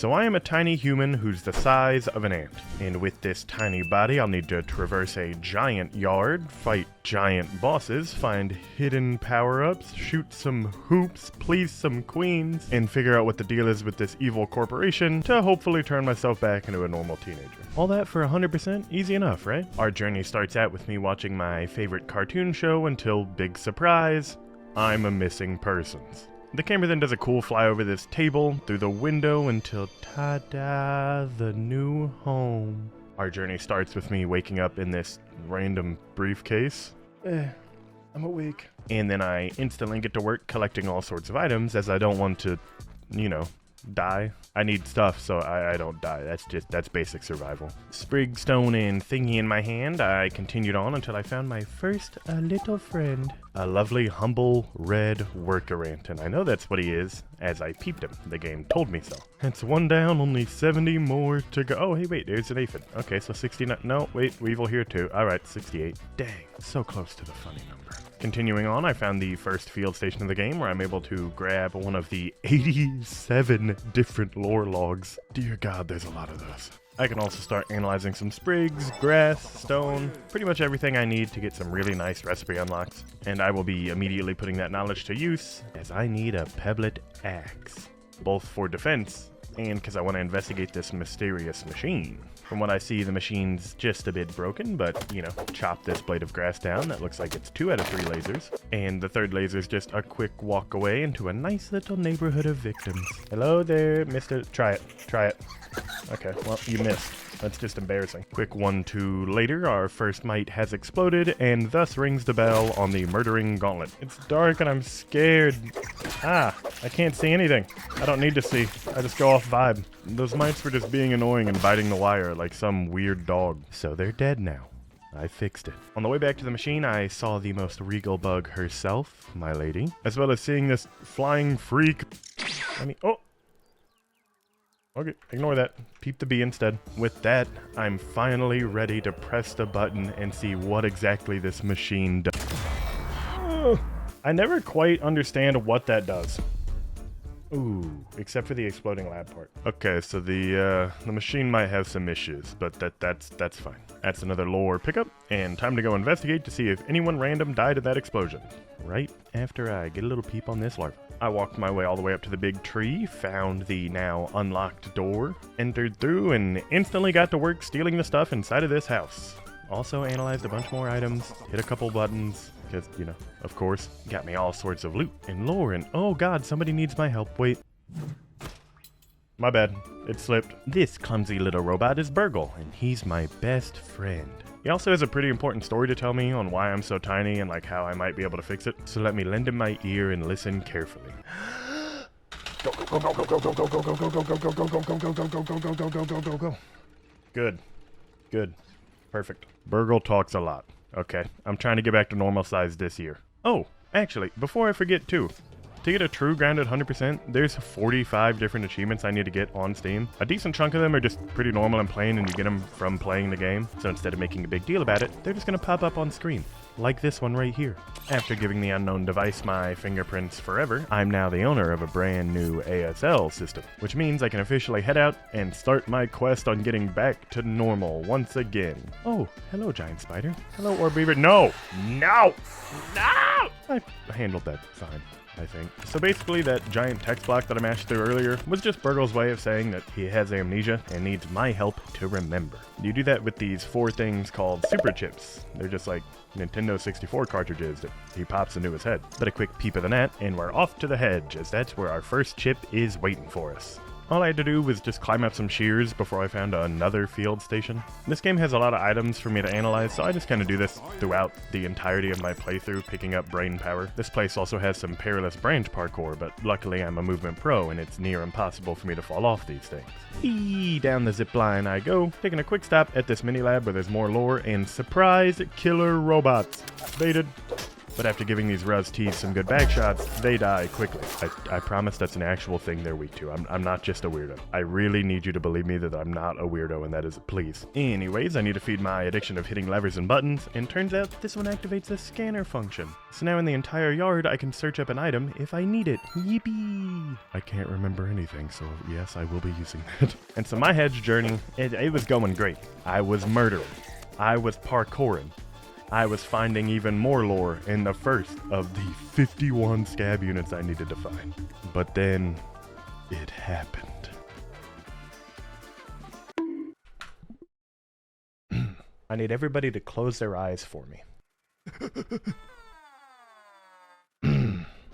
So I am a tiny human who's the size of an ant. And with this tiny body, I'll need to traverse a giant yard, fight giant bosses, find hidden power-ups, shoot some hoops, please some queens, and figure out what the deal is with this evil corporation to hopefully turn myself back into a normal teenager. All that for 100%? Easy enough, right? Our journey starts out with me watching my favorite cartoon show until, big surprise, I'm a missing persons. The camera then does a cool fly over this table, through the window until, ta-da, the new home. Our journey starts with me waking up in this random briefcase. I'm awake. And then I instantly get to work collecting all sorts of items as I don't want to, die. I need stuff so I don't die. That's basic survival. Sprig, stone, and thingy in my hand, I continued on until I found my first little friend. A lovely, humble, red worker ant, and I know that's what he is, as I peeped him. The game told me so. It's one down, only 70 more to go. Oh, hey, wait, there's an aphid. Okay, so 69. No, wait, weevil here too. All right, 68. Dang, so close to the funny number. Continuing on, I found the first field station of the game where I'm able to grab one of the 87 different lore logs. Dear God, there's a lot of those. I can also start analyzing some sprigs, grass, stone, pretty much everything I need to get some really nice recipe unlocks. And I will be immediately putting that knowledge to use, as I need a pebblet axe, both for defense and because I want to investigate this mysterious machine. From what I see, the machine's just a bit broken, but, chop this blade of grass down. That looks like it's 2 out of 3 lasers. And the third laser's just a quick walk away into a nice little neighborhood of victims. Hello there, mister. Try it. Okay, well, you missed. That's just embarrassing. Quick 1-2 later, our first mite has exploded, and thus rings the bell on the murdering gauntlet. It's dark and I'm scared. I can't see anything. I don't need to see. I just go off vibe. Those mites were just being annoying and biting the wire like some weird dog. So they're dead now. I fixed it. On the way back to the machine, I saw the most regal bug herself, my lady, as well as seeing this flying freak. Okay, ignore that. Peep the bee instead. With that, I'm finally ready to press the button and see what exactly this machine does. I never quite understand what that does. Ooh, except for the exploding lab part. Okay, so the machine might have some issues, but that's fine. That's another lore pickup, and time to go investigate to see if anyone random died of that explosion. Right after I get a little peep on this larva. I walked my way all the way up to the big tree, found the now unlocked door, entered through, and instantly got to work stealing the stuff inside of this house. Also analyzed a bunch more items, hit a couple buttons, because, of course, got me all sorts of loot and lore, and oh god, somebody needs my help. Wait. My bad. It slipped. This clumsy little robot is Burgle, and he's my best friend. He also has a pretty important story to tell me on why I'm so tiny and how I might be able to fix it, so let me lend him my ear and listen carefully. Go. Good. Perfect. Burgle talks a lot. Okay, I'm trying to get back to normal size this year. Oh, actually, before I forget too, to get a true grounded 100%, there's 45 different achievements I need to get on Steam. A decent chunk of them are just pretty normal and plain, and you get them from playing the game. So instead of making a big deal about it, they're just gonna pop up on screen. Like this one right here. After giving the unknown device my fingerprints forever, I'm now the owner of a brand new ASL system, which means I can officially head out and start my quest on getting back to normal once again. Oh, hello, giant spider. Hello, orb beaver. No! I handled that fine, I think. So basically, that giant text block that I mashed through earlier was just Burgle's way of saying that he has amnesia and needs my help to remember. You do that with these 4 things called super chips. They're just like Nintendo 64 cartridges that he pops into his head. But a quick peep of the net, and we're off to the hedge, as that's where our first chip is waiting for us. All I had to do was just climb up some shears before I found another field station. This game has a lot of items for me to analyze, so I just kind of do this throughout the entirety of my playthrough, picking up brain power. This place also has some perilous branch parkour, but luckily I'm a movement pro and it's near impossible for me to fall off these things. Eee, down the zip line I go, taking a quick stop at this mini lab where there's more lore and surprise killer robots. Baited. But after giving these Ruz-Ts some good back shots, they die quickly. I promise that's an actual thing they're weak to. I'm not just a weirdo. I really need you to believe me that I'm not a weirdo, and that is, please. Anyways, I need to feed my addiction of hitting levers and buttons, and turns out this one activates the scanner function. So now in the entire yard, I can search up an item if I need it. Yippee! I can't remember anything, so yes, I will be using that. And so my hedge journey, it was going great. I was murdering. I was parkouring. I was finding even more lore in the first of the 51 scab units I needed to find. But then, it happened. I need everybody to close their eyes for me.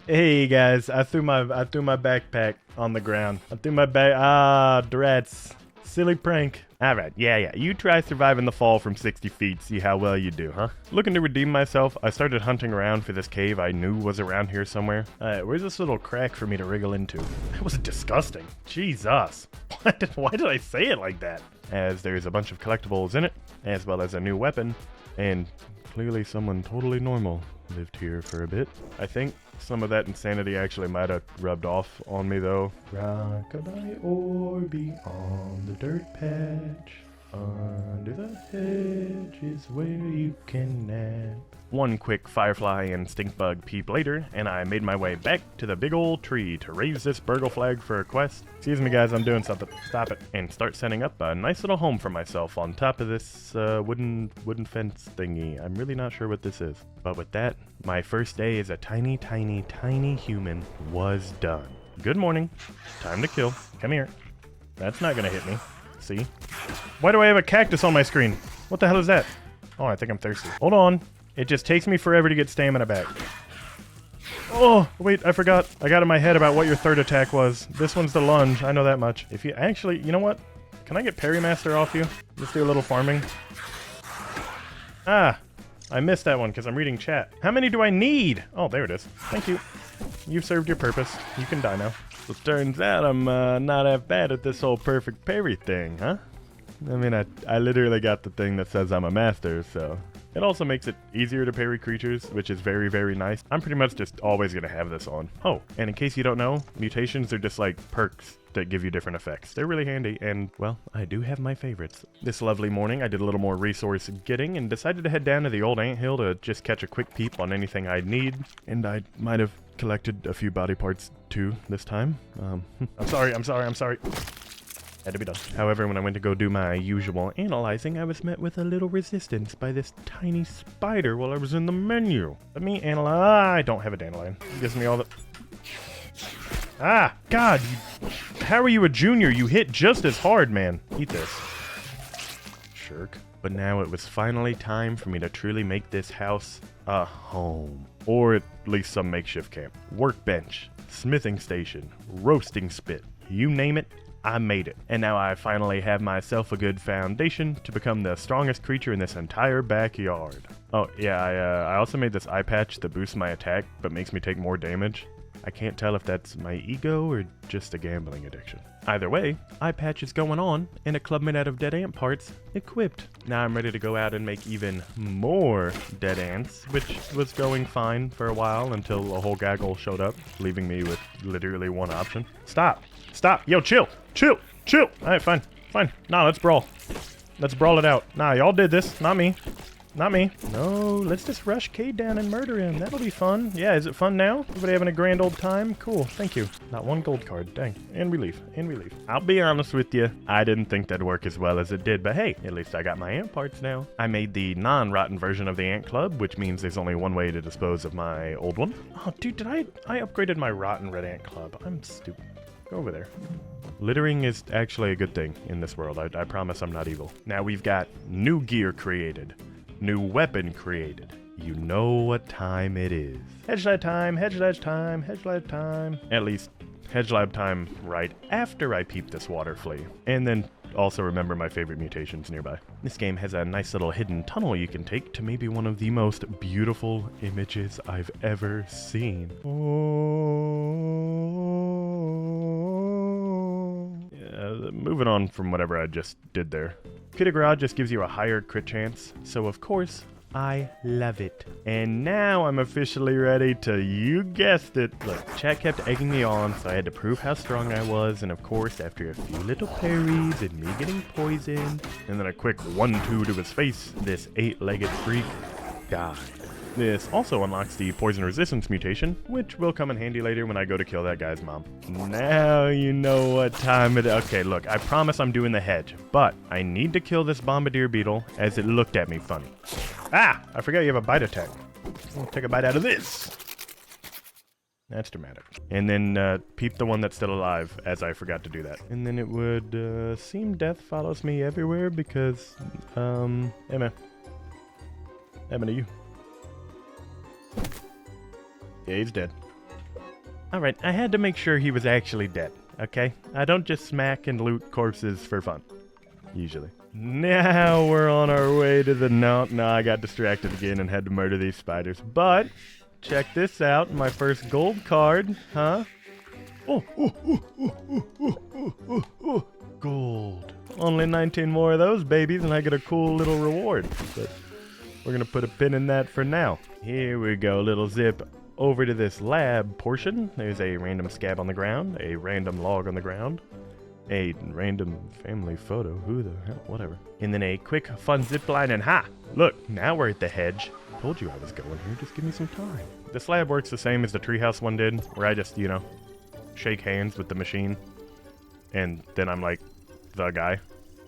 Hey guys, I threw my backpack on the ground. I threw my drats. Silly prank. Alright, yeah. You try surviving the fall from 60 feet, see how well you do, huh? Looking to redeem myself, I started hunting around for this cave I knew was around here somewhere. Where's this little crack for me to wriggle into? That was disgusting. Jesus. Why did I say it like that? As there's a bunch of collectibles in it, as well as a new weapon, and clearly someone totally normal lived here for a bit. I think some of that insanity actually might have rubbed off on me though. Rockabye Orby on the dirt patch, under the hedge is where you can nap. One quick firefly and stink bug peep later, and I made my way back to the big old tree to raise this burgle flag for a quest. Excuse me guys, I'm doing something. Stop it. And start setting up a nice little home for myself on top of this wooden fence thingy. I'm really not sure what this is. But with that, my first day as a tiny human was done. Good morning. Time to kill. Come here. That's not gonna hit me. See? Why do I have a cactus on my screen? What the hell is that? Oh, I think I'm thirsty. Hold on. It just takes me forever to get stamina back. Oh, wait, I forgot. I got in my head about what your third attack was. This one's the lunge. I know that much. If you actually, you know what? Can I get Parry Master off you? Just do a little farming. Ah, I missed that one because I'm reading chat. How many do I need? Oh, there it is. Thank you. You've served your purpose. You can die now. So it turns out I'm not that bad at this whole perfect parry thing, huh? I mean, I literally got the thing that says I'm a master, so... It also makes it easier to parry creatures, which is very nice. I'm pretty much just always going to have this on. Oh, and in case you don't know, mutations are just like perks that give you different effects. They're really handy, and, well, I do have my favorites. This lovely morning, I did a little more resource getting and decided to head down to the old anthill to just catch a quick peep on anything I'd need, and I might have collected a few body parts, too, this time. I'm sorry. Had to be done. However, when I went to go do my usual analyzing, I was met with a little resistance by this tiny spider while I was in the menu. Let me analyze. I don't have a dandelion. It gives me all the... Ah, God. How are you a junior? You hit just as hard, man. Eat this. Shirk. But now it was finally time for me to truly make this house a home. Or at least some makeshift camp. Workbench, smithing station, roasting spit. You name it. I made it. And now I finally have myself a good foundation to become the strongest creature in this entire backyard. Oh, yeah, I also made this eye patch that boosts my attack, but makes me take more damage. I can't tell if that's my ego or just a gambling addiction. Either way, eye patch is going on, and a club made out of dead ant parts equipped. Now I'm ready to go out and make even more dead ants, which was going fine for a while until a whole gaggle showed up, leaving me with literally one option. Stop! Yo, chill! Alright, fine. Nah, let's brawl. Let's brawl it out. Nah, y'all did this, not me. No, let's just rush Cade down and murder him. That'll be fun. Yeah, is it fun now? Everybody having a grand old time? Cool, thank you. Not one gold card, dang. And relief. I'll be honest with you, I didn't think that'd work as well as it did, but hey, at least I got my ant parts now. I made the non-rotten version of the ant club, which means there's only one way to dispose of my old one. Oh, dude, did I upgraded my rotten red ant club. I'm stupid. Go over there. Littering is actually a good thing in this world. I promise I'm not evil. Now we've got new gear created. New weapon created. You know what time it is. Hedge lab time. At least, hedge lab time right after I peep this water flea. And then also remember my favorite mutations nearby. This game has a nice little hidden tunnel you can take to maybe one of the most beautiful images I've ever seen. Moving on from whatever I just did there. Pit of Garage just gives you a higher crit chance, so of course, I love it. And now I'm officially ready to, you guessed it. Look, chat kept egging me on, so I had to prove how strong I was, and of course, after a few little parries and me getting poisoned, and then a quick 1-2 to his face, this 8-legged freak died. This also unlocks the poison resistance mutation, which will come in handy later when I go to kill that guy's mom. Now you know what time it is. Okay, look, I promise I'm doing the hedge, but I need to kill this bombardier beetle as it looked at me funny. Ah, I forgot you have a bite attack. I'll take a bite out of this. That's dramatic. And then peep the one that's still alive, as I forgot to do that. And then it would seem death follows me everywhere because, Emma. Emma to you. Yeah, he's dead. Alright, I had to make sure he was actually dead, okay? I don't just smack and loot corpses for fun. Usually. Now we're on our way to the... No, I got distracted again and had to murder these spiders. But, check this out. My first gold card, huh? Gold. Only 19 more of those babies and I get a cool little reward. But we're gonna put a pin in that for now. Here we go, little zip over to this lab portion. There's a random scab on the ground, a random log on the ground, a random family photo, who the hell, whatever. And then a quick fun zip line and ha! Look, now we're at the hedge. Told you I was going here, just give me some time. The slab works the same as the treehouse one did, where I just, shake hands with the machine. And then I'm like, the guy.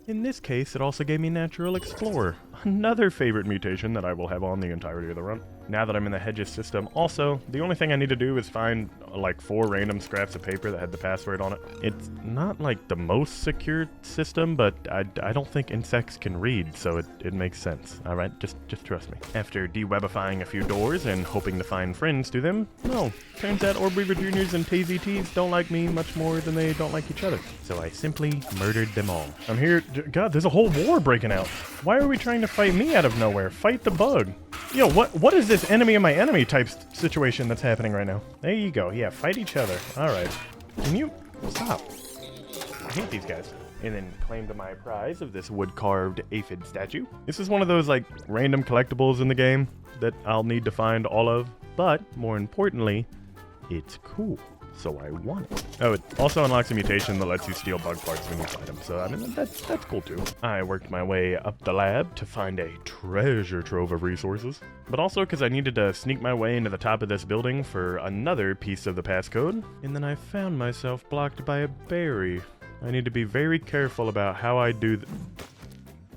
In this case, it also gave me Natural Explorer, another favorite mutation that I will have on the entirety of the run. Now that I'm in the hedges system, also, the only thing I need to do is find, like, 4 random scraps of paper that had the password on it. It's not, like, the most secure system, but I don't think insects can read, so it makes sense. Alright, just trust me. After dewebifying a few doors and hoping to find friends to them, no, turns out Orbweaver Juniors and Tazy Ts don't like me much more than they don't like each other. So I simply murdered them all. I'm here... God, there's a whole war breaking out. Why are we trying to fight me out of nowhere? Fight the bug. Yo, what is this enemy of my enemy type situation that's happening right now? There you go. Yeah, fight each other. Alright. Can you... Stop. I hate these guys. And then claimed my prize of this wood-carved aphid statue. This is one of those, like, random collectibles in the game that I'll need to find all of. But, more importantly, it's cool. So I want it. Oh, it also unlocks a mutation that lets you steal bug parts when you find them. So, I mean, that's cool too. I worked my way up the lab to find a treasure trove of resources. But also because I needed to sneak my way into the top of this building for another piece of the passcode. And then I found myself blocked by a berry. I need to be very careful about how I do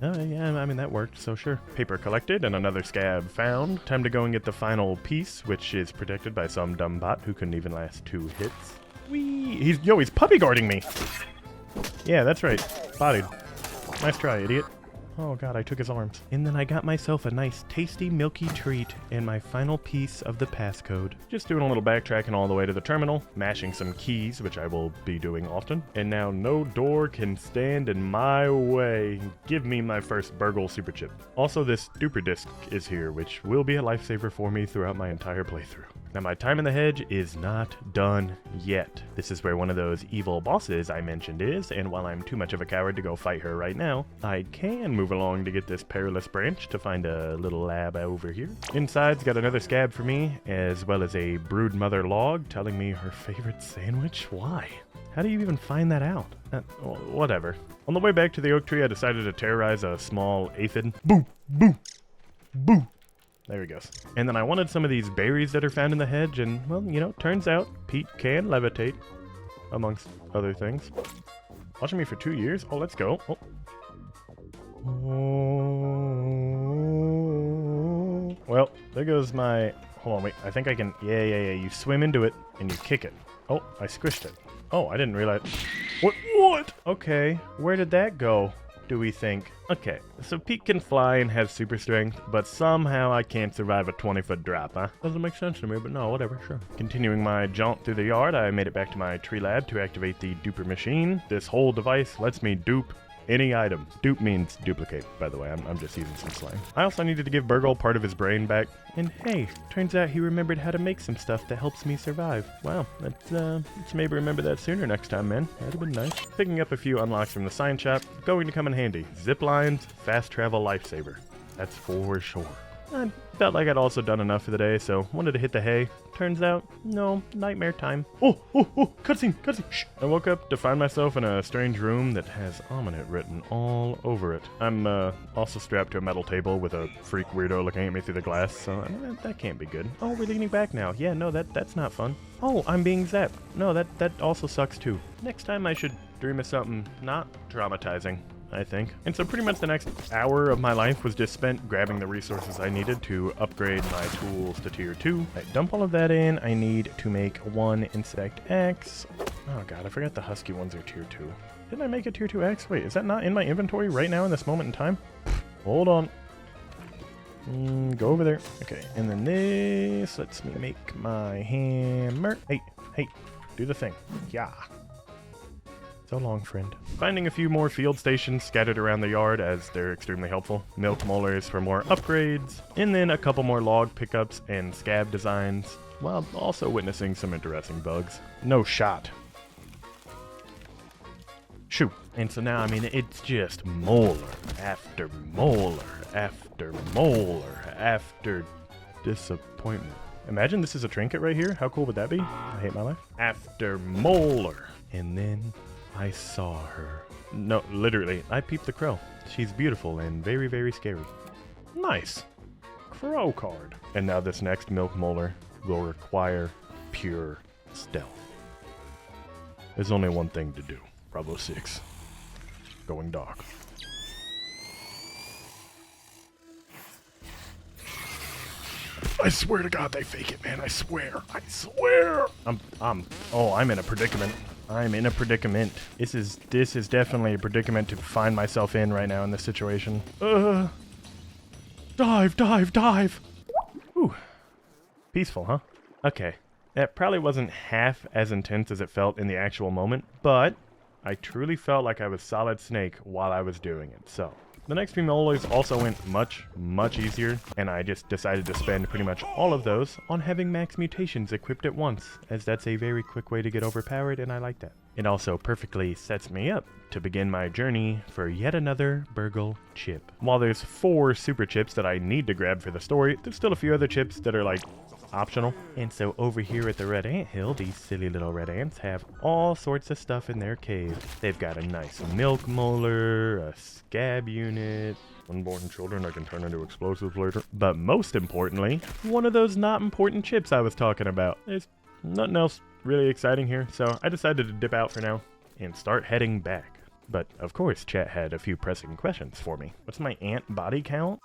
Oh, yeah, I mean, that worked, so sure. Paper collected and another scab found. Time to go and get the final piece, which is protected by some dumb bot who couldn't even last 2 hits. Whee! He's puppy guarding me! Yeah, that's right. Bodied. Nice try, idiot. Oh god, I took his arms. And then I got myself a nice tasty milky treat and my final piece of the passcode. Just doing a little backtracking all the way to the terminal, mashing some keys, which I will be doing often. And now no door can stand in my way. Give me my first Burgle super chip. Also, this duper disc is here, which will be a lifesaver for me throughout my entire playthrough. Now my time in the hedge is not done yet. This is where one of those evil bosses I mentioned is, and while I'm too much of a coward to go fight her right now, I can move along to get this perilous branch to find a little lab over here. Inside's got another scab for me, as well as a brood mother log telling me her favorite sandwich. Why? How do you even find that out? Whatever. On the way back to the oak tree, I decided to terrorize a small aphid. Boo! Boo! Boo! There he goes. And then I wanted some of these berries that are found in the hedge, and, well, turns out Pete can levitate, amongst other things. Watching me for 2 years? Oh, let's go. Oh. Well, there goes my... Hold on, wait. I think I can... Yeah. You swim into it, and you kick it. Oh, I squished it. Oh, I didn't realize... What? Okay, where did that go? Do we think? Okay, so Pete can fly and has super strength, but somehow I can't survive a 20-foot drop, huh? Doesn't make sense to me, but no, whatever, sure. Continuing my jaunt through the yard, I made it back to my tree lab to activate the duper machine. This whole device lets me dupe any item. Dupe means duplicate, by the way. I'm just using some slang. I also needed to give Burgle part of his brain back. And hey, turns out he remembered how to make some stuff that helps me survive. Wow, let's maybe remember that sooner next time, man. That'd have been nice. Picking up a few unlocks from the sign shop, going to come in handy. Zip lines, fast travel lifesaver. That's for sure. I felt like I'd also done enough for the day, so wanted to hit the hay. Turns out, no, nightmare time. Oh, cutscene, cutscene, shh. I woke up to find myself in a strange room that has ominous written all over it. I'm also strapped to a metal table with a freak weirdo looking at me through the glass, so that can't be good. Oh, we're leaning back now. Yeah, no, that's not fun. Oh, I'm being zapped. No, that also sucks too. Next time I should dream of something not traumatizing, I think. And so pretty much the next hour of my life was just spent grabbing the resources I needed to upgrade my tools to tier 2. I dump all of that in. I need to make 1 insect axe. Oh god, I forgot the husky ones are tier 2. Didn't I make a tier 2 axe? Wait, is that not in my inventory right now in this moment in time? Hold on. Go over there. Okay, and then this lets me make my hammer. Hey, do the thing. Yeah. So long, friend. Finding a few more field stations scattered around the yard, as they're extremely helpful. Milk molars for more upgrades, and then a couple more log pickups and scab designs, while also witnessing some interesting bugs. No shot. Shoot. And so now, I mean, it's just molar after molar after molar after disappointment. Imagine this is a trinket right here. How cool would that be? I hate my life. After molar. And then I saw her. No, literally, I peeped the crow. She's beautiful and very, very scary. Nice. Crow card. And now this next milk molar will require pure stealth. There's only one thing to do. Bravo 6. Going dark. I swear to God they fake it, man. I swear. I'm in a predicament. I'm in a predicament. This is definitely a predicament to find myself in right now in this situation. Dive. Ooh. Peaceful, huh? Okay. That probably wasn't half as intense as it felt in the actual moment, but I truly felt like I was Solid Snake while I was doing it, so. The next few molars also went much easier, and I just decided to spend pretty much all of those on having max mutations equipped at once, as that's a very quick way to get overpowered, and I like that. It also perfectly sets me up to begin my journey for yet another Burgle chip. While there's 4 super chips that I need to grab for the story, there's still a few other chips that are like optional. And so over here at the Red Ant Hill, these silly little red ants have all sorts of stuff in their cave. They've got a nice milk molar, a scab unit, unborn children I can turn into explosives later. But most importantly, one of those not important chips I was talking about. There's nothing else really exciting here, so I decided to dip out for now and start heading back. But, of course, chat had a few pressing questions for me. What's my ant body count?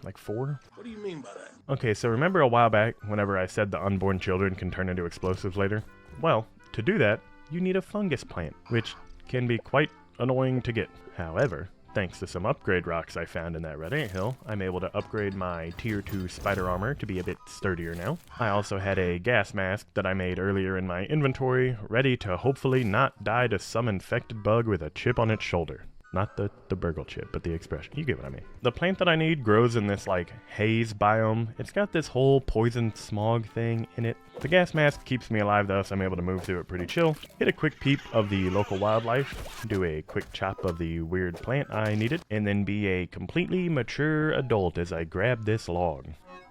Like 4? What do you mean by that? Okay, so remember a while back, whenever I said the unborn children can turn into explosives later? Well, to do that, you need a fungus plant, which can be quite annoying to get. However, thanks to some upgrade rocks I found in that Red Ant Hill, I'm able to upgrade my tier 2 spider armor to be a bit sturdier now. I also had a gas mask that I made earlier in my inventory, ready to hopefully not die to some infected bug with a chip on its shoulder. Not the Burgle chip, but the expression. You get what I mean. The plant that I need grows in this, like, haze biome. It's got this whole poison smog thing in it. The gas mask keeps me alive, though, so I'm able to move through it pretty chill. Get a quick peep of the local wildlife, do a quick chop of the weird plant I needed, and then be a completely mature adult as I grab this log.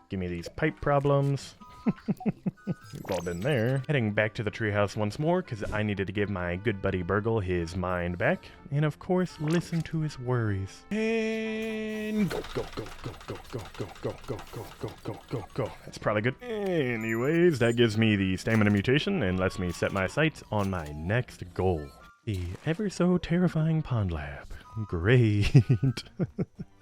Give me these pipe problems. We've all been there. Heading back to the treehouse once more, because I needed to give my good buddy Burgle his mind back. And of course, listen to his worries. And go. That's probably good. Anyways, that gives me the stamina mutation and lets me set my sights on my next goal. The ever so terrifying pond lab. Great.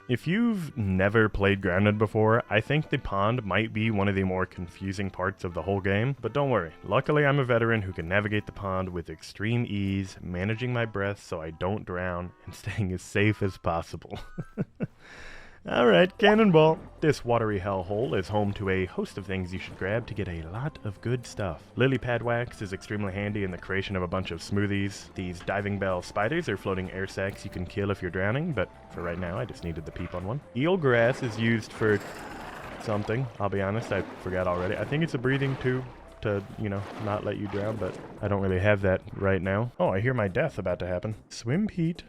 If you've never played Grounded before, I think the pond might be one of the more confusing parts of the whole game, but don't worry. Luckily, I'm a veteran who can navigate the pond with extreme ease, managing my breath so I don't drown, and staying as safe as possible. Alright, Cannonball. This watery hellhole is home to a host of things you should grab to get a lot of good stuff. Lily pad wax is extremely handy in the creation of a bunch of smoothies. These diving bell spiders are floating air sacs you can kill if you're drowning, but for right now I just needed to peep on one. Eel grass is used for something. I'll be honest, I forgot already. I think it's a breathing tube to, not let you drown, but I don't really have that right now. Oh, I hear my death about to happen. Swim, Pete.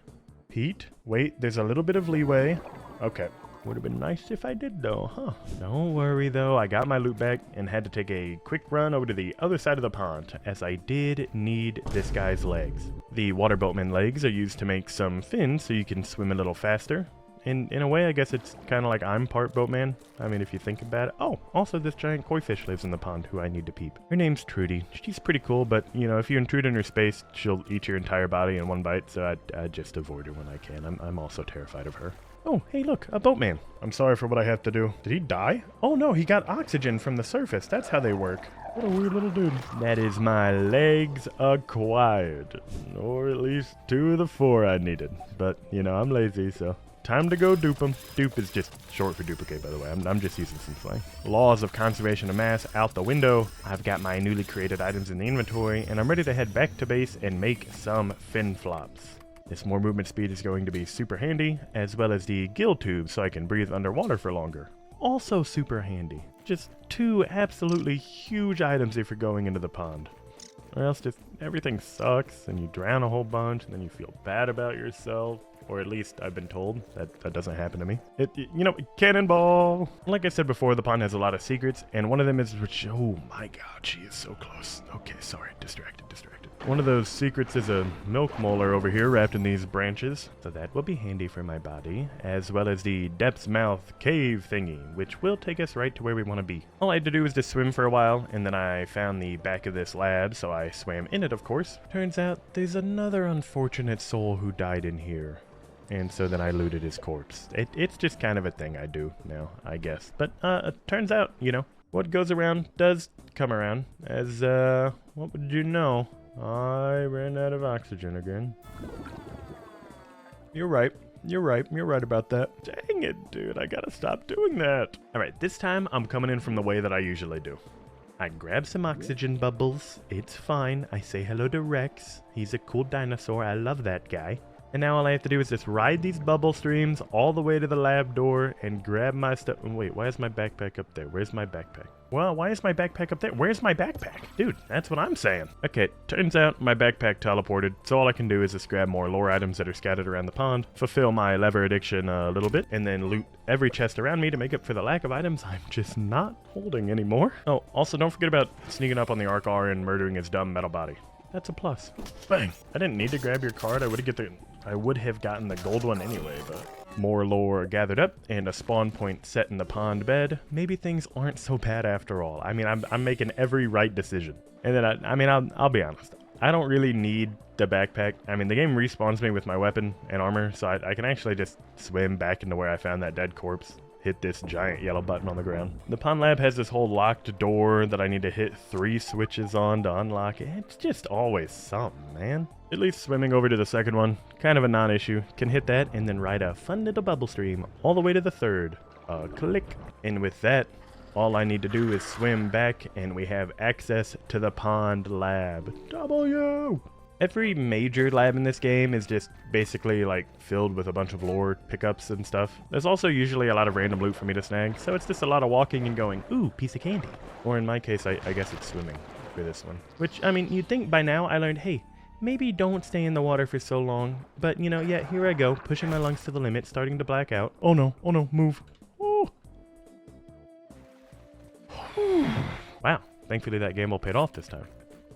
Pete? Wait, there's a little bit of leeway. Okay. Would have been nice if I did though, huh? Don't worry though, I got my loot back and had to take a quick run over to the other side of the pond, as I did need this guy's legs. The water boatman legs are used to make some fins so you can swim a little faster. In a way, I guess it's kind of like I'm part boatman. I mean, if you think about it. Oh, also this giant koi fish lives in the pond who I need to peep. Her name's Trudy. She's pretty cool, but, you know, if you intrude in her space, she'll eat your entire body in one bite, so I just avoid her when I can. I'm also terrified of her. Oh, hey look, a boatman. I'm sorry for what I have to do. Did he die? Oh no, he got oxygen from the surface. That's how they work. What a weird little dude. That is my legs acquired. Or at least 2 of the 4 I needed. But, you know, I'm lazy, so... time to go dupe them. Dupe is just short for duplicate, by the way. I'm just using some slang. Laws of conservation of mass out the window. I've got my newly created items in the inventory, and I'm ready to head back to base and make some fin flops. This more movement speed is going to be super handy, as well as the gill tube so I can breathe underwater for longer. Also super handy. Just 2 absolutely huge items if you're going into the pond. Or else just everything sucks and you drown a whole bunch and then you feel bad about yourself. Or at least I've been told that doesn't happen to me. You know, cannonball! Like I said before, the pond has a lot of secrets, and one of them is which, oh my god, she is so close. Okay, sorry, distracted. One of those secrets is a milk molar over here wrapped in these branches, so that will be handy for my body, as well as the depth's mouth cave thingy, which will take us right to where we want to be. All I had to do was just swim for a while, and then I found the back of this lab, so I swam in it, of course. Turns out there's another unfortunate soul who died in here. And so then I looted his corpse. It's just kind of a thing I do now, I guess. But it turns out, you know, what goes around does come around. As, what would you know? I ran out of oxygen again. You're right about that. Dang it, dude, I gotta stop doing that. Alright, this time I'm coming in from the way that I usually do. I grab some oxygen bubbles. It's fine. I say hello to Rex. He's a cool dinosaur. I love that guy. And now all I have to do is just ride these bubble streams all the way to the lab door and grab my stuff. Wait, why is my backpack up there? Where's my backpack? Well, why is my backpack up there? Where's my backpack? Dude, that's what I'm saying. Okay, turns out my backpack teleported, so all I can do is just grab more lore items that are scattered around the pond, fulfill my lever addiction a little bit, and then loot every chest around me to make up for the lack of items I'm just not holding anymore. Oh, also don't forget about sneaking up on the Arcar and murdering his dumb metal body. That's a plus. Bang! I didn't need to grab your card. I would have gotten the gold one anyway, but... more lore gathered up and a spawn point set in the pond bed. Maybe things aren't so bad after all. I mean, I'm making every right decision. And then I'll be honest. I don't really need the backpack. I mean, the game respawns me with my weapon and armor, so I can actually just swim back into where I found that dead corpse. Hit this giant yellow button on the ground. The pond lab has this whole locked door that I need to hit 3 switches on to unlock it. It's just always something, man. At least swimming over to the second one, kind of a non-issue. Can hit that and then ride a fun little bubble stream all the way to the third. Click. And with that, all I need to do is swim back and we have access to the pond lab. W! Every major lab in this game is just basically like filled with a bunch of lore pickups and stuff. There's also usually a lot of random loot for me to snag, so it's just a lot of walking and going, ooh, piece of candy. Or in my case, I guess it's swimming for this one. Which, I mean, you'd think by now I learned, hey, maybe don't stay in the water for so long. But, you know, yeah, here I go, pushing my lungs to the limit, starting to black out. Oh no, move. Oh. Wow, thankfully that gamble paid off this time.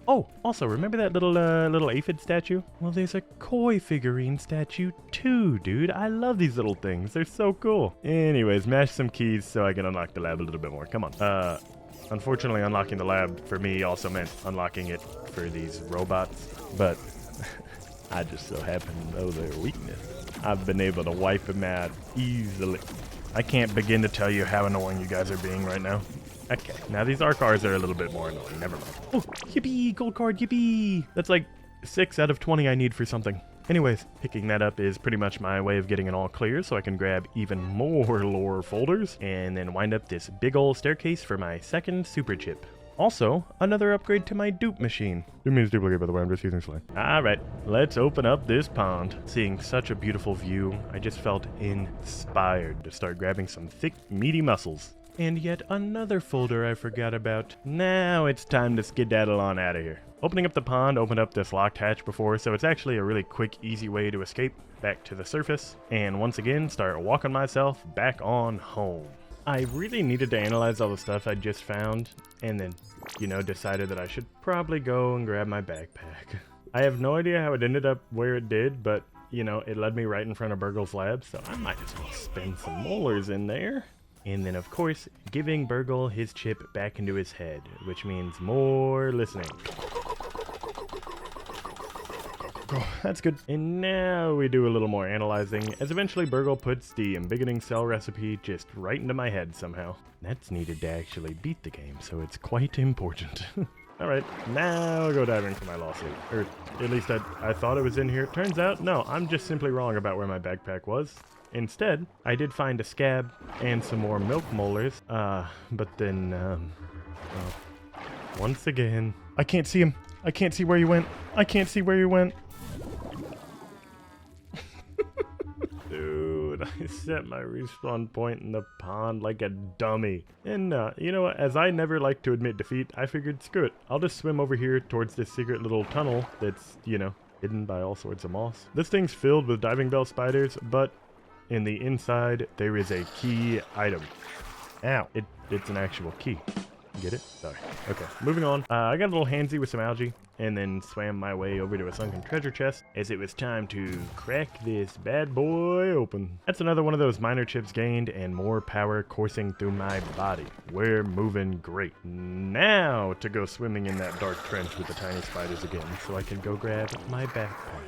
Oh, also, remember that little aphid statue? Well, there's a koi figurine statue too, dude. I love these little things. They're so cool. Anyways, mash some keys so I can unlock the lab a little bit more. Come on. Unfortunately, unlocking the lab for me also meant unlocking it for these robots. But I just so happen to know their weakness. I've been able to wipe them out easily. I can't begin to tell you how annoying you guys are being right now. Okay, now these Arcars are a little bit more annoying. Never mind. Oh, yippee! Gold card, yippee! That's like 6 out of 20 I need for something. Anyways, picking that up is pretty much my way of getting it all clear so I can grab even more lore folders and then wind up this big ol' staircase for my second super chip. Also, another upgrade to my dupe machine. It means duplicate, by the way. I'm just using slang. Alright, let's open up this pond. Seeing such a beautiful view, I just felt inspired to start grabbing some thick, meaty muscles. And yet another folder I forgot about. Now it's time to skedaddle on out of here. Opening up the pond opened up this locked hatch before, so it's actually a really quick, easy way to escape back to the surface, and once again start walking myself back on home. I really needed to analyze all the stuff I just found, and then, decided that I should probably go and grab my backpack. I have no idea how it ended up where it did, but, it led me right in front of Burgle's lab, so I might as well spin some molars in there. And then, of course, giving Burgle his chip back into his head, which means more listening. That's good. And now we do a little more analyzing, as eventually Burgle puts the embiggening cell recipe just right into my head somehow. That's needed to actually beat the game, so it's quite important. Alright, now I'll go diving for my lawsuit. Or at least I thought it was in here. Turns out, no, I'm just simply wrong about where my backpack was. Instead, I did find a scab and some more milk molars, but then, once again, I can't see him. I can't see where you went. I can't see where you went. Dude, I set my respawn point in the pond like a dummy. And, you know what, as I never like to admit defeat, I figured, screw it. I'll just swim over here towards this secret little tunnel that's, hidden by all sorts of moss. This thing's filled with diving bell spiders, but in the inside, there is a key item. Ow. It's an actual key. Get it? Sorry. Okay, moving on. I got a little handsy with some algae, and then swam my way over to a sunken treasure chest, as it was time to crack this bad boy open. That's another one of those minor chips gained, and more power coursing through my body. We're moving great. Now to go swimming in that dark trench with the tiny spiders again, so I can go grab my backpack.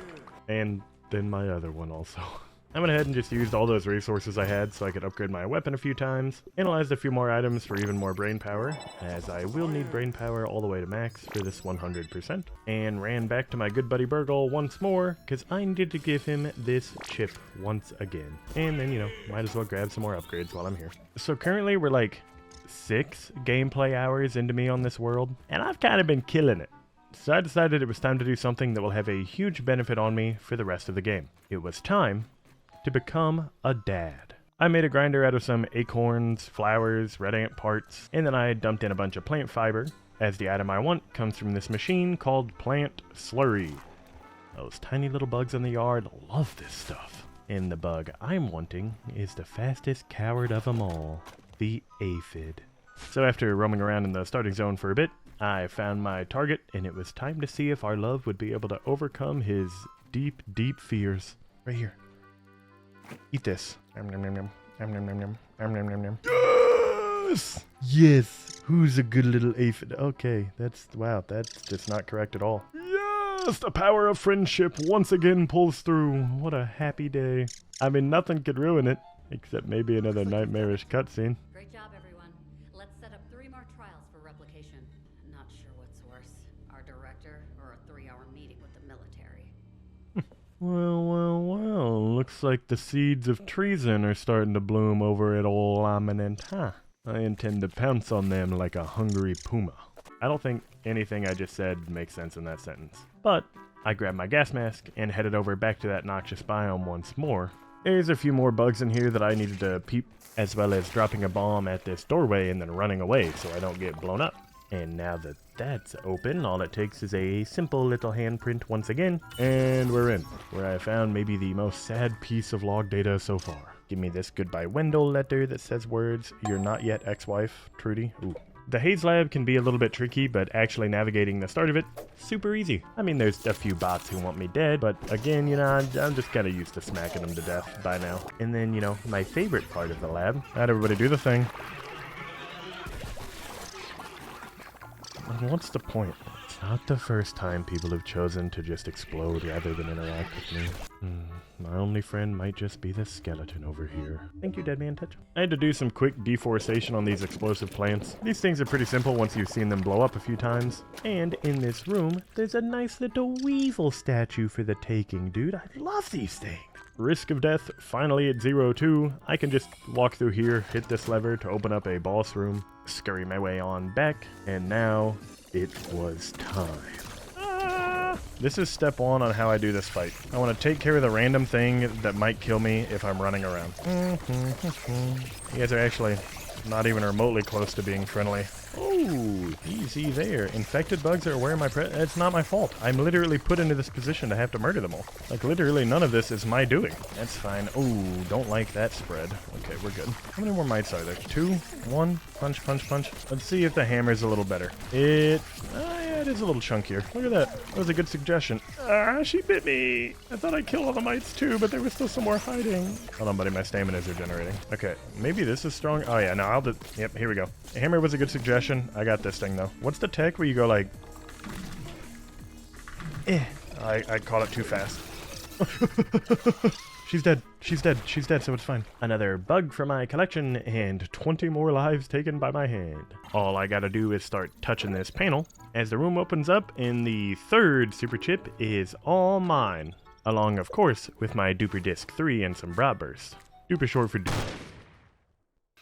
And then my other one also. I went ahead and just used all those resources I had so I could upgrade my weapon a few times, analyzed a few more items for even more brain power, as I will need brain power all the way to max for this 100%, and ran back to my good buddy Burgle once more, because I needed to give him this chip once again. And then, might as well grab some more upgrades while I'm here. So currently we're like 6 gameplay hours into me on this world, and I've kind of been killing it. So I decided it was time to do something that will have a huge benefit on me for the rest of the game. It was time to become a dad. I made a grinder out of some acorns, flowers, red ant parts, and then I dumped in a bunch of plant fiber, as the item I want comes from this machine called Plant Slurry. Those tiny little bugs in the yard love this stuff. And the bug I'm wanting is the fastest coward of them all, the aphid. So after roaming around in the starting zone for a bit, I found my target, and it was time to see if our love would be able to overcome his deep, deep fears. Right here. Eat this. Yes! Yes! Who's a good little aphid? Okay, that's just not correct at all. Yes! The power of friendship once again pulls through. What a happy day. I mean, nothing could ruin it, except maybe another nightmarish cutscene. Great job, everyone. Let's set up 3 more trials for replication. Not sure what's worse, our director or a 3-hour meeting with the military. Well, looks like the seeds of treason are starting to bloom over at Ol' Eminent, huh? I intend to pounce on them like a hungry puma. I don't think anything I just said makes sense in that sentence. But I grabbed my gas mask and headed over back to that noxious biome once more. There's a few more bugs in here that I needed to peep, as well as dropping a bomb at this doorway and then running away so I don't get blown up. And now that that's open, all it takes is a simple little handprint once again, and we're in, where I found maybe the most sad piece of log data so far. Give me this goodbye Wendell letter that says words, "You're not yet ex-wife, Trudy." Ooh. The Haze Lab can be a little bit tricky, but actually navigating the start of it, super easy. I mean, there's a few bots who want me dead, but again, I'm just kinda used to smacking them to death by now. And then, my favorite part of the lab. Alright, everybody do the thing. What's the point? It's not the first time people have chosen to just explode rather than interact with me. My only friend might just be the skeleton over here. Thank you, Dead Man Touch. I had to do some quick deforestation on these explosive plants. These things are pretty simple once you've seen them blow up a few times. And in this room, there's a nice little weevil statue for the taking, dude. I love these things. Risk of death finally at 0-2. I can just walk through here, hit this lever to open up a boss room, scurry my way on back, and now it was time. This is step 1 on how I do this fight. I want to take care of the random thing that might kill me if I'm running around. You guys are actually not even remotely close to being friendly. Oh, easy there. Infected bugs are aware of my it's not my fault. I'm literally put into this position to have to murder them all. Like, literally none of this is my doing. That's fine. Oh, don't like that spread. Okay, we're good. How many more mites are there? 2, 1, punch, punch, punch. Let's see if the hammer's a little better. Yeah, it is a little chunkier. Look at that. That was a good suggestion. Ah, she bit me. I thought I'd kill all the mites too, but there was still some more hiding. Hold on, buddy. My stamina's regenerating. Okay, maybe this is strong. Oh yeah, no, I'll do. Yep, here we go. The hammer was a good suggestion. I got this thing though. What's the tech where you go like? I caught it too fast. She's dead. She's dead. She's dead, so it's fine. Another bug for my collection, and 20 more lives taken by my hand. All I gotta do is start touching this panel as the room opens up, and the third super chip is all mine. Along, of course, with my Duper Disc 3 and some broad burst. Duper short for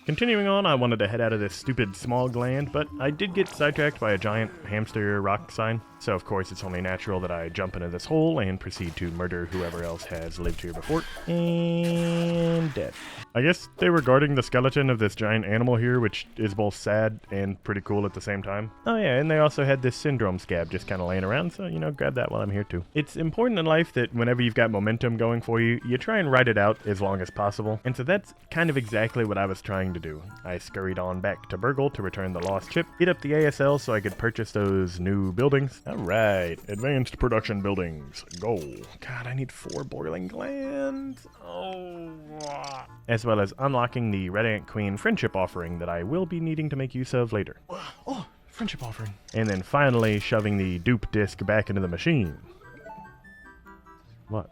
Continuing on, I wanted to head out of this stupid small gland, but I did get sidetracked by a giant hamster rock sign, so of course it's only natural that I jump into this hole and proceed to murder whoever else has lived here before. And dead. I guess they were guarding the skeleton of this giant animal here, which is both sad and pretty cool at the same time. Oh yeah, and they also had this syndrome scab just kind of laying around, so, you know, grab that while I'm here too. It's important in life that whenever you've got momentum going for you, you try and ride it out as long as possible, and so that's kind of exactly what I was trying to do. I scurried on back to Burgle to return the lost chip, hit up the ASL so I could purchase those new buildings. Alright, advanced production buildings. Go. God, I need 4 boiling glands. Oh. As well as unlocking the Red Ant Queen friendship offering that I will be needing to make use of later. Oh, friendship offering. And then finally shoving the dupe disc back into the machine. What?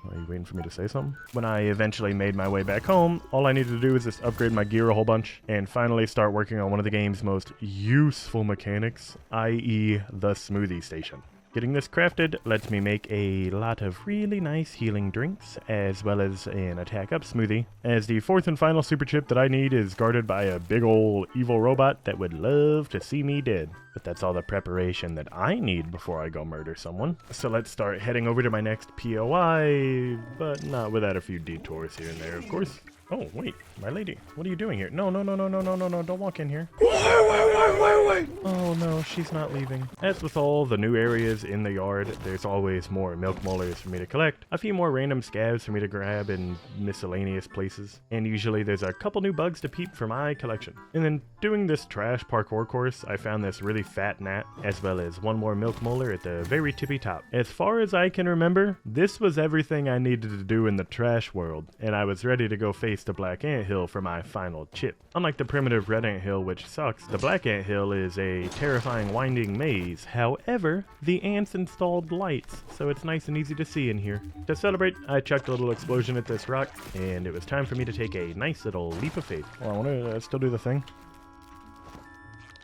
Are you waiting for me to say something? When I eventually made my way back home, all I needed to do was just upgrade my gear a whole bunch and finally start working on one of the game's most useful mechanics, i.e. the smoothie station. Getting this crafted lets me make a lot of really nice healing drinks, as well as an attack up smoothie, as the 4th and final super chip that I need is guarded by a big ol' evil robot that would love to see me dead. But that's all the preparation that I need before I go murder someone. So let's start heading over to my next POI, but not without a few detours here and there, of course. Oh, wait, my lady, what are you doing here? No, no, no, no, no, no, no, no, don't walk in here. Wait. Oh, no, she's not leaving. As with all the new areas in the yard, there's always more milk molars for me to collect, a few more random scabs for me to grab in miscellaneous places, and usually there's a couple new bugs to peep for my collection. And then doing this trash parkour course, I found this really fat gnat, as well as one more milk molar at the very tippy top. As far as I can remember, this was everything I needed to do in the trash world, and I was ready to go face the Black Ant Hill for my final chip. Unlike the primitive Red Ant Hill, which sucks, the Black Ant Hill is a terrifying winding maze. However, the ants installed lights, so it's nice and easy to see in here. To celebrate, I chucked a little explosion at this rock, and it was time for me to take a nice little leap of faith. Well, I want to still do the thing.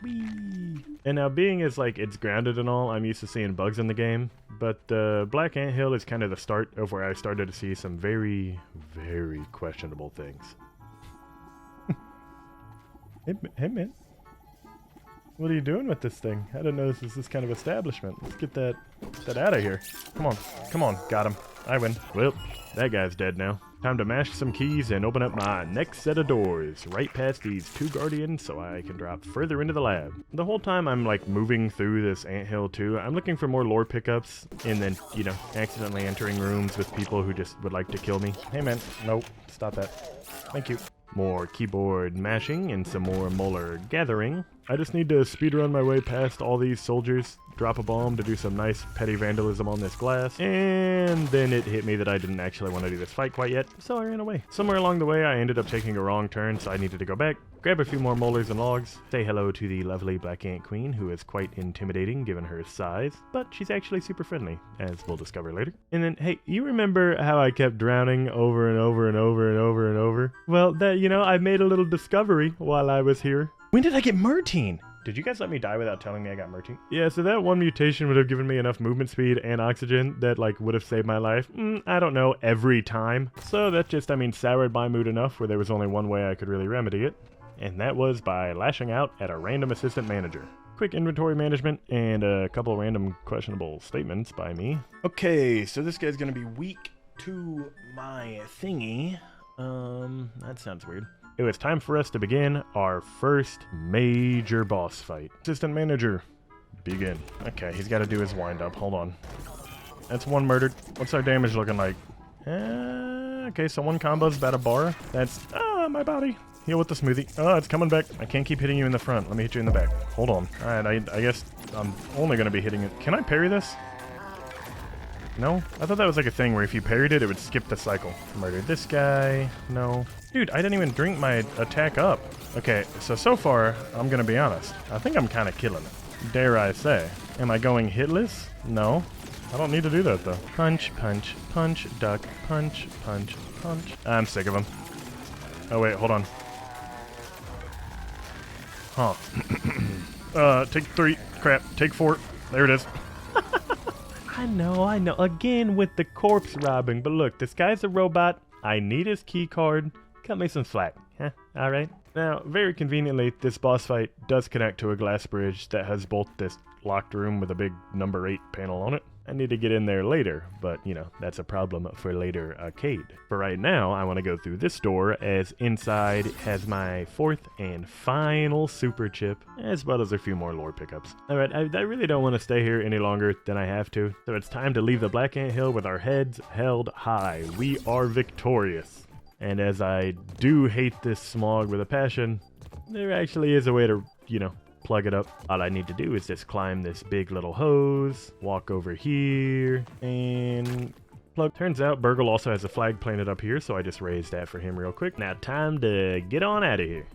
Whee! And now being as like it's grounded and all, I'm used to seeing bugs in the game, but Black Ant Hill is kind of the start of where I started to see some very, very questionable things. Hey man, what are you doing with this thing? I didn't know this was this kind of establishment. Let's get that out of here. Come on, got him. I win. Well, that guy's dead now. Time to mash some keys and open up my next set of doors, right past these 2 guardians so I can drop further into the lab. The whole time I'm like moving through this anthill too, I'm looking for more lore pickups and then, you know, accidentally entering rooms with people who just would like to kill me. Hey man, nope, stop that. Thank you. More keyboard mashing and some more molar gathering. I just need to speedrun my way past all these soldiers, drop a bomb to do some nice petty vandalism on this glass, and then it hit me that I didn't actually want to do this fight quite yet, so I ran away. Somewhere along the way I ended up taking a wrong turn, so I needed to go back, grab a few more molars and logs, say hello to the lovely Black Ant Queen, who is quite intimidating given her size, but she's actually super friendly, as we'll discover later. And then, hey, you remember how I kept drowning over and over and over and over and over? Well, that, you know, I made a little discovery while I was here. When did I get Murtine? Did you guys let me die without telling me I got Murtine? Yeah, so that one mutation would have given me enough movement speed and oxygen that, like, would have saved my life. I don't know, every time. So that just, soured my mood enough where there was only one way I could really remedy it. And that was by lashing out at a random assistant manager. Quick inventory management and a couple random questionable statements by me. Okay, so this guy's gonna be weak to my thingy. That sounds weird. it was time for us to begin our first major boss fight. Assistant manager, begin. Okay, he's got to do his wind up. Hold on. That's one murdered. What's our damage looking like? Okay, so one combo's about a bar. That's, my body. Heal with the smoothie. Oh, it's coming back. I can't keep hitting you in the front. Let me hit you in the back. Hold on. Alright, I guess I'm only going to be hitting it. Can I parry this? No? I thought that was like a thing where if you parried it, it would skip the cycle. Murdered this guy. No. Dude, I didn't even drink my attack up. Okay, so far, I'm going to be honest. I think I'm kind of killing it. Dare I say. Am I going hitless? No. I don't need to do that, though. Punch, punch, punch, duck, punch, punch, punch. I'm sick of them. Oh, wait, hold on. Huh. Take 3. Crap. Take 4. There it is. I know. Again with the corpse robbing. But look, this guy's a robot. I need his key card. Cut me some slack. Huh? Alright. Now, very conveniently, this boss fight does connect to a glass bridge that has both this locked room with a big number 8 panel on it. I need to get in there later, but, you know, that's a problem for later ImCade. For right now, I want to go through this door, as inside has my 4th and final super chip, as well as a few more lore pickups. Alright, I really don't want to stay here any longer than I have to, so it's time to leave the Black Ant Hill with our heads held high. We are victorious. And as I do hate this smog with a passion, there actually is a way to, you know, plug it up. All I need to do is just climb this big little hose, walk over here, and plug. Turns out Burgle also has a flag planted up here, so I just raised that for him real quick. Now time to get on out of here.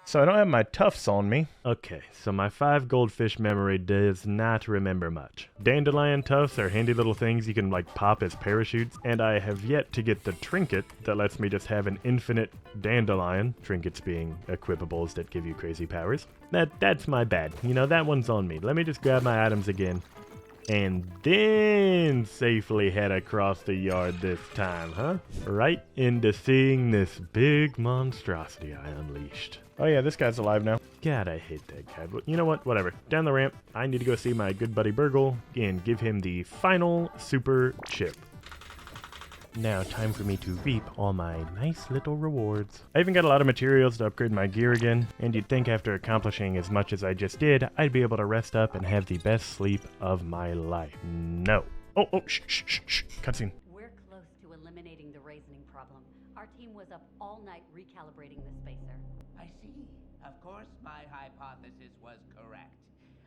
So I don't have my tufts on me. Okay, so my 5 goldfish memory does not remember much. Dandelion tufts are handy little things you can like pop as parachutes, and I have yet to get the trinket that lets me just have an infinite dandelion, trinkets being equipables that give you crazy powers. That's my bad. You know, that one's on me. Let me just grab my items again. And then safely head across the yard this time, huh? Right into seeing this big monstrosity I unleashed. Oh yeah, this guy's alive now. God, I hate that guy, but you know what? Whatever. Down the ramp, I need to go see my good buddy Burgle and give him the final super chip. Now, time for me to reap all my nice little rewards. I even got a lot of materials to upgrade my gear again, and you'd think after accomplishing as much as I just did, I'd be able to rest up and have the best sleep of my life. No. Oh, shh. Cutscene. We're close to eliminating the raisoning problem. Our team was up all night recalibrating the spacer. I see. Of course, my hypothesis was correct.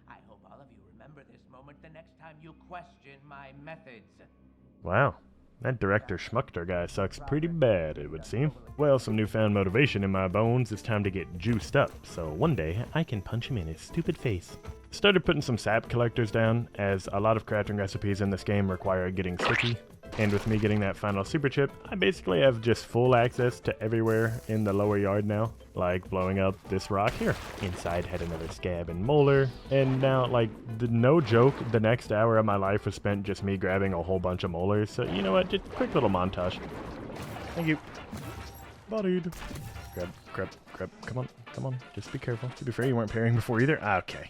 I hope all of you remember this moment the next time you question my methods. Wow. That Director Schmuckter guy sucks pretty bad, it would seem. Well, some newfound motivation in my bones. It's time to get juiced up, so one day I can punch him in his stupid face. Started putting some sap collectors down, as a lot of crafting recipes in this game require getting sticky. And with me getting that final super chip, I basically have just full access to everywhere in the lower yard now. Like blowing up this rock here. Inside had another scab and molar. And now, like, no joke, the next hour of my life was spent just me grabbing a whole bunch of molars. So, you know what, just quick little montage. Thank you. Bodied. Grab. Come on. Just be careful. To be fair, you weren't parrying before either. Okay.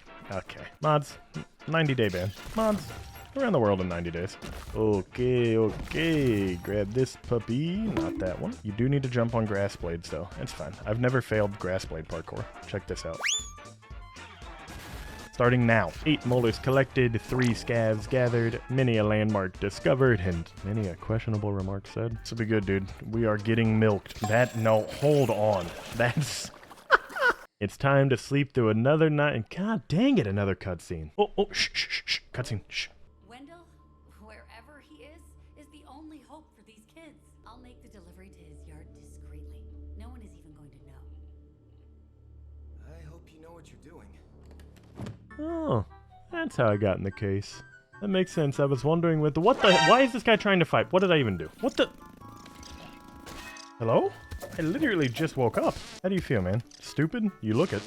Mods. 90-day ban. Mods. Around the world in 90 days. Okay. Grab this puppy. Not that one. You do need to jump on grass blades, though. It's fine. I've never failed grass blade parkour. Check this out. Starting now. 8 molars collected, 3 scabs gathered, many a landmark discovered, and many a questionable remark said. This will be good, dude. We are getting milked. No, hold on. That's... It's time to sleep through another night, and god dang it, another cutscene. Shh. Cutscene, shh. Wendell, wherever he is the only hope for these kids. I'll make the delivery to his yard discreetly. No one is even going to know. I hope you know what you're doing. Oh, that's how I got in the case. That makes sense. I was wondering why is this guy trying to fight? What did I even do? What the? Hello? I literally just woke up. How do you feel, man? Stupid? You look it.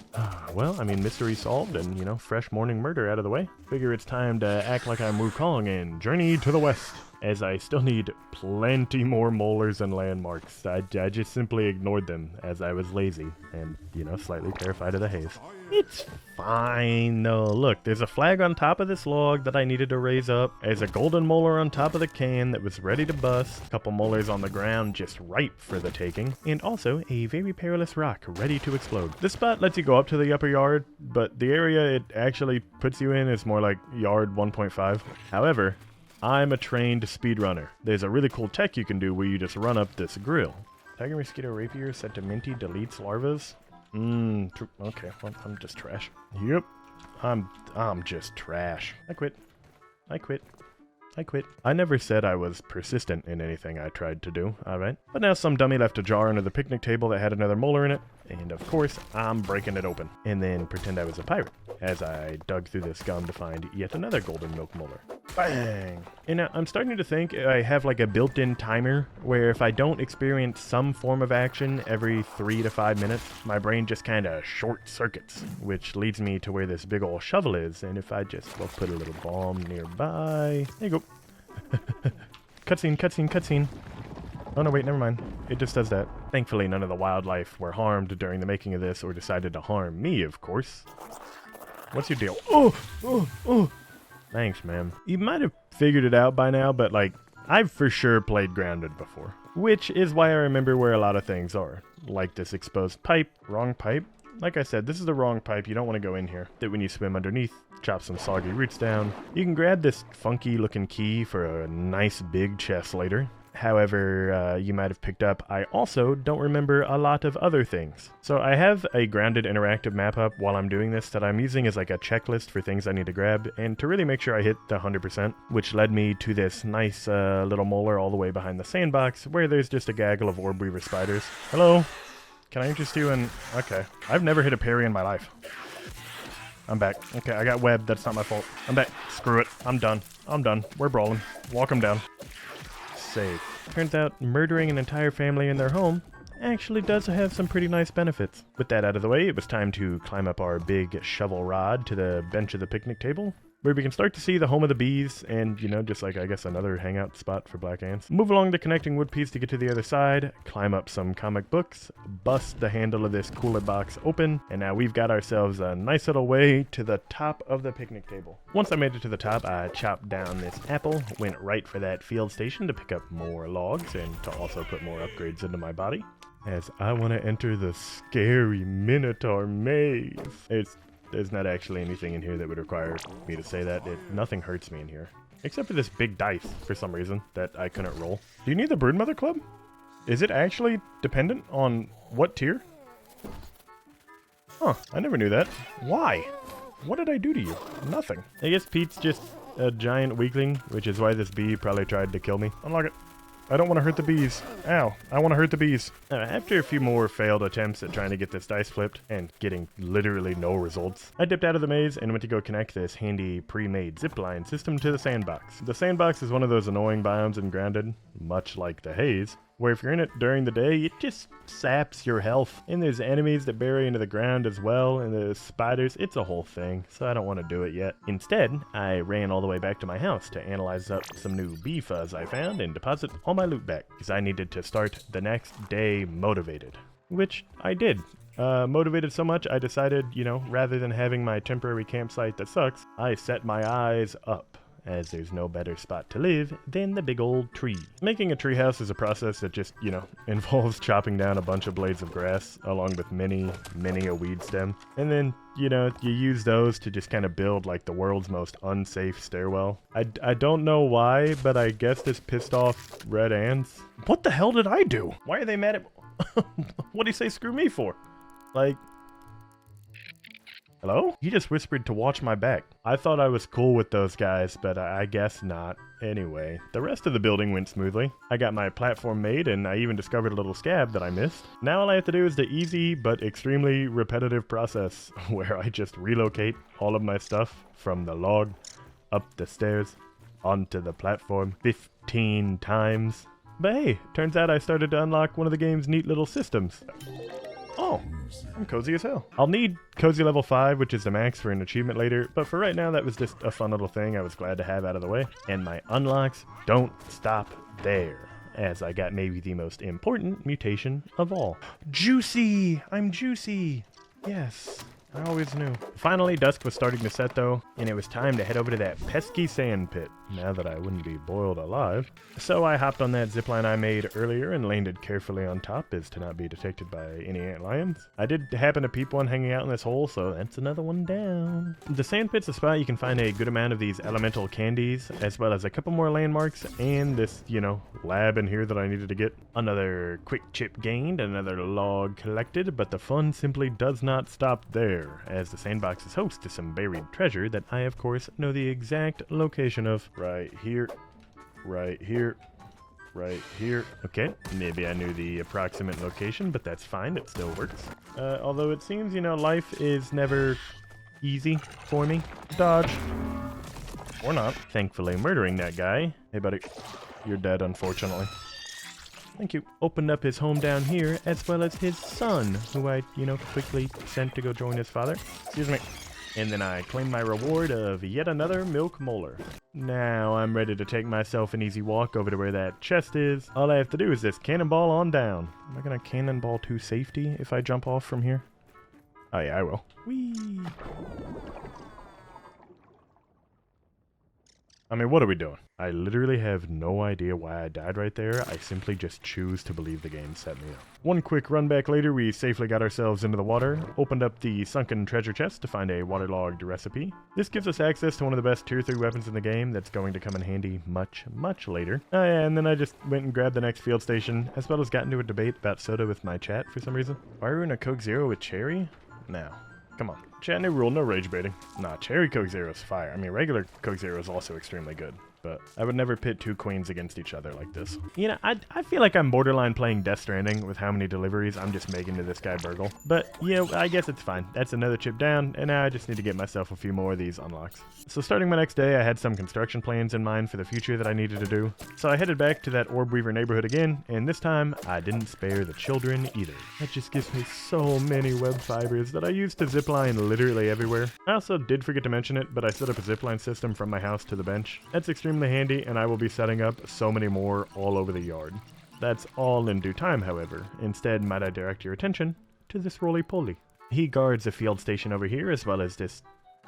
Well, I mean, mystery solved and, you know, fresh morning murder out of the way. Figure it's time to act like I'm Wukong and journey to the west. as I still need plenty more molars and landmarks. I just simply ignored them as I was lazy and, slightly terrified of the haze. It's fine, though. Look, there's a flag on top of this log that I needed to raise up. There's a golden molar on top of the can that was ready to bust. A couple molars on the ground just ripe for the taking. And also a very perilous rock ready to explode. This spot lets you go up to the upper yard, but the area it actually puts you in is more like yard 1.5. However, I'm a trained speedrunner. There's a really cool tech you can do where you just run up this grill. Tiger mosquito rapier set to minty deletes larvas. Okay, well, I'm just trash. Yep, I'm just trash. I quit. I never said I was persistent in anything I tried to do, alright? But now some dummy left a jar under the picnic table that had another molar in it, and of course, I'm breaking it open. And then pretend I was a pirate, as I dug through this gum to find yet another golden milk molar. Bang! And now I'm starting to think I have like a built-in timer, where if I don't experience some form of action every 3 to 5 minutes, my brain just kinda short circuits, which leads me to where this big ol' shovel is, and if I just, put a little bomb nearby. There you go. Cutscene. Oh no, wait, never mind. It just does that. Thankfully, none of the wildlife were harmed during the making of this or decided to harm me, of course. What's your deal? Oh! Thanks, man. You might have figured it out by now, but I've for sure played Grounded before. Which is why I remember where a lot of things are. Like this exposed pipe. Wrong pipe. Like I said, this is the wrong pipe. You don't want to go in here. That when you swim underneath, chop some soggy roots down. You can grab this funky looking key for a nice big chest later. However, you might have picked up, I also don't remember a lot of other things. So I have a Grounded interactive map up while I'm doing this that I'm using as like a checklist for things I need to grab, and to really make sure I hit the 100%, which led me to this nice little molar all the way behind the sandbox, where there's just a gaggle of orb weaver spiders. Hello? Can I interest you in... Okay. I've never hit a parry in my life. I'm back. Okay, I got webbed. That's not my fault. I'm back. Screw it. I'm done. We're brawling. Walk them down. Save. Turns out murdering an entire family in their home actually does have some pretty nice benefits. With that out of the way, it was time to climb up our big shovel rod to the bench of the picnic table, where we can start to see the home of the bees and, just like, I guess, another hangout spot for black ants. Move along the connecting wood piece to get to the other side, climb up some comic books, bust the handle of this cooler box open, and now we've got ourselves a nice little way to the top of the picnic table. Once I made it to the top, I chopped down this apple, went right for that field station to pick up more logs and to also put more upgrades into my body, as I want to enter the scary Minotaur maze. There's not actually anything in here that would require me to say that. Nothing hurts me in here. Except for this big dice, for some reason, that I couldn't roll. Do you need the Broodmother Club? Is it actually dependent on what tier? Huh, I never knew that. Why? What did I do to you? Nothing. I guess Pete's just a giant weakling, which is why this bee probably tried to kill me. Unlock it. I don't want to hurt the bees. Ow, I want to hurt the bees. After a few more failed attempts at trying to get this dice flipped, and getting literally no results, I dipped out of the maze and went to go connect this handy pre-made zipline system to the sandbox. The sandbox is one of those annoying biomes in Grounded, much like the haze, where if you're in it during the day, it just saps your health. And there's enemies that bury into the ground as well, and there's spiders. It's a whole thing, so I don't want to do it yet. Instead, I ran all the way back to my house to analyze up some new bee fuzz I found and deposit all my loot back, because I needed to start the next day motivated. Which I did. Motivated so much, I decided, rather than having my temporary campsite that sucks, I set my eyes up, as there's no better spot to live than the big old tree. Making a treehouse is a process that just, involves chopping down a bunch of blades of grass along with many a weed stem. And then, you use those to just kind of build like the world's most unsafe stairwell. I don't know why, but I guess this pissed off red ants. What the hell did I do? Why are they mad at... What do you say screw me for? Hello? He just whispered to watch my back. I thought I was cool with those guys, but I guess not. Anyway, the rest of the building went smoothly. I got my platform made, and I even discovered a little scab that I missed. Now all I have to do is the easy but extremely repetitive process where I just relocate all of my stuff from the log up the stairs onto the platform 15 times. But hey, turns out I started to unlock one of the game's neat little systems. Oh, I'm cozy as hell. I'll need cozy level 5, which is the max for an achievement later, but for right now, that was just a fun little thing I was glad to have out of the way. And my unlocks don't stop there, as I got maybe the most important mutation of all. Juicy! I'm juicy! Yes. I always knew. Finally, dusk was starting to set though, and it was time to head over to that pesky sand pit, now that I wouldn't be boiled alive. So I hopped on that zipline I made earlier and landed carefully on top as to not be detected by any antlions. I did happen to peep one hanging out in this hole, so that's another one down. The sand pit's a spot you can find a good amount of these elemental candies, as well as a couple more landmarks, and this, lab in here that I needed to get. Another quick chip gained, another log collected, but the fun simply does not stop there, as the sandbox is host to some buried treasure that I, of course, know the exact location of. Right here, right here, right here. Okay, maybe I knew the approximate location, but that's fine, it still works. Although it seems, life is never easy for me. Dodge. Or not. Thankfully, murdering that guy. Hey, buddy. You're dead, unfortunately. Thank you. Opened up his home down here, as well as his son, who I, quickly sent to go join his father. Excuse me. And then I claimed my reward of yet another milk molar. Now I'm ready to take myself an easy walk over to where that chest is. All I have to do is just cannonball on down. Am I gonna cannonball to safety if I jump off from here? Oh yeah, I will. Whee! I mean, what are we doing? I literally have no idea why I died right there. I simply just choose to believe the game set me up. One quick run back later, we safely got ourselves into the water, opened up the sunken treasure chest to find a waterlogged recipe. This gives us access to one of the best tier 3 weapons in the game that's going to come in handy much, much later. Oh yeah, and then I just went and grabbed the next field station, as well as got into a debate about soda with my chat for some reason. Why are we in a Coke Zero with cherry? No. Come on. Chat, new rule, no rage baiting. Nah, cherry Coke Zero is fire. I mean, regular Coke Zero is also extremely good, but I would never pit two queens against each other like this. I feel like I'm borderline playing Death Stranding with how many deliveries I'm just making to this guy Burgle. But, I guess it's fine. That's another chip down, and now I just need to get myself a few more of these unlocks. So starting my next day, I had some construction plans in mind for the future that I needed to do. So I headed back to that Orb Weaver neighborhood again, and this time, I didn't spare the children either. That just gives me so many web fibers that I use to zipline literally everywhere. I also did forget to mention it, but I set up a zipline system from my house to the bench. That's extremely handy, and I will be setting up so many more all over the yard. That's all in due time, however. Instead, might I direct your attention to this roly-poly. He guards a field station over here, as well as this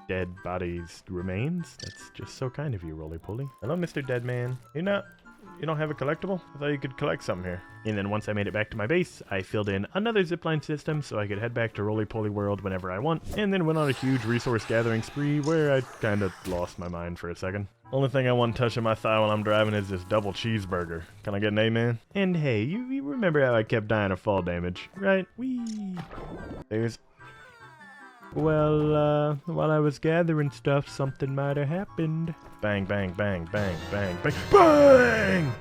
dead body's remains. That's just so kind of you, roly-poly. Hello, Mr. Deadman. You don't have a collectible? I thought you could collect something here. And then once I made it back to my base, I filled in another zipline system so I could head back to Roly-Poly World whenever I want, and then went on a huge resource gathering spree where I kinda lost my mind for a second. Only thing I want touching my thigh while I'm driving is this double cheeseburger. Can I get an amen? And hey, you remember how I kept dying of fall damage, right? Whee! Well, while I was gathering stuff, something might have happened. Bang, bang, bang, bang, bang, bang, BANG!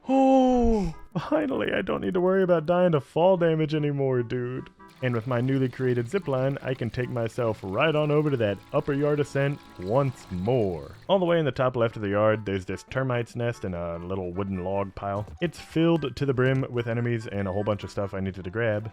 Oh, finally, I don't need to worry about dying to fall damage anymore, dude. And with my newly created zipline, I can take myself right on over to that upper yard ascent once more. All the way in the top left of the yard, there's this termite's nest and a little wooden log pile. It's filled to the brim with enemies and a whole bunch of stuff I needed to grab.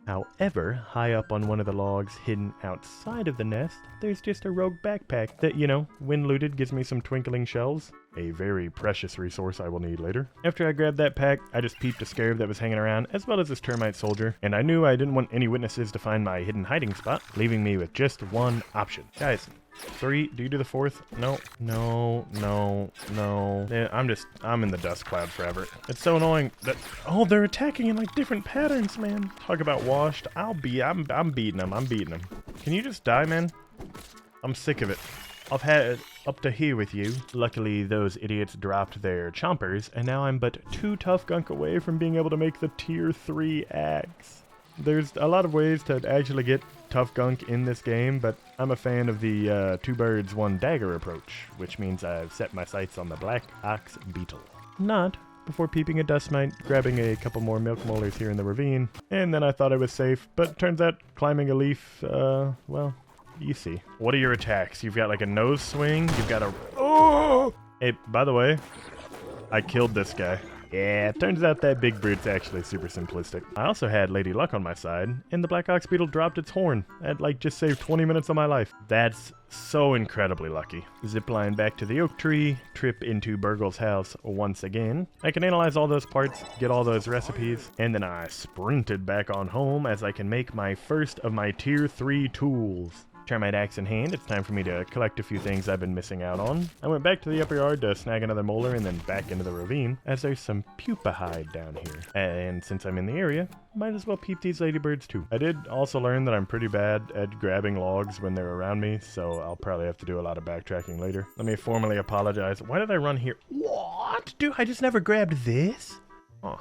However, high up on one of the logs hidden outside of the nest, there's just a rogue backpack that, when looted, gives me some twinkling shells. A very precious resource I will need later. After I grabbed that pack, I just peeped a scarab that was hanging around, as well as this termite soldier, and I knew I didn't want any witnesses to find my hidden hiding spot, leaving me with just one option. Guys, 3, do you do the 4th? No. Yeah, I'm in the dust cloud forever. It's so annoying that, they're attacking in like different patterns, man. Talk about washed. I'm beating them. Can you just die, man? I'm sick of it. I've had it up to here with you. Luckily, those idiots dropped their chompers, and now I'm but 2 tough gunk away from being able to make the tier 3 axe. There's a lot of ways to actually get tough gunk in this game, but I'm a fan of the 2 birds, 1 dagger approach, which means I've set my sights on the black ox beetle. Not before peeping a dust mite, grabbing a couple more milk molars here in the ravine, and then I thought I was safe, but turns out climbing a leaf, well, you see. What are your attacks? You've got like a nose swing, you've got a... Oh! Hey, by the way, I killed this guy. Yeah, turns out that big brute's actually super simplistic. I also had Lady Luck on my side, and the Black Ox Beetle dropped its horn. That like just saved 20 minutes of my life. That's so incredibly lucky. Zipline back to the oak tree, trip into Burgle's house once again. I can analyze all those parts, get all those recipes, and then I sprinted back on home as I can make my first of my tier 3 tools. Termite axe in hand, it's time for me to collect a few things I've been missing out on. I went back to the upper yard to snag another molar and then back into the ravine, as there's some pupa hide down here. And since I'm in the area, might as well peep these ladybirds too. I did also learn that I'm pretty bad at grabbing logs when they're around me, so I'll probably have to do a lot of backtracking later. Let me formally apologize. Why did I run here? What? Dude, I just never grabbed this? Oh.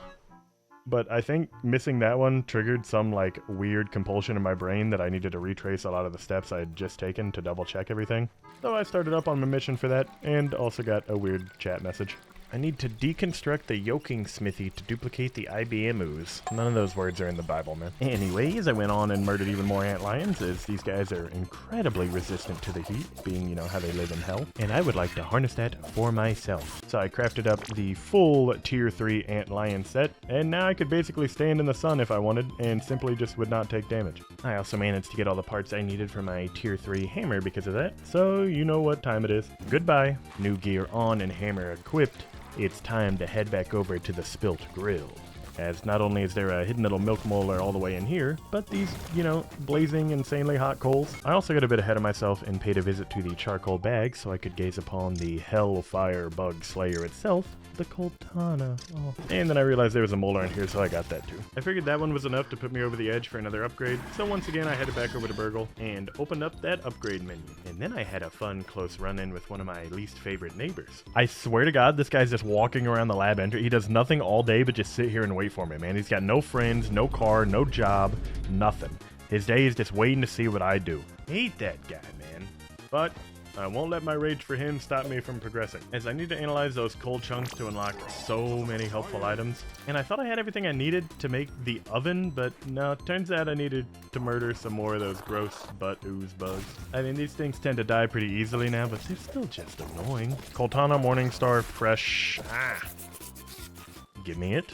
But I think missing that one triggered some like weird compulsion in my brain that I needed to retrace a lot of the steps I had just taken to double check everything. So I started up on my mission for that and also got a weird chat message. I need to deconstruct the yoking smithy to duplicate the IBM ooze. None of those words are in the Bible, man. Anyways, I went on and murdered even more antlions, as these guys are incredibly resistant to the heat, being, you know, how they live in hell. And I would like to harness that for myself. So I crafted up the full tier 3 antlion set, and now I could basically stand in the sun if I wanted, and simply just would not take damage. I also managed to get all the parts I needed for my tier 3 hammer because of that, so you know what time it is. Goodbye. New gear on and hammer equipped. It's time to head back over to the Spilt Grill, as not only is there a hidden little milk molar all the way in here, but these, you know, blazing insanely hot coals. I also got a bit ahead of myself and paid a visit to the charcoal bag so I could gaze upon the hellfire bug slayer itself, the Coltana. Oh. And then I realized there was a molar in here, so I got that too. I figured that one was enough to put me over the edge for another upgrade, so once again I headed back over to Burgle and opened up that upgrade menu. And then I had a fun close run-in with one of my least favorite neighbors. I swear to God, this guy's just walking around the lab entry. He does nothing all day but just sit here and wait for me, man. He's got no friends, no car, no job, nothing. His day is just waiting to see what I do. Hate that guy, man. But I won't let my rage for him stop me from progressing, as I need to analyze those coal chunks to unlock so many helpful items. And I thought I had everything I needed to make the oven, but no, turns out I needed to murder some more of those gross butt ooze bugs. I mean, these things tend to die pretty easily now, but they're still just annoying. Coltana Morningstar Fresh. Give me it.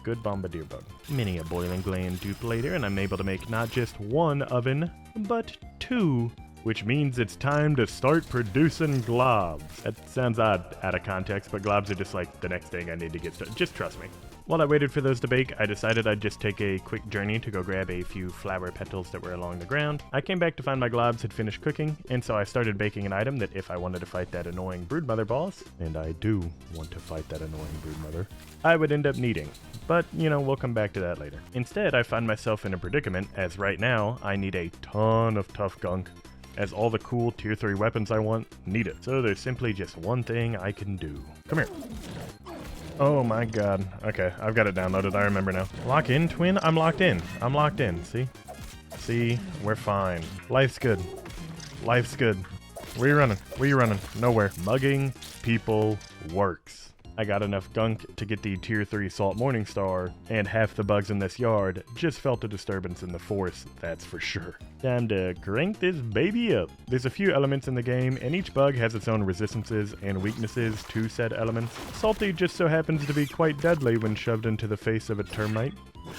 Good bombardier bug. Mini a boiling gland duplicator, and I'm able to make not just one oven, but 2. Which means it's time to start producing globs. That sounds odd out of context, but globs are just like the next thing I need to get started. Just trust me. While I waited for those to bake, I decided I'd just take a quick journey to go grab a few flower petals that were along the ground. I came back to find my globs had finished cooking, and so I started baking an item that if I wanted to fight that annoying broodmother boss, and I do want to fight that annoying broodmother, I would end up needing. But, you know, we'll come back to that later. Instead, I find myself in a predicament, as right now, I need a ton of tough gunk, as all the cool tier 3 weapons I want need it. So there's simply just one thing I can do. Come here. Oh my god. Okay, I've got it downloaded. I remember now. Lock in, twin? I'm locked in. I'm locked in. See? See? We're fine. Life's good. Life's good. Where you running? Where you running? Nowhere. Mugging people works. I got enough gunk to get the tier 3 Salt Morningstar, and half the bugs in this yard just felt a disturbance in the force, that's for sure. Time to crank this baby up. There's a few elements in the game, and each bug has its own resistances and weaknesses to said elements. Salty just so happens to be quite deadly when shoved into the face of a termite,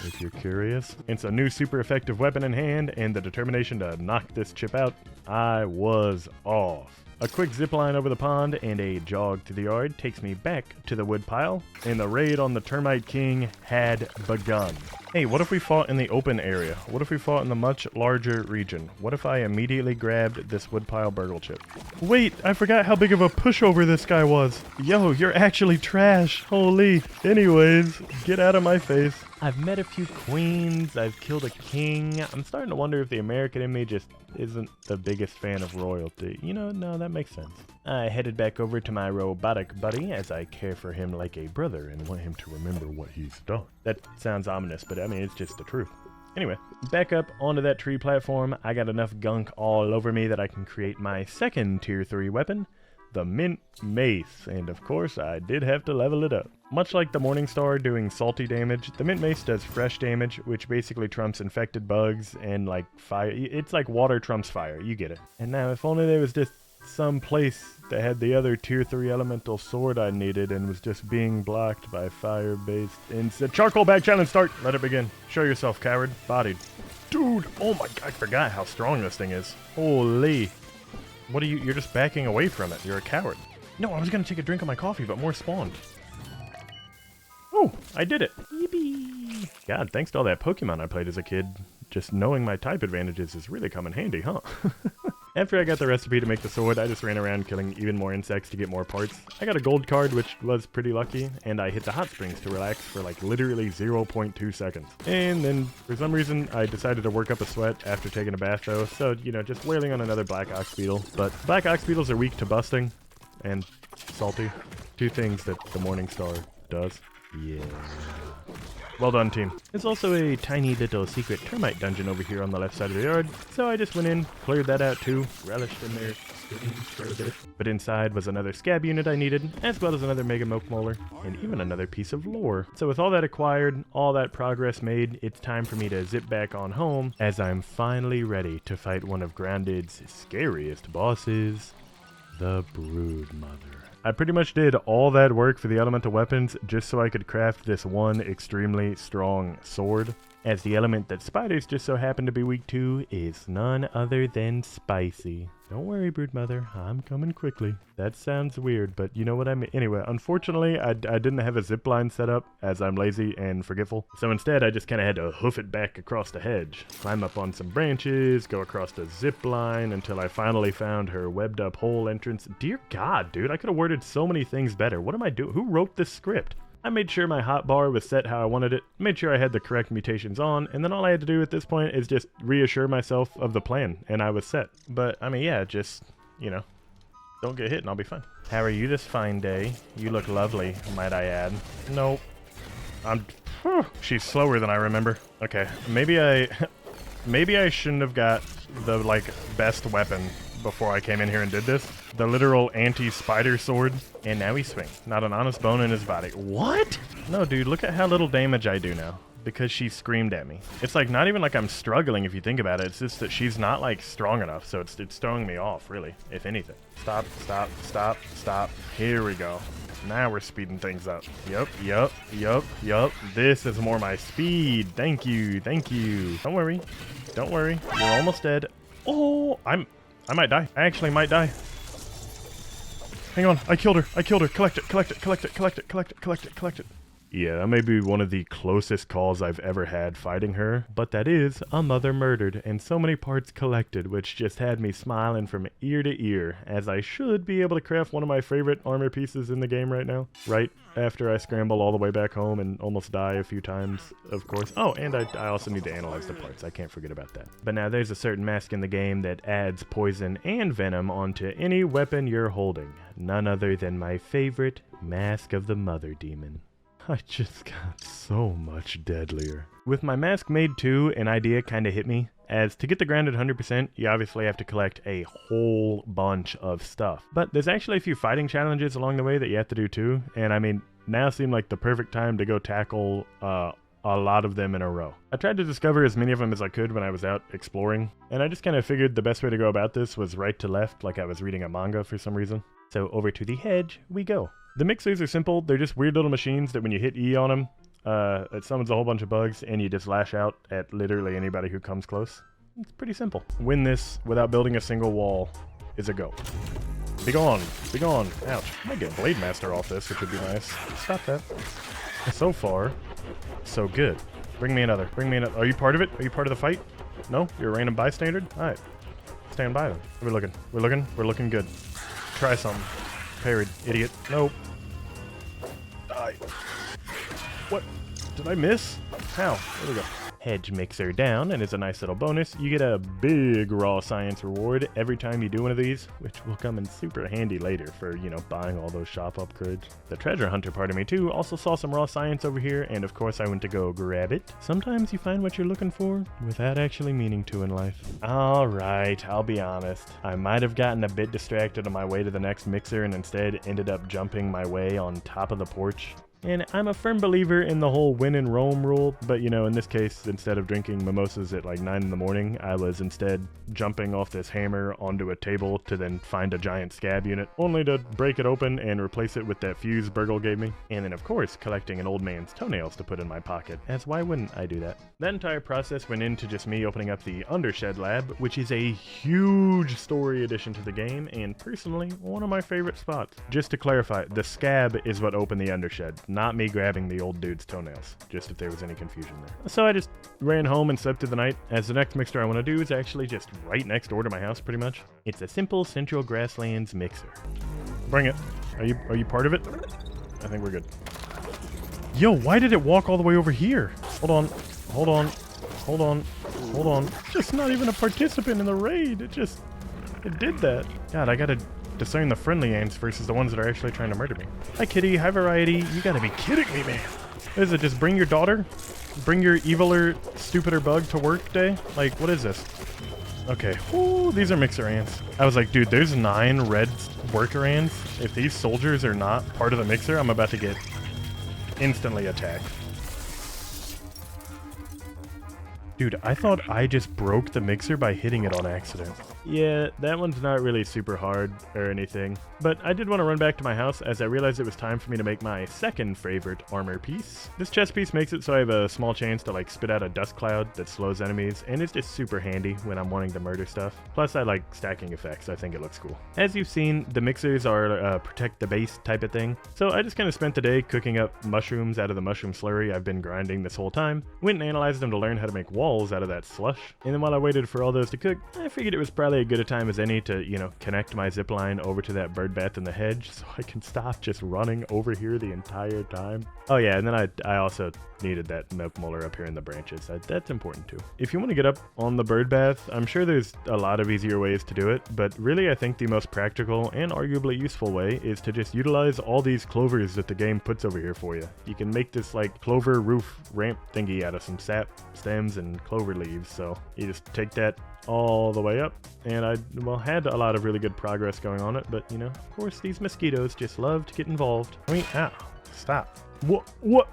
if you're curious. It's a new super effective weapon in hand, and the determination to knock this chip out, I was off. A quick zipline over the pond and a jog to the yard takes me back to the woodpile, and the raid on the Termite King had begun. Hey, what if we fought in the open area? What if we fought in the much larger region? What if I immediately grabbed this woodpile burgle chip? Wait, I forgot how big of a pushover this guy was. Yo, you're actually trash. Holy. Anyways, get out of my face. I've met a few queens, I've killed a king. I'm starting to wonder if the American in me just isn't the biggest fan of royalty. You know, no, that makes sense. I headed back over to my robotic buddy as I care for him like a brother and want him to remember what he's done. That sounds ominous, but I mean, it's just the truth. Anyway, back up onto that tree platform. I got enough gunk all over me that I can create my second tier 3 weapon, the Mint Mace, and of course I did have to level it up. Much like the Morningstar doing salty damage, the Mint Mace does fresh damage, which basically trumps infected bugs and like fire. It's like water trumps fire, you get it. And now if only there was just some place that had the other tier 3 elemental sword I needed and was just being blocked by fire-based insect. Charcoal bag challenge start! Let it begin. Show yourself, coward. Bodied. Dude! Oh my god, I forgot how strong this thing is. Holy. What are you? You're just backing away from it. You're a coward. No, I was gonna take a drink of my coffee, but more spawned. Oh, I did it. Yippee. God, thanks to all that Pokemon I played as a kid, just knowing my type advantages is really come in handy, huh? After I got the recipe to make the sword, I just ran around killing even more insects to get more parts. I got a gold card, which was pretty lucky, and I hit the hot springs to relax for like literally 0.2 seconds. And then, for some reason, I decided to work up a sweat after taking a bath though, so, you know, just wailing on another black ox beetle. But black ox beetles are weak to busting, and salty. Two things that the Morning Star does. Yeah. Well done, team. There's also a tiny little secret termite dungeon over here on the left side of the yard, so I just went in, cleared that out too, relished in there for a bit. But inside was another scab unit I needed, as well as another mega milk molar, and even another piece of lore. So with all that acquired, all that progress made, it's time for me to zip back on home, as I'm finally ready to fight one of Grounded's scariest bosses, the Broodmother. I pretty much did all that work for the elemental weapons just so I could craft this one extremely strong sword, as the element that spiders just so happen to be weak to is none other than spicy. Don't worry, Broodmother, I'm coming quickly. That sounds weird, but you know what I mean. Anyway, unfortunately, I didn't have a zip line set up, as I'm lazy and forgetful. So instead, I just kind of had to hoof it back across the hedge, climb up on some branches, go across the zip line until I finally found her webbed up hole entrance. Dear God, dude, I could have worded so many things better. What am I doing? Who wrote this script? I made sure my hotbar was set how I wanted it, made sure I had the correct mutations on, and then all I had to do at this point is just reassure myself of the plan, and I was set. But, I mean, yeah, just, you know, don't get hit and I'll be fine. How are you this fine day? You look lovely, might I add. Nope. She's slower than I remember. Okay, maybe I shouldn't have got the, like, best weapon before I came in here and did this. The literal anti-spider sword. And now he's swing. Not an honest bone in his body. What? No, dude, look at how little damage I do now. Because she screamed at me. It's like not even like I'm struggling if you think about it. It's just that she's not like strong enough. So it's throwing me off, really, if anything. Stop, stop, stop, stop. Here we go. Now we're speeding things up. Yup. This is more my speed. Thank you. Don't worry. You're almost dead. Oh, I might die. I actually might die. Hang on, I killed her. Collect it. Yeah, that may be one of the closest calls I've ever had fighting her, but that is a mother murdered and so many parts collected, which just had me smiling from ear to ear, as I should be able to craft one of my favorite armor pieces in the game right now. Right after I scramble all the way back home and almost die a few times, of course. Oh, and I also need to analyze the parts. I can't forget about that. But now there's a certain mask in the game that adds poison and venom onto any weapon you're holding. None other than my favorite Mask of the Mother Demon. I just got so much deadlier. With my mask made too, an idea kinda hit me. As to get the grounded 100%, you obviously have to collect a whole bunch of stuff. But there's actually a few fighting challenges along the way that you have to do too. And I mean, now seemed like the perfect time to go tackle a lot of them in a row. I tried to discover as many of them as I could when I was out exploring. And I just kinda figured the best way to go about this was right to left, like I was reading a manga for some reason. So over to the hedge we go. The mixers are simple. They're just weird little machines that when you hit E on them, it summons a whole bunch of bugs and you just lash out at literally anybody who comes close. It's pretty simple. Win this without building a single wall is a go. Be gone. Ouch. I might get Blade Master off this, which would be nice. Stop that. So far, so good. Bring me another. Are you part of it? Are you part of the fight? No? You're a random bystander? Alright. Stand by them. We're looking good. Try some. Parried, idiot. Nope. Die. What? Did I miss? How? There we go. Hedge mixer down, and as a nice little bonus, you get a big raw science reward every time you do one of these, which will come in super handy later for, you know, buying all those shop upgrades. The treasure hunter part of me too also saw some raw science over here, and of course I went to go grab it. Sometimes you find what you're looking for without actually meaning to in life. Alright, I'll be honest. I might have gotten a bit distracted on my way to the next mixer and instead ended up jumping my way on top of the porch. And I'm a firm believer in the whole win in Rome rule, but you know, in this case, instead of drinking mimosas at like 9 in the morning, I was instead jumping off this hammer onto a table to then find a giant scab unit, only to break it open and replace it with that fuse Burgle gave me. And then of course, collecting an old man's toenails to put in my pocket, as why wouldn't I do that? That entire process went into just me opening up the Undershed Lab, which is a huge story addition to the game, and personally, one of my favorite spots. Just to clarify, the scab is what opened the Undershed, not me grabbing the old dude's toenails, just if there was any confusion there. So I just ran home and slept through the night, as the next mixer I want to do is actually just right next door to my house, pretty much. It's a simple Central Grasslands mixer. Bring it. Are you part of it? I think we're good. Yo, why did it walk all the way over here? Hold on. Just not even a participant in the raid. It did that. God, I gotta discern the friendly ants versus the ones that are actually trying to murder me. Hi kitty, hi variety. You gotta be kidding me, man. Is it just bring your daughter? Bring your eviler, stupider bug to work day? Like, what is this? Okay, ooh, these are mixer ants. I was like, dude, there's 9 red worker ants. If these soldiers are not part of the mixer, I'm about to get instantly attacked. Dude, I thought I just broke the mixer by hitting it on accident. Yeah, that one's not really super hard or anything. But I did want to run back to my house as I realized it was time for me to make my second favorite armor piece. This chest piece makes it so I have a small chance to like spit out a dust cloud that slows enemies, and it's just super handy when I'm wanting to murder stuff. Plus I like stacking effects, I think it looks cool. As you've seen, the mixers are protect the base type of thing. So I just kind of spent the day cooking up mushrooms out of the mushroom slurry I've been grinding this whole time. Went and analyzed them to learn how to make walls out of that slush. And then while I waited for all those to cook, I figured it was probably a good a time as any to, you know, connect my zip line over to that bird bath in the hedge so I can stop just running over here the entire time. Oh yeah, and then I also needed that milk molar up here in the branches. That's important too. If you want to get up on the bird bath, I'm sure there's a lot of easier ways to do it, but really I think the most practical and arguably useful way is to just utilize all these clovers that the game puts over here for you. You can make this like clover roof ramp thingy out of some sap stems and clover leaves, so you just take that all the way up, and I, well, had a lot of really good progress going on it, but you know, of course these mosquitoes just love to get involved. I mean, ow, stop. What?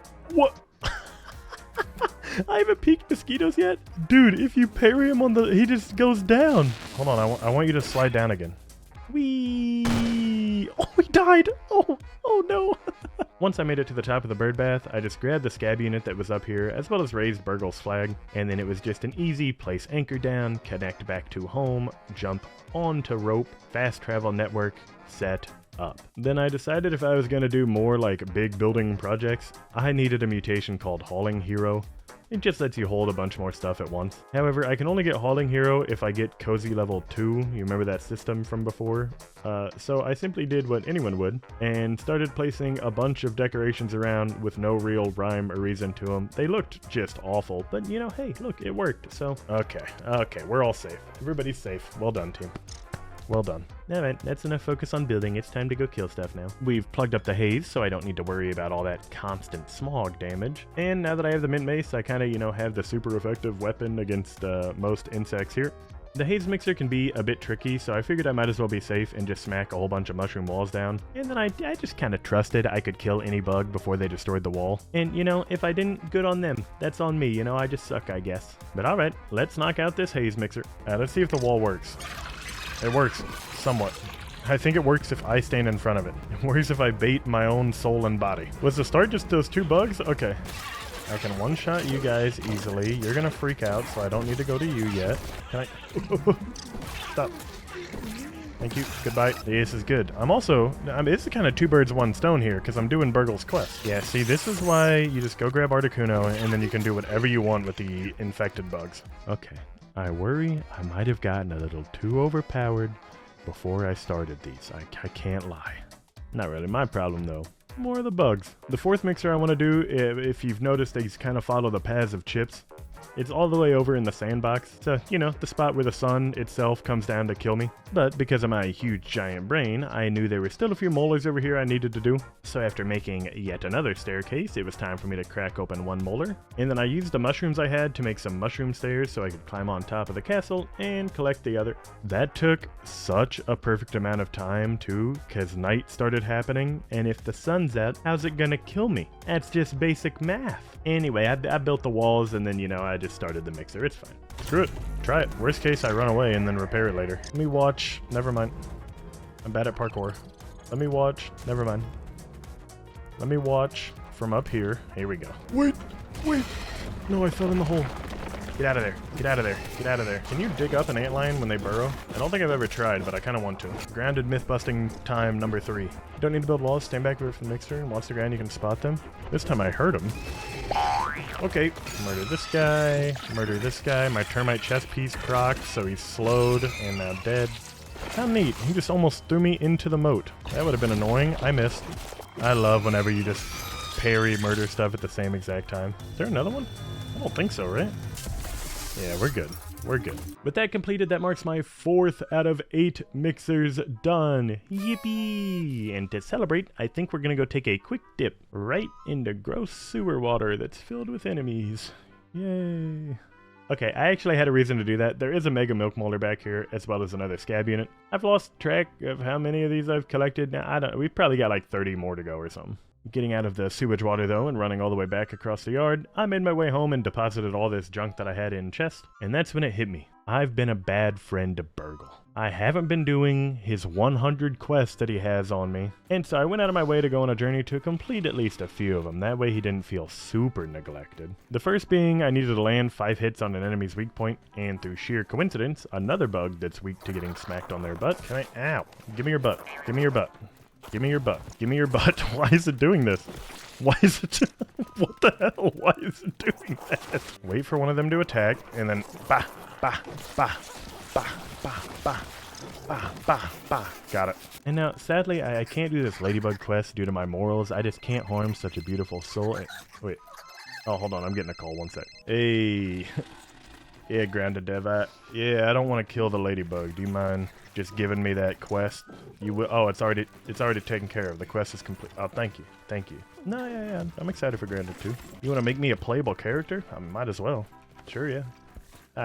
I haven't peeked mosquitoes yet? Dude, if you parry him on the, he just goes down. Hold on, I want you to slide down again. Whee! Oh, he died! Oh no! Once I made it to the top of the bird bath, I just grabbed the scab unit that was up here, as well as raised Burgle's flag, and then it was just an easy place anchor down, connect back to home, jump onto rope, fast travel network, set up. Then I decided if I was going to do more like big building projects, I needed a mutation called Hauling Hero. It just lets you hold a bunch more stuff at once. However, I can only get Hauling Hero if I get Cozy level 2. You remember that system from before? So I simply did what anyone would, and started placing a bunch of decorations around with no real rhyme or reason to them. They looked just awful, but you know, hey, look, it worked, so. Okay, we're all safe. Everybody's safe. Well done, team. Well done. Alright, that's enough focus on building. It's time to go kill stuff now. We've plugged up the haze, so I don't need to worry about all that constant smog damage. And now that I have the mint mace, I kind of, you know, have the super effective weapon against most insects here. The haze mixer can be a bit tricky, so I figured I might as well be safe and just smack a whole bunch of mushroom walls down. And then I just kind of trusted I could kill any bug before they destroyed the wall. And, you know, if I didn't, good on them. That's on me, you know, I just suck, I guess. But alright, let's knock out this haze mixer. Let's see if the wall works. It works, somewhat. I think it works if I stand in front of it. It works if I bait my own soul and body. Was the start just those 2 bugs? Okay. I can one-shot you guys easily. You're gonna freak out, so I don't need to go to you yet. Can I? Stop. Thank you. Goodbye. This is good. It's kind of 2 birds, 1 stone here, because I'm doing Burgle's quest. Yeah, see, this is why you just go grab Articuno, and then you can do whatever you want with the infected bugs. Okay. I worry I might have gotten a little too overpowered before I started these. I can't lie. Not really my problem, though. More of the bugs. The 4th mixer I want to do, if you've noticed, these kind of follow the paths of chips. It's all the way over in the sandbox, so, you know, the spot where the sun itself comes down to kill me. But because of my huge giant brain, I knew there were still a few molars over here I needed to do. So after making yet another staircase, it was time for me to crack open one molar. And then I used the mushrooms I had to make some mushroom stairs so I could climb on top of the castle and collect the other. That took such a perfect amount of time too, because night started happening, and if the sun's out, how's it gonna kill me? That's just basic math. Anyway, I built the walls, and then, you know, I just started the mixer. It's fine. Screw it. Try it. Worst case, I run away and then repair it later. Let me watch. Never mind. I'm bad at parkour. Let me watch. Never mind. Let me watch from up here. Here we go. Wait. No, I fell in the hole. Get out of there. Get out of there. Get out of there. Can you dig up an antlion when they burrow? I don't think I've ever tried, but I kind of want to. Grounded myth-busting time number 3. Don't need to build walls. Stand back from the mixer and watch the ground. You can spot them. This time I heard them. Okay. Murder this guy. Murder this guy. My termite chest piece procced, so he's slowed and now dead. How neat. He just almost threw me into the moat. That would have been annoying. I missed. I love whenever you just parry murder stuff at the same exact time. Is there another one? I don't think so, right? Yeah, we're good. We're good. With that completed, that marks my 4th out of 8 mixers done. Yippee! And to celebrate, I think we're gonna go take a quick dip right into gross sewer water that's filled with enemies. Yay! Okay, I actually had a reason to do that. There is a Mega Milk Molder back here, as well as another scab unit. I've lost track of how many of these I've collected. Now, we've probably got like 30 more to go or something. Getting out of the sewage water, though, and running all the way back across the yard, I made my way home and deposited all this junk that I had in chest. And that's when it hit me. I've been a bad friend to Burgle. I haven't been doing his 100 quests that he has on me. And so I went out of my way to go on a journey to complete at least a few of them. That way he didn't feel super neglected. The first being I needed to land 5 hits on an enemy's weak point, and through sheer coincidence, another bug that's weak to getting smacked on their butt. Can I? Ow. Give me your butt. Give me your butt. Give me your butt. Give me your butt. Why is it doing this? Why is it... What the hell? Why is it doing that? Wait for one of them to attack, and then... Bah! Bah! Bah! Bah! Bah! Bah! Bah! Bah! Bah! Got it. And now, sadly, I can't do this ladybug quest due to my morals. I just can't harm such a beautiful soul. Wait. Oh, hold on. I'm getting a call. One sec. Hey. Yeah, Grounded Dev. Yeah, I don't want to kill the ladybug. Do you mind just giving me that quest? You will. Oh, it's already taken care of. The quest is complete. Oh, thank you. Thank you. No, yeah. I'm excited for Grounded too. You want to make me a playable character? I might as well. Sure, yeah.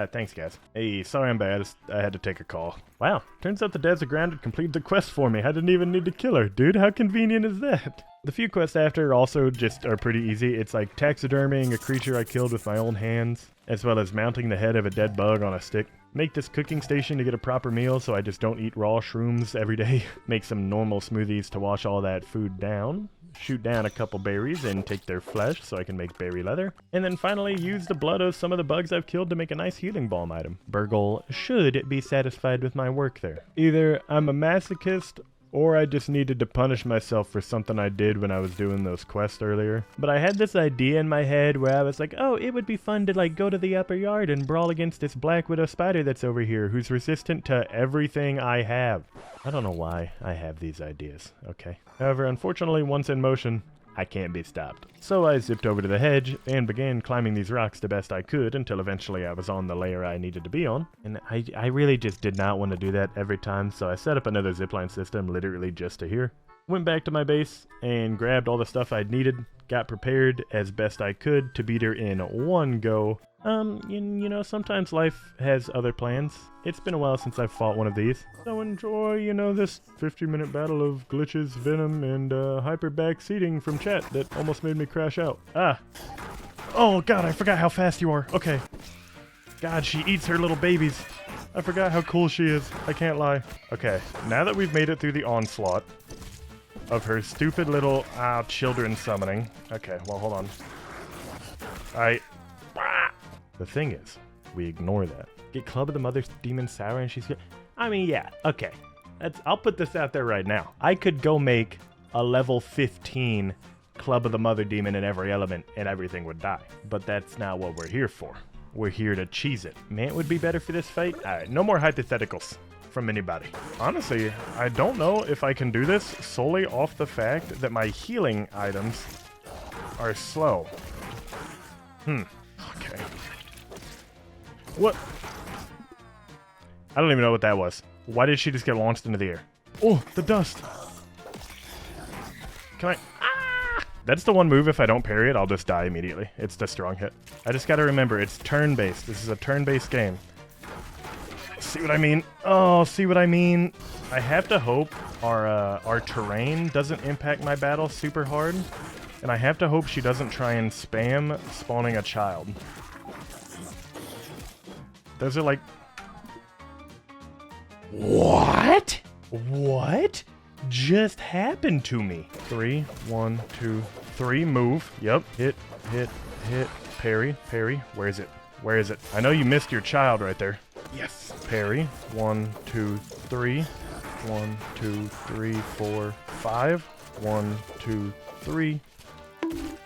Thanks, guys. Hey, sorry I'm bad. I had to take a call. Wow, turns out the devs of Grounded completed the quest for me. I didn't even need to kill her. Dude, how convenient is that? The few quests after also just are pretty easy. It's like taxidermying a creature I killed with my own hands, as well as mounting the head of a dead bug on a stick. Make this cooking station to get a proper meal so I just don't eat raw shrooms every day. Make some normal smoothies to wash all that food down. Shoot down a couple berries and take their flesh so I can make berry leather. And then finally use the blood of some of the bugs I've killed to make a nice healing balm item. Burgle should be satisfied with my work there. Either I'm a masochist or I just needed to punish myself for something I did when I was doing those quests earlier. But I had this idea in my head where I was like, oh, it would be fun to like go to the upper yard and brawl against this black widow spider that's over here who's resistant to everything I have. I don't know why I have these ideas, okay? However, unfortunately, once in motion, I can't be stopped. So I zipped over to the hedge and began climbing these rocks the best I could until eventually I was on the layer I needed to be on. And I really just did not want to do that every time, so I set up another zipline system literally just to here. Went back to my base and grabbed all the stuff I'd needed, got prepared as best I could to beat her in one go. You know, sometimes life has other plans. It's been a while since I've fought one of these. So enjoy, you know, this 50-minute battle of glitches, venom, and hyper backseating from chat that almost made me crash out. Ah! Oh god, I forgot how fast you are. Okay. God, she eats her little babies. I forgot how cool she is. I can't lie. Okay, now that we've made it through the onslaught of her stupid little children summoning. Okay, well, hold on. The thing is, we ignore that. Get Club of the Mother Demon Sour and she's good. I mean, yeah, okay. I'll put this out there right now. I could go make a level 15 Club of the Mother Demon in every element and everything would die. But that's not what we're here for. We're here to cheese it. Man, it would be better for this fight? Alright, no more hypotheticals from anybody. Honestly, I don't know if I can do this solely off the fact that my healing items are slow. Okay. What? I don't even know what that was. Why did she just get launched into the air? Oh, the dust. Can I? Ah! That's the one move, if I don't parry it, I'll just die immediately. It's the strong hit. I just gotta remember, it's turn-based. This is a turn-based game. See what I mean? Oh, see what I mean? I have to hope our terrain doesn't impact my battle super hard. And I have to hope she doesn't try and spam spawning a child. Those are like... What? What just happened to me? 3, 1, 2, 3, move. Yep, hit, parry, parry. Where is it? Where is it? I know you missed your child right there. Yes. Parry. 1, 2, 3. 1, 2, 3, 4, 5. 1, 2, 3.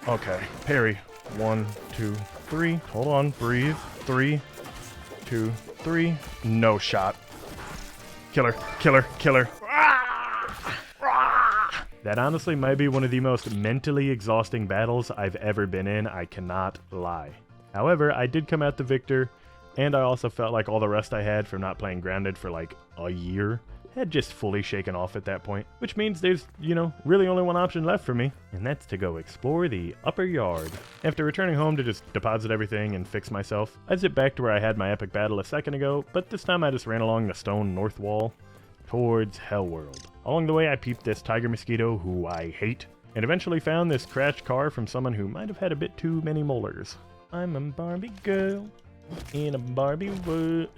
Okay. Parry. 1, 2, 3. Hold on. Breathe. 3, 2, 3. No shot. Killer. Killer. Killer. That honestly might be one of the most mentally exhausting battles I've ever been in. I cannot lie. However, I did come out the victor, and I also felt like all the rest I had from not playing Grounded for like a year had just fully shaken off at that point, which means there's, you know, really only one option left for me, and that's to go explore the upper yard. After returning home to just deposit everything and fix myself, I zipped back to where I had my epic battle a second ago, but this time I just ran along the stone north wall towards Hellworld. Along the way, I peeped this tiger mosquito who I hate, and eventually found this crashed car from someone who might have had a bit too many molars. I'm a Barbie girl in a Barbie world.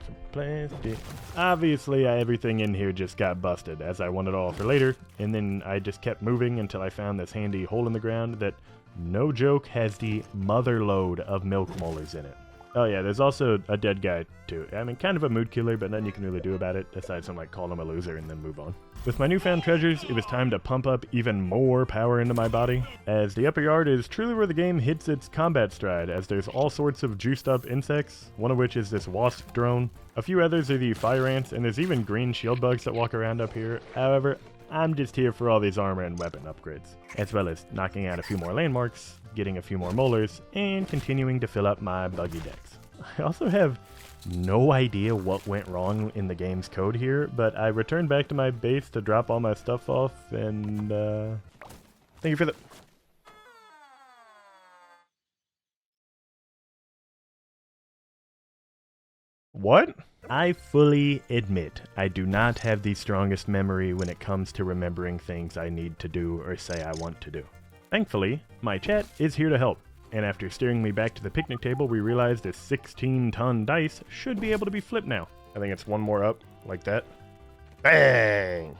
Some plastic. Obviously, everything in here just got busted, as I wanted all for later, and then I just kept moving until I found this handy hole in the ground that, no joke, has the mother load of milk molars in it. Oh yeah, there's also a dead guy too. I mean, kind of a mood killer, but nothing you can really do about it, aside from like call him a loser and then move on. With my newfound treasures, it was time to pump up even more power into my body, as the upper yard is truly where the game hits its combat stride, as there's all sorts of juiced up insects, one of which is this wasp drone. A few others are the fire ants, and there's even green shield bugs that walk around up here. However, I'm just here for all these armor and weapon upgrades, as well as knocking out a few more landmarks, getting a few more molars, and continuing to fill up my buggy decks. I also have no idea what went wrong in the game's code here, but I returned back to my base to drop all my stuff off, and thank you for the... What? I fully admit I do not have the strongest memory when it comes to remembering things I need to do or say I want to do. Thankfully, my chat is here to help, and after steering me back to the picnic table, we realized this 16-ton dice should be able to be flipped now. I think it's one more up, like that. Bang!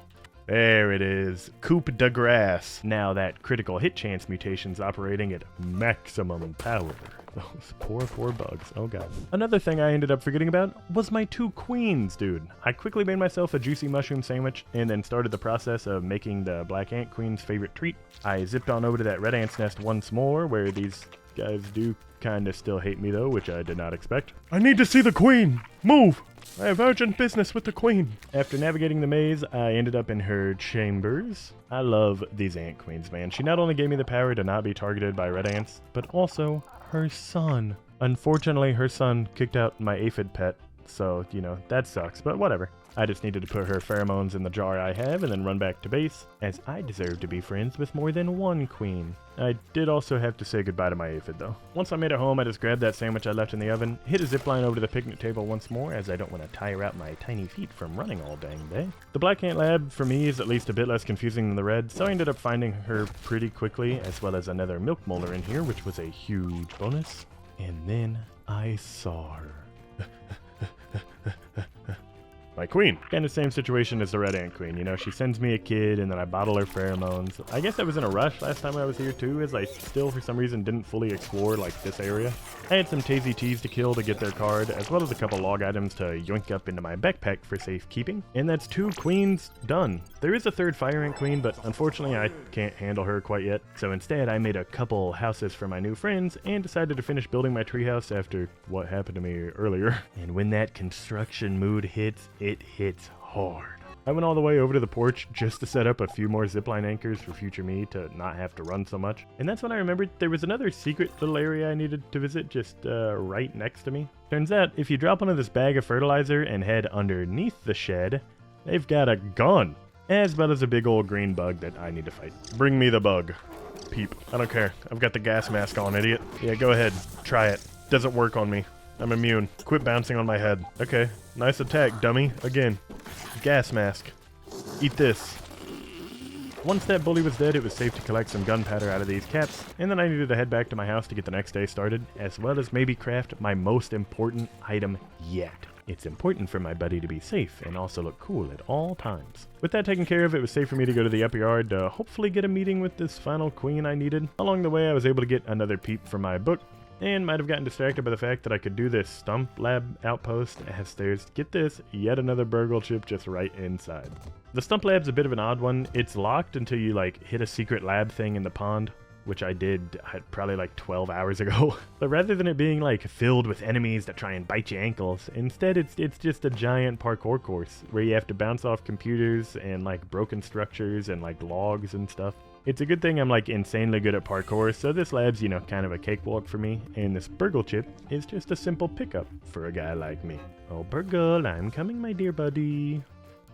There it is. Coup de grace. Now that critical hit chance mutation's operating at maximum power. Those poor bugs. Oh god. Another thing I ended up forgetting about was my 2 queens, dude. I quickly made myself a juicy mushroom sandwich and then started the process of making the black ant queen's favorite treat. I zipped on over to that red ant's nest once more, where these guys do kinda still hate me though, which I did not expect. I need to see the queen! Move! I have urgent business with the queen. After navigating the maze, I ended up in her chambers. I love these ant queens, man. She not only gave me the power to not be targeted by red ants, but also her son. Unfortunately, her son kicked out my aphid pet, so, you know, that sucks, but whatever. I just needed to put her pheromones in the jar I have and then run back to base, as I deserve to be friends with more than one queen. I did also have to say goodbye to my aphid, though. Once I made it home, I just grabbed that sandwich I left in the oven, hit a zipline over to the picnic table once more, as I don't want to tire out my tiny feet from running all dang day. The Black Ant Lab, for me, is at least a bit less confusing than the red, so I ended up finding her pretty quickly, as well as another milk molar in here, which was a huge bonus. And then I saw her. My queen. Kind of same situation as the red ant queen, you know, she sends me a kid and then I bottle her pheromones. I guess I was in a rush last time I was here too, as I still for some reason didn't fully explore like this area. I had some Tazy Tees to kill to get their card, as well as a couple log items to yoink up into my backpack for safekeeping. And that's 2 queens done. There is a 3rd fire ant queen, but unfortunately I can't handle her quite yet. So instead I made a couple houses for my new friends and decided to finish building my treehouse after what happened to me earlier. And when that construction mood hits, it hits hard. I went all the way over to the porch just to set up a few more zipline anchors for future me to not have to run so much. And that's when I remembered there was another secret little area I needed to visit just right next to me. Turns out, if you drop onto this bag of fertilizer and head underneath the shed, they've got a gun, as well as a big old green bug that I need to fight. Bring me the bug. Peep. I don't care. I've got the gas mask on, idiot. Yeah, go ahead. Try it. Doesn't work on me. I'm immune. Quit bouncing on my head. Okay. Nice attack, dummy. Again. Gas mask. Eat this. Once that bully was dead, it was safe to collect some gunpowder out of these caps, and then I needed to head back to my house to get the next day started, as well as maybe craft my most important item yet. It's important for my buddy to be safe and also look cool at all times. With that taken care of, it was safe for me to go to the upper yard to hopefully get a meeting with this final queen I needed. Along the way, I was able to get another peep from my book, and might have gotten distracted by the fact that I could do this stump lab outpost as there's, get this, yet another burgle chip just right inside. The stump lab's a bit of an odd one. It's locked until you hit a secret lab thing in the pond, which I did probably 12 hours ago. But rather than it being filled with enemies that try and bite your ankles, instead it's just a giant parkour course where you have to bounce off computers and broken structures and logs and stuff. It's a good thing I'm insanely good at parkour, so this lab's kind of a cakewalk for me, and this burgle chip is just a simple pickup for a guy like me. Oh burgle, I'm coming, my dear buddy.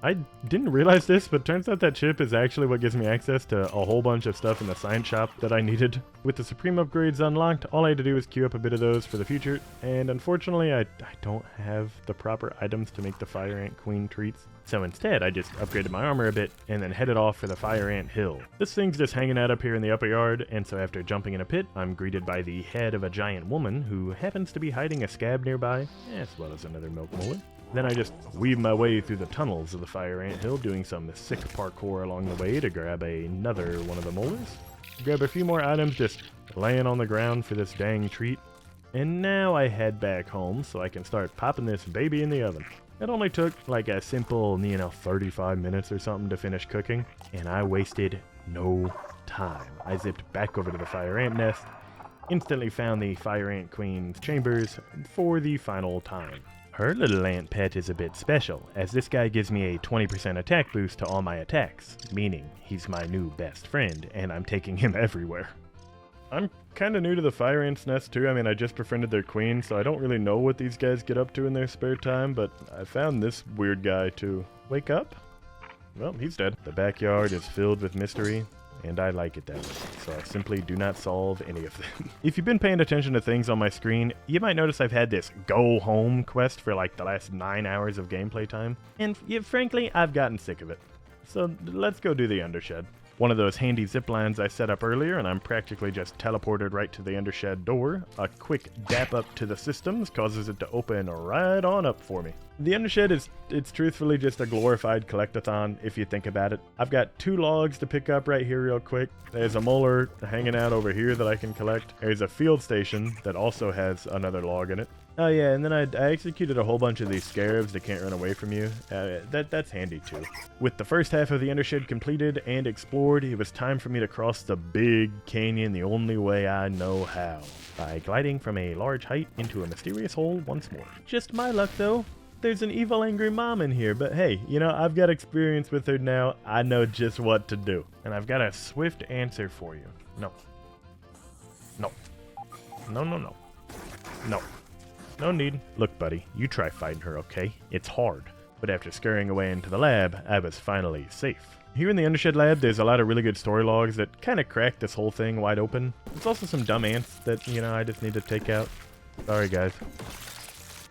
I didn't realize this, but turns out that chip is actually what gives me access to a whole bunch of stuff in the science shop that I needed. With the Supreme upgrades unlocked, all I had to do was queue up a bit of those for the future, and unfortunately I don't have the proper items to make the Fire Ant Queen treats. So instead, I just upgraded my armor a bit, and then headed off for the Fire Ant Hill. This thing's just hanging out up here in the upper yard, and so after jumping in a pit, I'm greeted by the head of a giant woman who happens to be hiding a scab nearby, as well as another milk molar. Then I just weave my way through the tunnels of the Fire Ant Hill, doing some sick parkour along the way to grab another one of the molars. Grab a few more items, just laying on the ground for this dang treat. And now I head back home so I can start popping this baby in the oven. It only took a simple, 35 minutes or something to finish cooking, and I wasted no time. I zipped back over to the Fire Ant nest, instantly found the Fire Ant Queen's chambers for the final time. Her little ant pet is a bit special, as this guy gives me a 20% attack boost to all my attacks, meaning he's my new best friend, and I'm taking him everywhere. I'm kinda new to the Fire Ant's nest too. I mean, I just befriended their queen, so I don't really know what these guys get up to in their spare time, but I found this weird guy too. Wake up? Well, he's dead. The backyard is filled with mystery, and I like it that way, so I simply do not solve any of them. If you've been paying attention to things on my screen, you might notice I've had this go home quest for the last 9 hours of gameplay time, and frankly, I've gotten sick of it. So let's go do the undershed. One of those handy zip lines I set up earlier, and I'm practically just teleported right to the undershed door. A quick dap up to the systems causes it to open right on up for me. The undershed it's truthfully just a glorified collectathon if you think about it. I've got 2 logs to pick up right here real quick. There's a molar hanging out over here that I can collect. There's a field station that also has another log in it. Oh yeah, and then I executed a whole bunch of these scarabs that can't run away from you. That's handy too. With the first half of the undershed completed and explored, it was time for me to cross the big canyon the only way I know how, by gliding from a large height into a mysterious hole once more. Just my luck though. There's an evil angry mom in here, but hey, I've got experience with her now. I know just what to do. And I've got a swift answer for you. No. No. No, no, no. No. No need. Look, buddy, you try fighting her, okay? It's hard. But after scurrying away into the lab, I was finally safe. Here in the Undershed lab, there's a lot of really good story logs that kind of crack this whole thing wide open. There's also some dumb ants that, I just need to take out. Sorry, guys.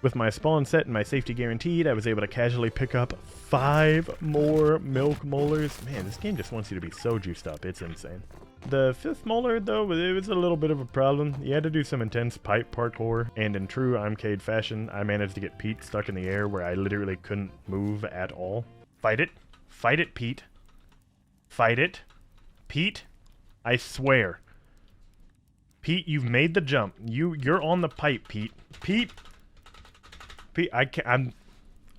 With my spawn set and my safety guaranteed, I was able to casually pick up 5 more milk molars. Man, this game just wants you to be so juiced up. It's insane. The 5th molar, though, it was a little bit of a problem. You had to do some intense pipe parkour, and in true ImCade fashion, I managed to get Pete stuck in the air where I literally couldn't move at all. Fight it. Fight it, Pete. Fight it. Pete, I swear. Pete, you've made the jump. You're on the pipe, Pete. Pete, I'm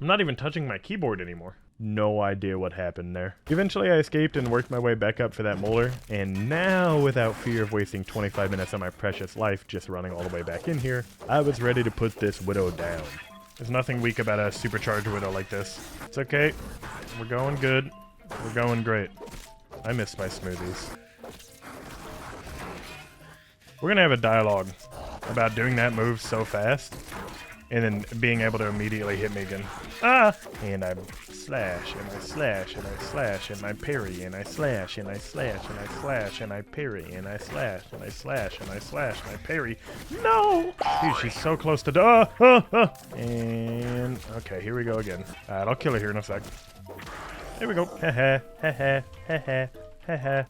not even touching my keyboard anymore. No idea what happened there. Eventually I escaped and worked my way back up for that molar, and now without fear of wasting 25 minutes of my precious life just running all the way back in here, I was ready to put this widow down. There's nothing weak about a supercharged widow like this. It's okay. We're going good. We're going great. I miss my smoothies. We're gonna have a dialogue about doing that move so fast and then being able to immediately hit me again. Ah! And I slash, and I slash, and I slash, and I parry, and I slash, and I slash, and I slash, and I parry, and I slash, and I slash, and I slash, and I parry. No! Dude, she's so close to And okay, here we go again. Alright, I'll kill her here in a sec. There we go. Haha, haha, haha.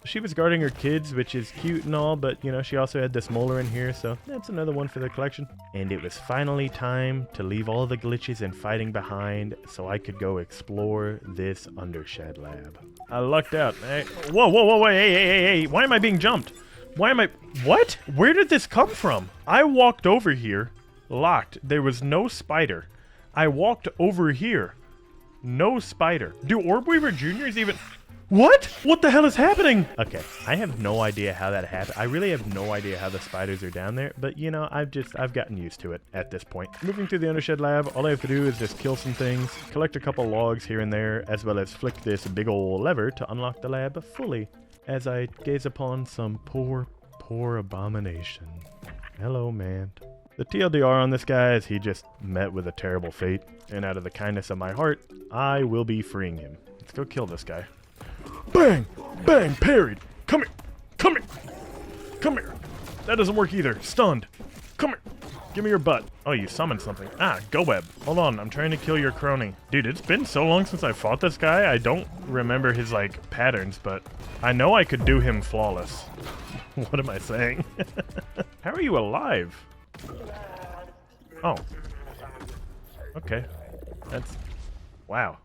She was guarding her kids, which is cute and all, but, you know, she also had this molar in here, so that's another one for the collection. And it was finally time to leave all the glitches and fighting behind so I could go explore this Undershed lab. I lucked out. Hey, whoa, whoa, whoa, whoa, hey, why am I being jumped? Why am I... What? Where did this come from? I walked over here, locked. There was no spider. I walked over here. No spider. Do Orb Weaver Juniors even... What? What the hell is happening? Okay, I have no idea how that happened. I really have no idea how the spiders are down there, but you know, I've gotten used to it at this point. Moving through the Undershed lab, all I have to do is just kill some things, collect a couple logs here and there, as well as flick this big ol' lever to unlock the lab fully, as I gaze upon some poor abomination. Hello, man. The TLDR on this guy is he just met with a terrible fate, and out of the kindness of my heart, I will be freeing him. Let's go kill this guy. Bang! Bang! Parried! Come here! Come here! Come here! That doesn't work either. Stunned. Come here! Give me your butt. Oh, you summoned something. Ah, go web. Hold on, I'm trying to kill your crony. Dude, it's been so long since I fought this guy, I don't remember his, like, patterns, but I know I could do him flawless. What am I saying? How are you alive? Oh. Okay. That's... Wow.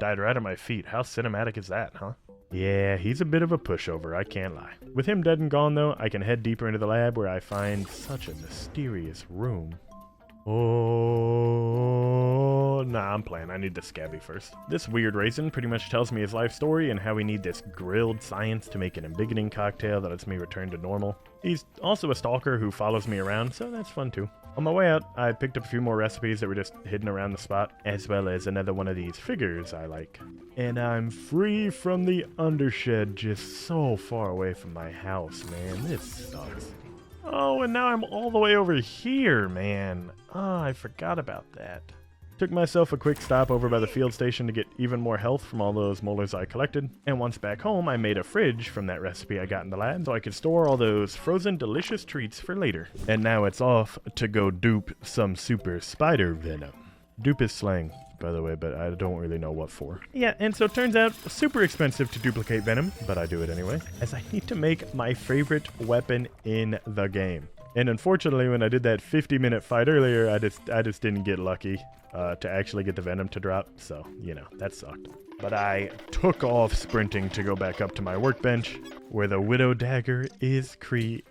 Died right at my feet. How cinematic is that, huh? Yeah, he's a bit of a pushover, I can't lie. With him dead and gone, though, I can head deeper into the lab where I find such a mysterious room. Oh, nah, I'm playing. I need the Scabby first. This weird raisin pretty much tells me his life story and how we need this grilled science to make an embiggening cocktail that lets me return to normal. He's also a stalker who follows me around, so that's fun too. On my way out, I picked up a few more recipes that were just hidden around the spot, as well as another one of these figures I like. And I'm free from the Undershed, just so far away from my house, man. This sucks. Oh, and now I'm all the way over here, man. Oh, I forgot about that. Took myself a quick stop over by the field station to get even more health from all those molars I collected, and once back home I made a fridge from that recipe I got in the lab so I could store all those frozen delicious treats for later. And now it's off to go dupe some super spider venom. Dupe is slang, by the way, but I don't really know what for. Yeah, and so it turns out super expensive to duplicate venom, but I do it anyway, as I need to make my favorite weapon in the game. And unfortunately, when I did that 50-minute fight earlier, I just didn't get lucky to actually get the venom to drop, so, you know, that sucked. But I took off sprinting to go back up to my workbench, where the Widow Dagger is created,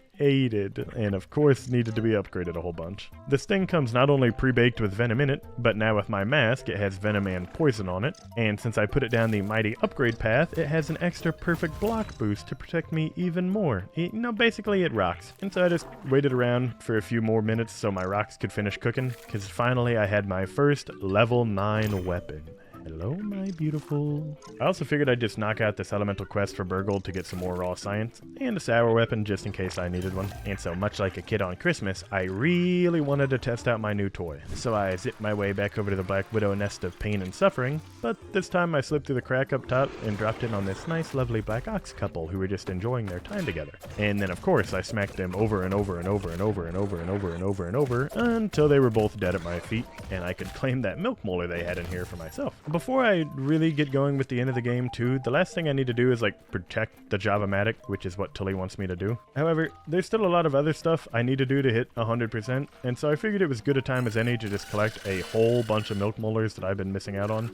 and of course needed to be upgraded a whole bunch. This thing comes not only pre-baked with venom in it, but now with my mask it has venom and poison on it, and since I put it down the mighty upgrade path, it has an extra perfect block boost to protect me even more. Basically it rocks. And so I just waited around for a few more minutes so my rocks could finish cooking, because finally I had my first level 9 weapon. Hello, my beautiful. I also figured I'd just knock out this elemental quest for Burgold to get some more raw science, and a sour weapon just in case I needed one. And so much like a kid on Christmas, I really wanted to test out my new toy. So I zipped my way back over to the Black Widow nest of pain and suffering, but this time I slipped through the crack up top and dropped in on this nice lovely Black Ox couple who were just enjoying their time together. And then of course I smacked them over and over and over and over and over and over and over and over until they were both dead at my feet, and I could claim that milk molar they had in here for myself. Before I really get going with the end of the game too, the last thing I need to do is protect the Java-matic, which is what Tully wants me to do. However, there's still a lot of other stuff I need to do to hit 100%, and so I figured it was good a time as any to just collect a whole bunch of milk molars that I've been missing out on.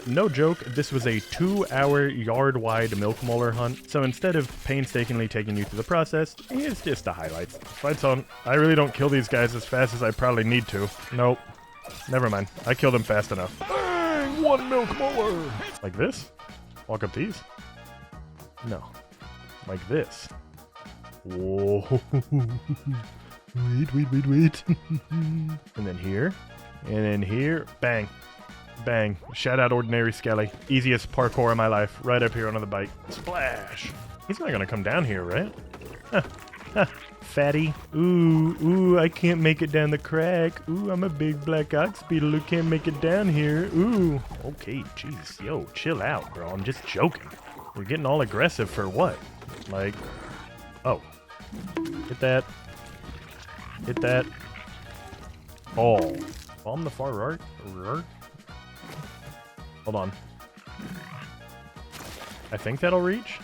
No joke, this was a 2-hour yard-wide milk molar hunt, so instead of painstakingly taking you through the process, here's just the highlights. Fights on. I really don't kill these guys as fast as I probably need to. Nope. Never mind. I killed them fast enough. One milk molar! Like this? Walk up these? No. Like this. Whoa. Wait. And then here. And then here, bang. Bang. Shout out Ordinary Skelly. Easiest parkour of my life. Right up here onto the bike. Splash. He's not gonna come down here, right? Huh. Huh. Fatty. Ooh, I can't make it down the crack. Ooh, I'm a big black ox beetle who can't make it down here. Ooh. Okay, jeez. Yo, chill out, bro. I'm just joking. You're getting all aggressive for what? Like, oh. Hit that. Hit that. Oh. Bomb the far right. Hold on. I think that'll reach.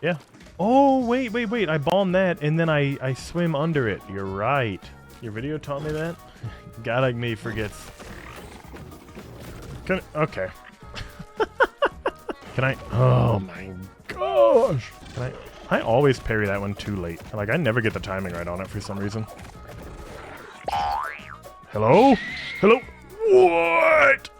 Yeah. Oh, wait. I bombed that, and then I swim under it. You're right. Your video taught me that? Guy like me forgets. Okay. Can I? Oh my gosh. Can I always parry that one too late. Like, I never get the timing right on it for some reason. Hello? Hello? What?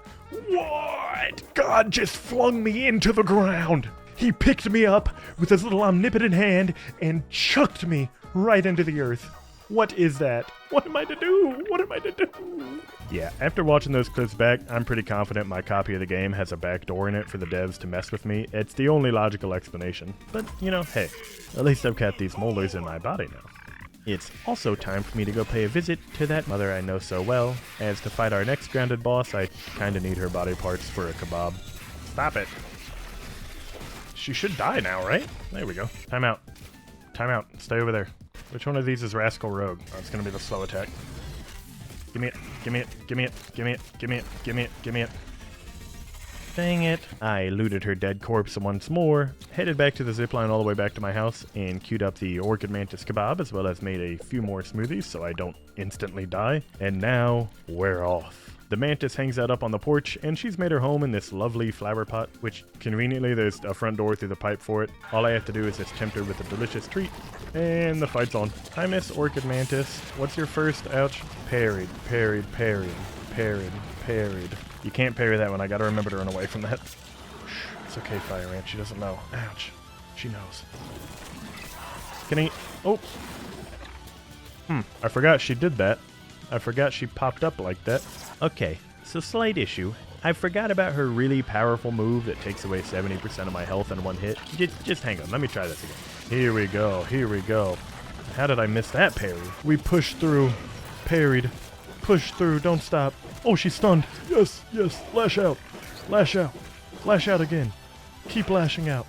What? God just flung me into the ground. He picked me up with his little omnipotent hand and chucked me right into the earth. What is that? What am I to do? What am I to do? Yeah, after watching those clips back, I'm pretty confident my copy of the game has a backdoor in it for the devs to mess with me. It's the only logical explanation. But, you know, hey, at least I've got these molars in my body now. It's also time for me to go pay a visit to that mother I know so well, as to fight our next grounded boss, I kinda need her body parts for a kebab. Stop it. She should die now, right? There we go. Time out. Time out. Stay over there. Which one of these is Rascal Rogue? Oh, it's gonna be the slow attack. Give me it. Give me it. Give me it. Give me it. Give me it. Give me it. Give me it. Dang it. I looted her dead corpse once more, headed back to the zipline all the way back to my house, and queued up the Orchid Mantis kebab, as well as made a few more smoothies so I don't instantly die. And now, we're off. The mantis hangs out up on the porch, and she's made her home in this lovely flower pot, which conveniently there's a front door through the pipe for it. All I have to do is just tempt her with a delicious treat, and the fight's on. Hi, Miss Orchid Mantis. What's your first? Ouch. Parried, parried, parried, parried, parried. You can't parry that one. I gotta remember to run away from that. Shh, it's okay, Fire Ant. She doesn't know. Ouch. She knows. Can he? Oh. I forgot she did that. I forgot she popped up like that. Okay, so slight issue. I forgot about her really powerful move that takes away 70% of my health in one hit. Just hang on, let me try this again. Here we go, here we go. How did I miss that parry? We pushed through, parried, pushed through, don't stop. Oh, she's stunned. Yes, yes, lash out, lash out, lash out again. Keep lashing out.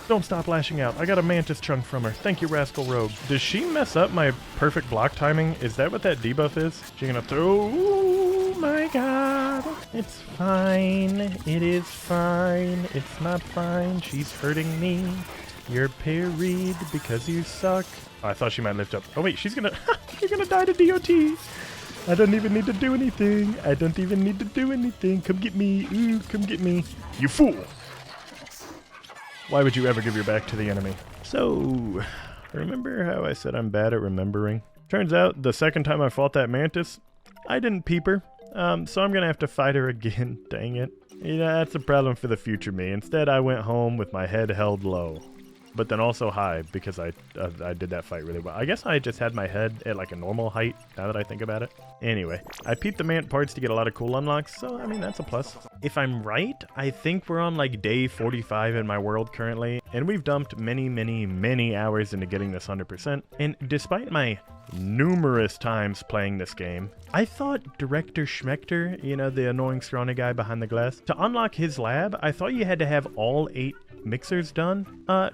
Don't stop lashing out. I got a mantis chunk from her. Thank you, Rascal Rogue. Does she mess up my perfect block timing? Is that what that debuff is? She gonna throw... Oh my god. It's fine. It is fine. It's not fine. She's hurting me. You're parried because you suck. Oh, I thought she might lift up. Oh wait, she's gonna... You're gonna die to DOT. I don't even need to do anything. I don't even need to do anything. Come get me. Ooh, come get me. You fool. Why would you ever give your back to the enemy? So, remember how I said I'm bad at remembering? Turns out, the second time I fought that mantis, I didn't peep her. So I'm gonna have to fight her again. Dang it. Yeah, that's a problem for the future me. Instead, I went home with my head held low. But then also high, because I did that fight really well. I guess I just had my head at like a normal height, now that I think about it. Anyway, I peeped the mant parts to get a lot of cool unlocks, so I mean, that's a plus. If I'm right, I think we're on like day 45 in my world currently, and we've dumped many hours into getting this 100%. And despite my numerous times playing this game, I thought Director Schmechter, you know, the annoying scrawny guy behind the glass, to unlock his lab, I thought you had to have all 8 mixers done.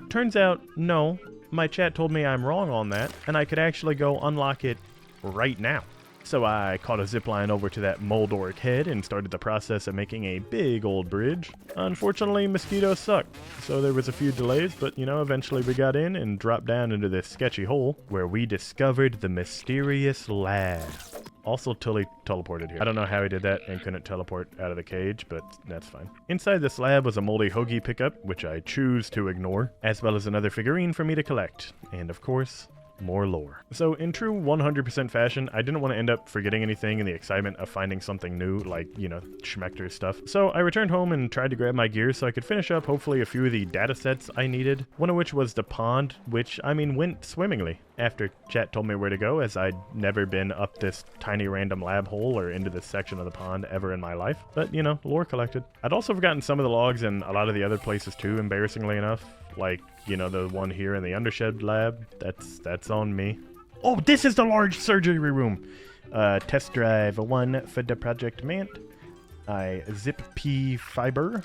Turns out, no. My chat told me I'm wrong on that, and I could actually go unlock it right now. So I caught a zipline over to that Moldoric head and started the process of making a big old bridge. Unfortunately, mosquitoes suck, so there was a few delays, but you know, eventually we got in and dropped down into this sketchy hole where we discovered the mysterious lab. Also Tully teleported here. I don't know how he did that and couldn't teleport out of the cage, but that's fine. Inside this lab was a moldy hoagie pickup, which I choose to ignore, as well as another figurine for me to collect. And of course, more lore. So in true 100% fashion, I didn't want to end up forgetting anything in the excitement of finding something new, like, you know, Schmector stuff. So I returned home and tried to grab my gear so I could finish up hopefully a few of the data sets I needed, one of which was the pond, which, I mean, went swimmingly after chat told me where to go, as I'd never been up this tiny random lab hole or into this section of the pond ever in my life. But, you know, lore collected. I'd also forgotten some of the logs in a lot of the other places too, embarrassingly enough. Like, you know, the one here in the Undershed lab. That's on me. Oh, this is the large surgery room. Test drive 1 for the Project Mant. Zip fiber.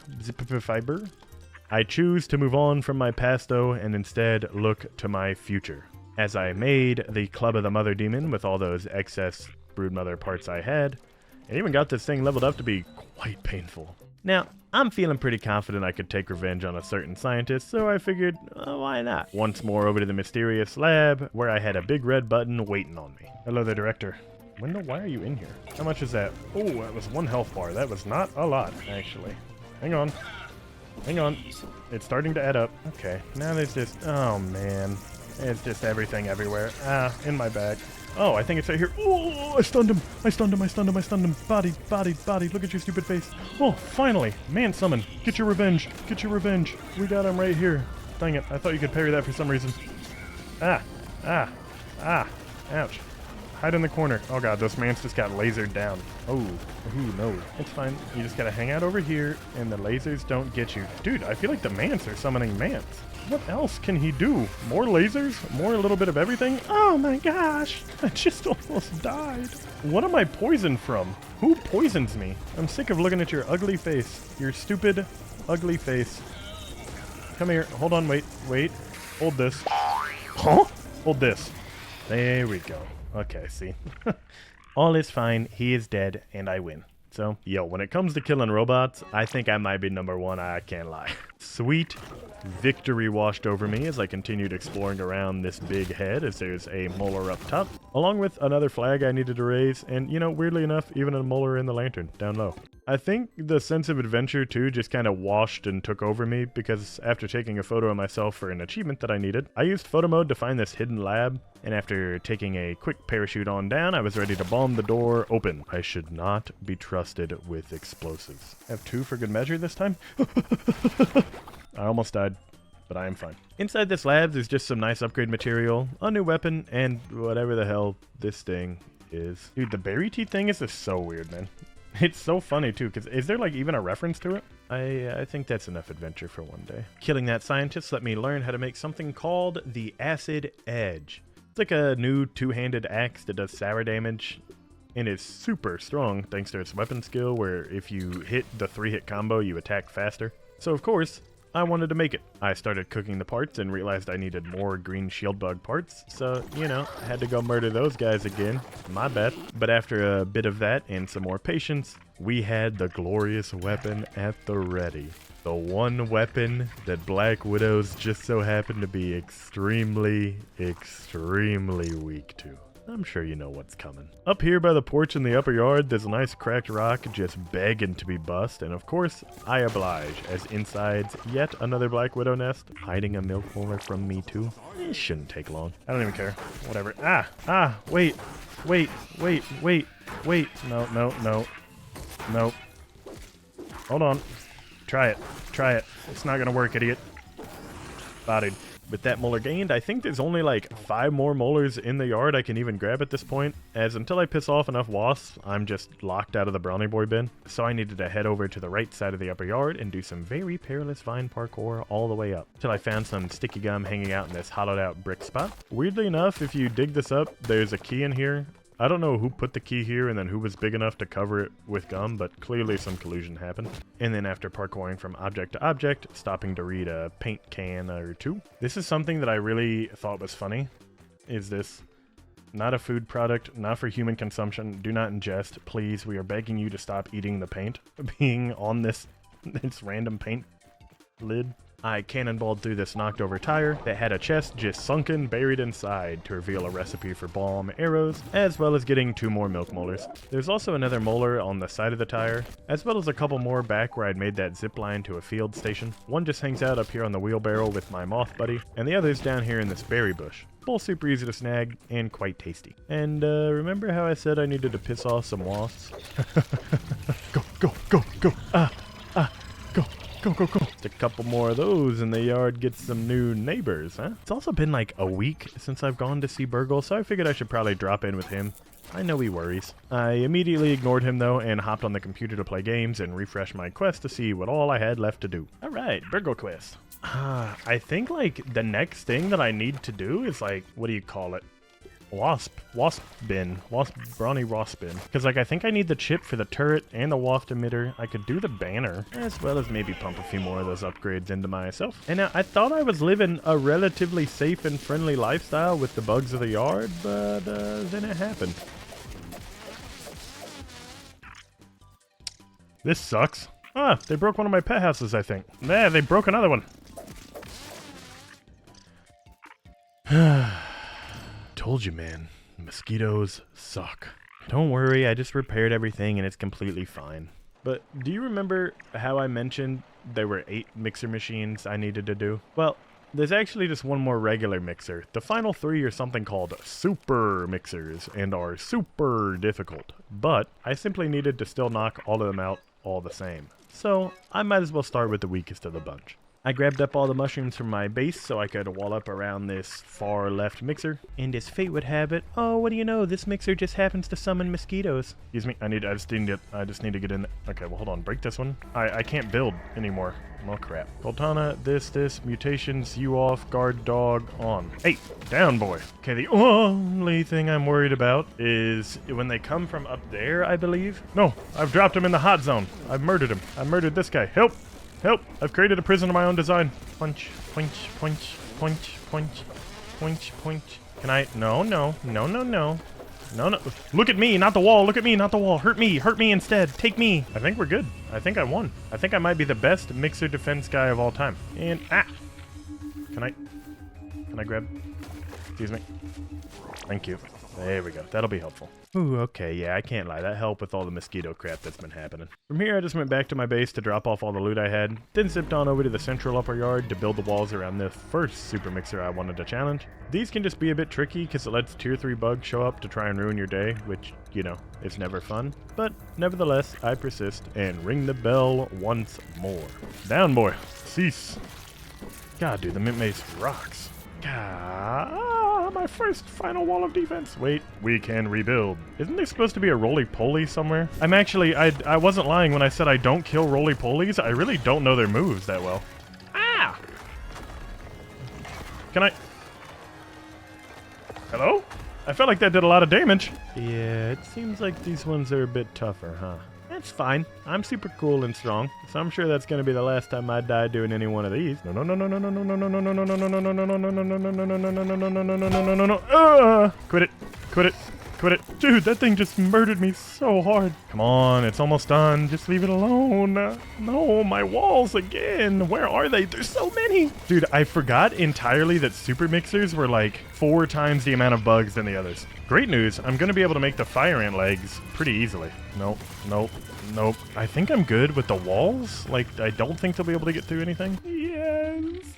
I choose to move on from my past though, and instead look to my future. As I made the Club of the Mother Demon with all those excess Broodmother parts I had, and even got this thing leveled up to be quite painful. Now, I'm feeling pretty confident I could take revenge on a certain scientist, so I figured, why not? Once more over to the mysterious lab, where I had a big red button waiting on me. Hello there, Director. Wendell, why are you in here? How much is that? Oh, that was 1 health bar. That was not a lot, actually. Hang on. Hang on. It's starting to add up. Okay, now there's just... Oh, man. It's just everything everywhere. In my bag. Oh, I think it's right here. Oh, I stunned him. I stunned him. Body. Look at your stupid face. Oh, finally. Man summon. Get your revenge. We got him right here. Dang it. I thought you could parry that for some reason. Ouch. Hide in the corner. Oh god, those mans just got lasered down. Oh, no. It's fine. You just gotta hang out over here, and the lasers don't get you. Dude, I feel like the mans are summoning mans. What else can he do? More lasers? More a little bit of everything? Oh my gosh! I just almost died. What am I poisoned from? Who poisons me? I'm sick of looking at your ugly face. Your stupid, ugly face. Come here. Hold on, wait. Hold this. Huh? Hold this. There we go. Okay, see. All is fine. He is dead, and I win. So, yo, when it comes to killing robots, I think I might be #1, I can't lie. Sweet victory washed over me as I continued exploring around this big head, as there's a molar up top, along with another flag I needed to raise, and, you know, weirdly enough, even a molar in the lantern down low. I think the sense of adventure, too, just kind of washed and took over me, because after taking a photo of myself for an achievement that I needed, I used photo mode to find this hidden lab, and after taking a quick parachute on down, I was ready to bomb the door open. I should not be trusted with explosives. I have 2 for good measure this time. I almost died, but I am fine. Inside this lab, there's just some nice upgrade material, a new weapon, and whatever the hell this thing is. Dude, the berry teeth thing is just so weird, man. It's so funny, too, because is there, like, even a reference to it? I think that's enough adventure for one day. Killing that scientist let me learn how to make something called the Acid Edge. It's like a new 2-handed axe that does sour damage, and is super strong thanks to its weapon skill, where if you hit the 3-hit combo, you attack faster. So, of course, I wanted to make it. I started cooking the parts and realized I needed more green shield bug parts, so, you know, I had to go murder those guys again. My bad. But after a bit of that and some more patience, we had the glorious weapon at the ready. The one weapon that Black Widows just so happen to be extremely weak to. I'm sure you know what's coming. Up here by the porch in the upper yard, there's a nice cracked rock just begging to be bust, and of course, I oblige, as inside's yet another Black Widow nest, hiding a milk molar from me too. It shouldn't take long. I don't even care. Whatever. Wait. No. Hold on. Try it. It's not gonna work, idiot. Bodied. With that molar gained, I think there's only like 5 more molars in the yard I can even grab at this point, as until I piss off enough wasps, I'm just locked out of the Brownie Boy bin. So I needed to head over to the right side of the upper yard and do some very perilous vine parkour all the way up, till I found some sticky gum hanging out in this hollowed out brick spot. Weirdly enough, if you dig this up, there's a key in here. I don't know who put the key here and then who was big enough to cover it with gum, but clearly some collusion happened. And then after parkouring from object to object, stopping to read a paint can or 2. This is something that I really thought was funny, is this. Not a food product, not for human consumption, do not ingest, please, we are begging you to stop eating the paint being on this random paint lid. I cannonballed through this knocked over tire that had a chest just sunken buried inside to reveal a recipe for bomb arrows, as well as getting 2 more milk molars. There's also another molar on the side of the tire, as well as a couple more back where I'd made that zip line to a field station. One just hangs out up here on the wheelbarrow with my moth buddy, and the other's down here in this berry bush. both super easy to snag and quite tasty. And remember how I said I needed to piss off some wasps? Go, go, go, go. Go. Go, go, go. Just a couple more of those and the yard gets some new neighbors, huh? It's also been like a week since I've gone to see Burgle, so I figured I should probably drop in with him. I know he worries. I immediately ignored him though and hopped on the computer to play games and refresh my quest to see what all I had left to do. Alright, Burgle quest. I think like the next thing that I need to do is like, what do you call it? Brawny wasp bin. Because like I think I need the chip for the turret and the waft emitter. I could do the banner as well as maybe pump a few more of those upgrades into myself. And I thought I was living a relatively safe and friendly lifestyle with the bugs of the yard, but then it happened. This sucks. They broke one of my pet houses, I think. Yeah, they broke another one. Told you, man. Mosquitoes suck. Don't worry, I just repaired everything and it's completely fine. But do you remember how I mentioned there were 8 mixer machines I needed to do? Well, there's actually just one more regular mixer. The final 3 are something called super mixers and are super difficult. But I simply needed to still knock all of them out all the same. So I might as well start with the weakest of the bunch. I grabbed up all the mushrooms from my base so I could wall up around this far left mixer. And as fate would have it, oh, what do you know, this mixer just happens to summon mosquitoes. Excuse me, I just need to get in there. Okay, well hold on, break this one. I can't build anymore. Oh crap. Coltana, this, mutations, you off, guard dog, on. Hey, down boy. Okay, the only thing I'm worried about is when they come from up there, I believe. No, I've dropped him in the hot zone. I've murdered him. I murdered this guy. Help! Help! I've created a prison of my own design. Punch, punch, punch, punch, punch, punch, punch. Can I? No. Look at me, not the wall. Look at me, not the wall. Hurt me instead. Take me. I think we're good. I think I won. I think I might be the best mixer defense guy of all time. And, Can I grab? Excuse me. Thank you. There we go. That'll be helpful. Ooh, okay, yeah, I can't lie. That helped with all the mosquito crap that's been happening. From here, I just went back to my base to drop off all the loot I had, then zipped on over to the central upper yard to build the walls around the first super mixer I wanted to challenge. These can just be a bit tricky because it lets tier 3 bugs show up to try and ruin your day, which, you know, is never fun. But nevertheless, I persist and ring the bell once more. Down, boy. Cease. God, dude, the mint mace rocks. God, my first final wall of defense. Wait, we can rebuild. Isn't there supposed to be a roly-poly somewhere? I'm actually, I wasn't lying when I said I don't kill roly-polies. I really don't know their moves that well. Can I? Hello? I felt like that did a lot of damage. Yeah, it seems like these ones are a bit tougher, huh? That's fine. I'm super cool and strong, so I'm sure that's gonna be the last time I die doing any one of these. No. Quit it. Dude, that thing just murdered me so hard. Come on, it's almost done. Just leave it alone. No, my walls again. Where are they? There's so many. Dude, I forgot entirely that super mixers were like 4 times the amount of bugs than the others. Great news, I'm gonna be able to make the fire ant legs pretty easily. Nope. I think I'm good with the walls. Like, I don't think they'll be able to get through anything. Yes.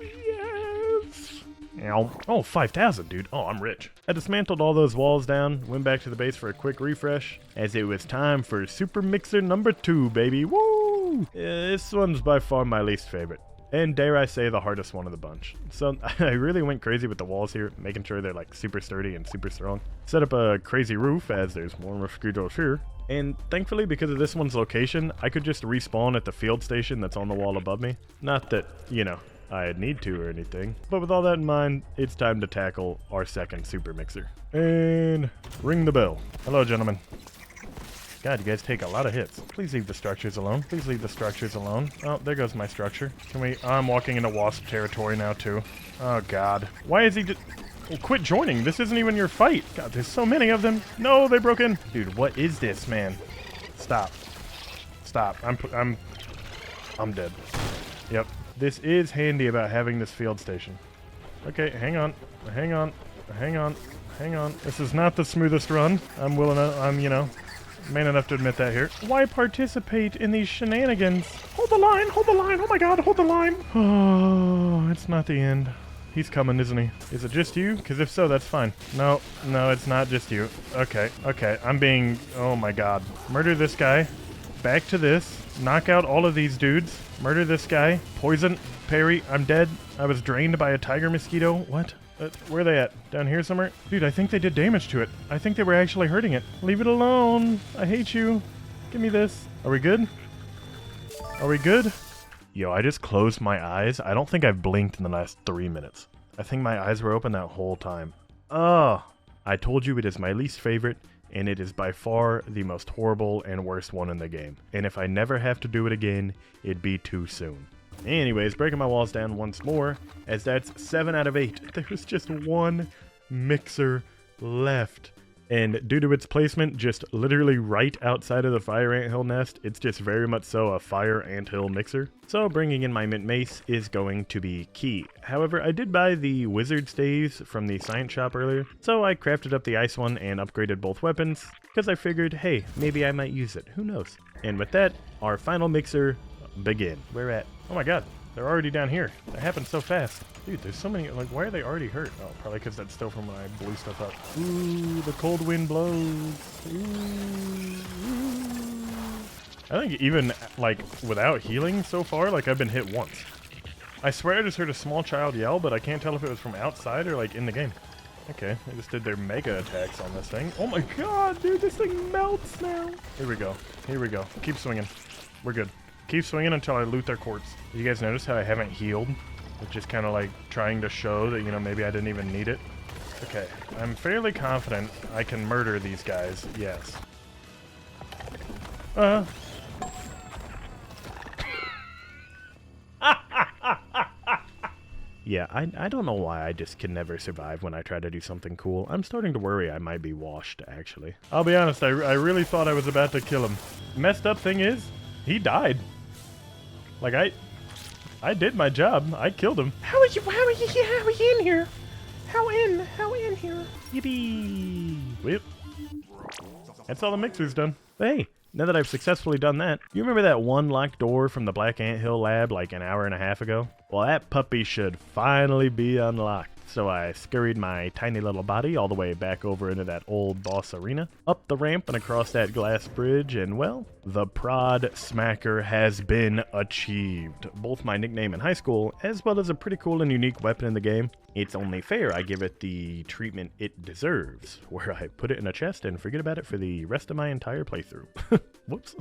Oh, 5,000, dude. Oh, I'm rich. I dismantled all those walls down, went back to the base for a quick refresh, as it was time for Super Mixer number 2, baby. Woo! This one's by far my least favorite. And dare I say, the hardest one of the bunch. So I really went crazy with the walls here, making sure they're like super sturdy and super strong. Set up a crazy roof, as there's more mosquitoes here. And thankfully, because of this one's location, I could just respawn at the field station that's on the wall above me. Not that, you know, I need to or anything. But with all that in mind, it's time to tackle our second super mixer. And ring the bell. Hello, gentlemen. God, you guys take a lot of hits. Please leave the structures alone. Please leave the structures alone. Oh, there goes my structure. Can we... I'm walking into wasp territory now, too. Oh, God. Why is he just... Well, quit joining. This isn't even your fight. God, there's so many of them. No, they broke in. Dude, what is this, man? Stop. I'm dead. Yep. This is handy about having this field station. Okay, hang on. This is not the smoothest run. I'm, you know, man enough to admit that here. Why participate in these shenanigans? Hold the line. Oh my God, hold the line. Oh, it's not the end. He's coming, isn't he? Is it just you? Because if so, that's fine. No, it's not just you. Okay, I'm being... Oh my god. Murder this guy. Back to this. Knock out all of these dudes. Murder this guy. Poison. Parry. I'm dead. I was drained by a tiger mosquito. What? Where are they at? Down here somewhere? Dude, I think they did damage to it. I think they were actually hurting it. Leave it alone. I hate you. Give me this. Are we good? Are we good? Yo, I just closed my eyes. I don't think I've blinked in the last 3 minutes. I think my eyes were open that whole time. Oh, I told you it is my least favorite, and it is by far the most horrible and worst one in the game. And if I never have to do it again, it'd be too soon. Anyways, breaking my walls down once more, as that's 7 out of 8. There was just one mixer left. And due to its placement, just literally right outside of the fire anthill nest, it's just very much so a fire anthill mixer. So bringing in my mint mace is going to be key. However, I did buy the wizard staves from the science shop earlier, so I crafted up the ice one and upgraded both weapons, because I figured, hey, maybe I might use it, who knows. And with that, our final mixer begin. Where at? Oh my god, they're already down here. That happened so fast. Dude, there's so many, like, why are they already hurt? Oh, probably because that's still from when I blew stuff up. Ooh, the cold wind blows. Ooh. I think even, like, without healing so far, like, I've been hit once. I swear I just heard a small child yell, but I can't tell if it was from outside or, like, in the game. Okay, they just did their mega attacks on this thing. Oh my god, dude, this thing melts now. Here we go. Here we go. Keep swinging. We're good. Keep swinging until I loot their corpse. You guys notice how I haven't healed? It's just kind of like trying to show that, you know, maybe I didn't even need it. Okay, I'm fairly confident I can murder these guys, yes. Yeah, I don't know why I just can never survive when I try to do something cool. I'm starting to worry I might be washed, actually. I'll be honest, I really thought I was about to kill him. Messed up thing is, he died. Like, I did my job. I killed him. How are you in here? How in here? Yippee. Whip. That's all the mixer's done. Hey, now that I've successfully done that, you remember that one locked door from the Black Anthill lab like an hour and a half ago? Well, that puppy should finally be unlocked. So I scurried my tiny little body all the way back over into that old boss arena, up the ramp and across that glass bridge, and well, the Prod Smacker has been achieved. Both my nickname in high school, as well as a pretty cool and unique weapon in the game. It's only fair I give it the treatment it deserves, where I put it in a chest and forget about it for the rest of my entire playthrough. Whoops.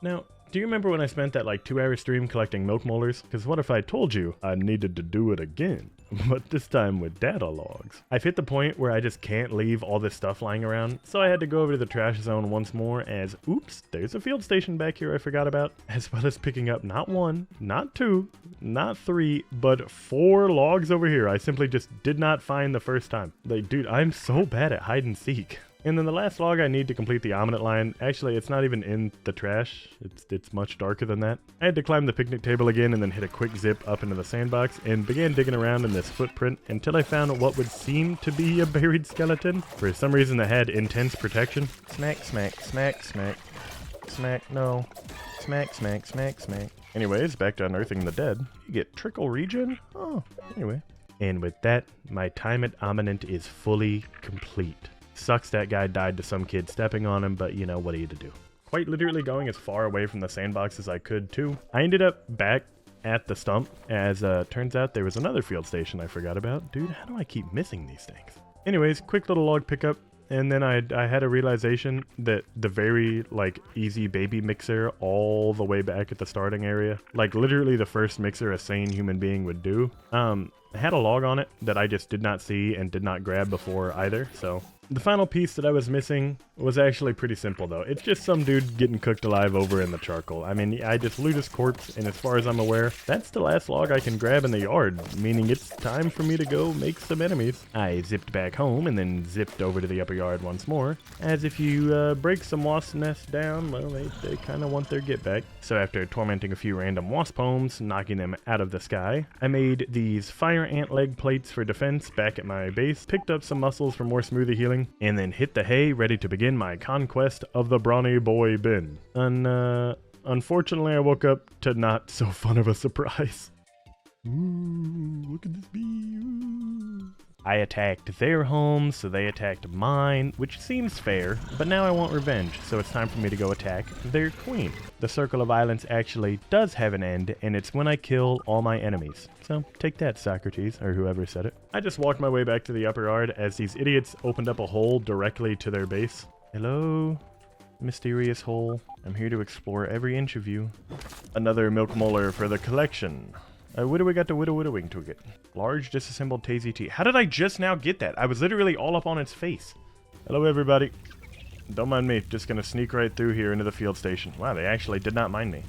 Now, do you remember when I spent that like 2-hour stream collecting milk molars? Because what if I told you I needed to do it again? But this time with data logs. I've hit the point where I just can't leave all this stuff lying around, so I had to go over to the trash zone once more as, oops, there's a field station back here I forgot about, as well as picking up not 1, not 2, not 3, but 4 logs over here I simply just did not find the first time. Like, dude, I'm so bad at hide and seek. And then the last log I need to complete the omelette line, actually it's not even in the trash, it's much darker than that. I had to climb the picnic table again and then hit a quick zip up into the sandbox and began digging around in this footprint until I found what would seem to be a buried skeleton, for some reason that had intense protection. Smack, smack, smack, smack, smack, no, smack, smack, smack, smack. Anyways, back to unearthing the dead. You get trickle regen? Oh, anyway. And with that, my time at Ominent is fully complete. Sucks that guy died to some kid stepping on him, but you know, what are you to do? Quite literally going as far away from the sandbox as I could too. I ended up back at the stump, as turns out there was another field station I forgot about. Dude, how do I keep missing these things? Anyways, quick little log pickup, and then I had a realization that the very like easy baby mixer all the way back at the starting area, like literally the first mixer a sane human being would do, had a log on it that I just did not see and did not grab before either, so... The final piece that I was missing was actually pretty simple though. It's just some dude getting cooked alive over in the charcoal. I mean, I just loot his corpse, and as far as I'm aware, that's the last log I can grab in the yard, meaning it's time for me to go make some enemies. I zipped back home and then zipped over to the upper yard once more, as if you break some wasp nests down, well, they kind of want their get back. So after tormenting a few random wasp homes, knocking them out of the sky, I made these fire ant leg plates for defense back at my base, picked up some muscles for more smoothie healing, and then hit the hay ready to begin my conquest of the brawny boy bin. Unfortunately, I woke up to not so fun of a surprise. Ooh, look at this bee. Ooh. I attacked their home, so they attacked mine, which seems fair, but now I want revenge, so it's time for me to go attack their queen. The circle of violence actually does have an end, and it's when I kill all my enemies. So take that, Socrates, or whoever said it. I just walked my way back to the upper yard as these idiots opened up a hole directly to their base. Hello, mysterious hole. I'm here to explore every inch of you. Another milk molar for the collection. What do we got to widowing to get? Large disassembled Tazy T. How did I just now get that? I was literally all up on its face. Hello, everybody. Don't mind me. Just gonna sneak right through here into the field station. Wow, they actually did not mind me.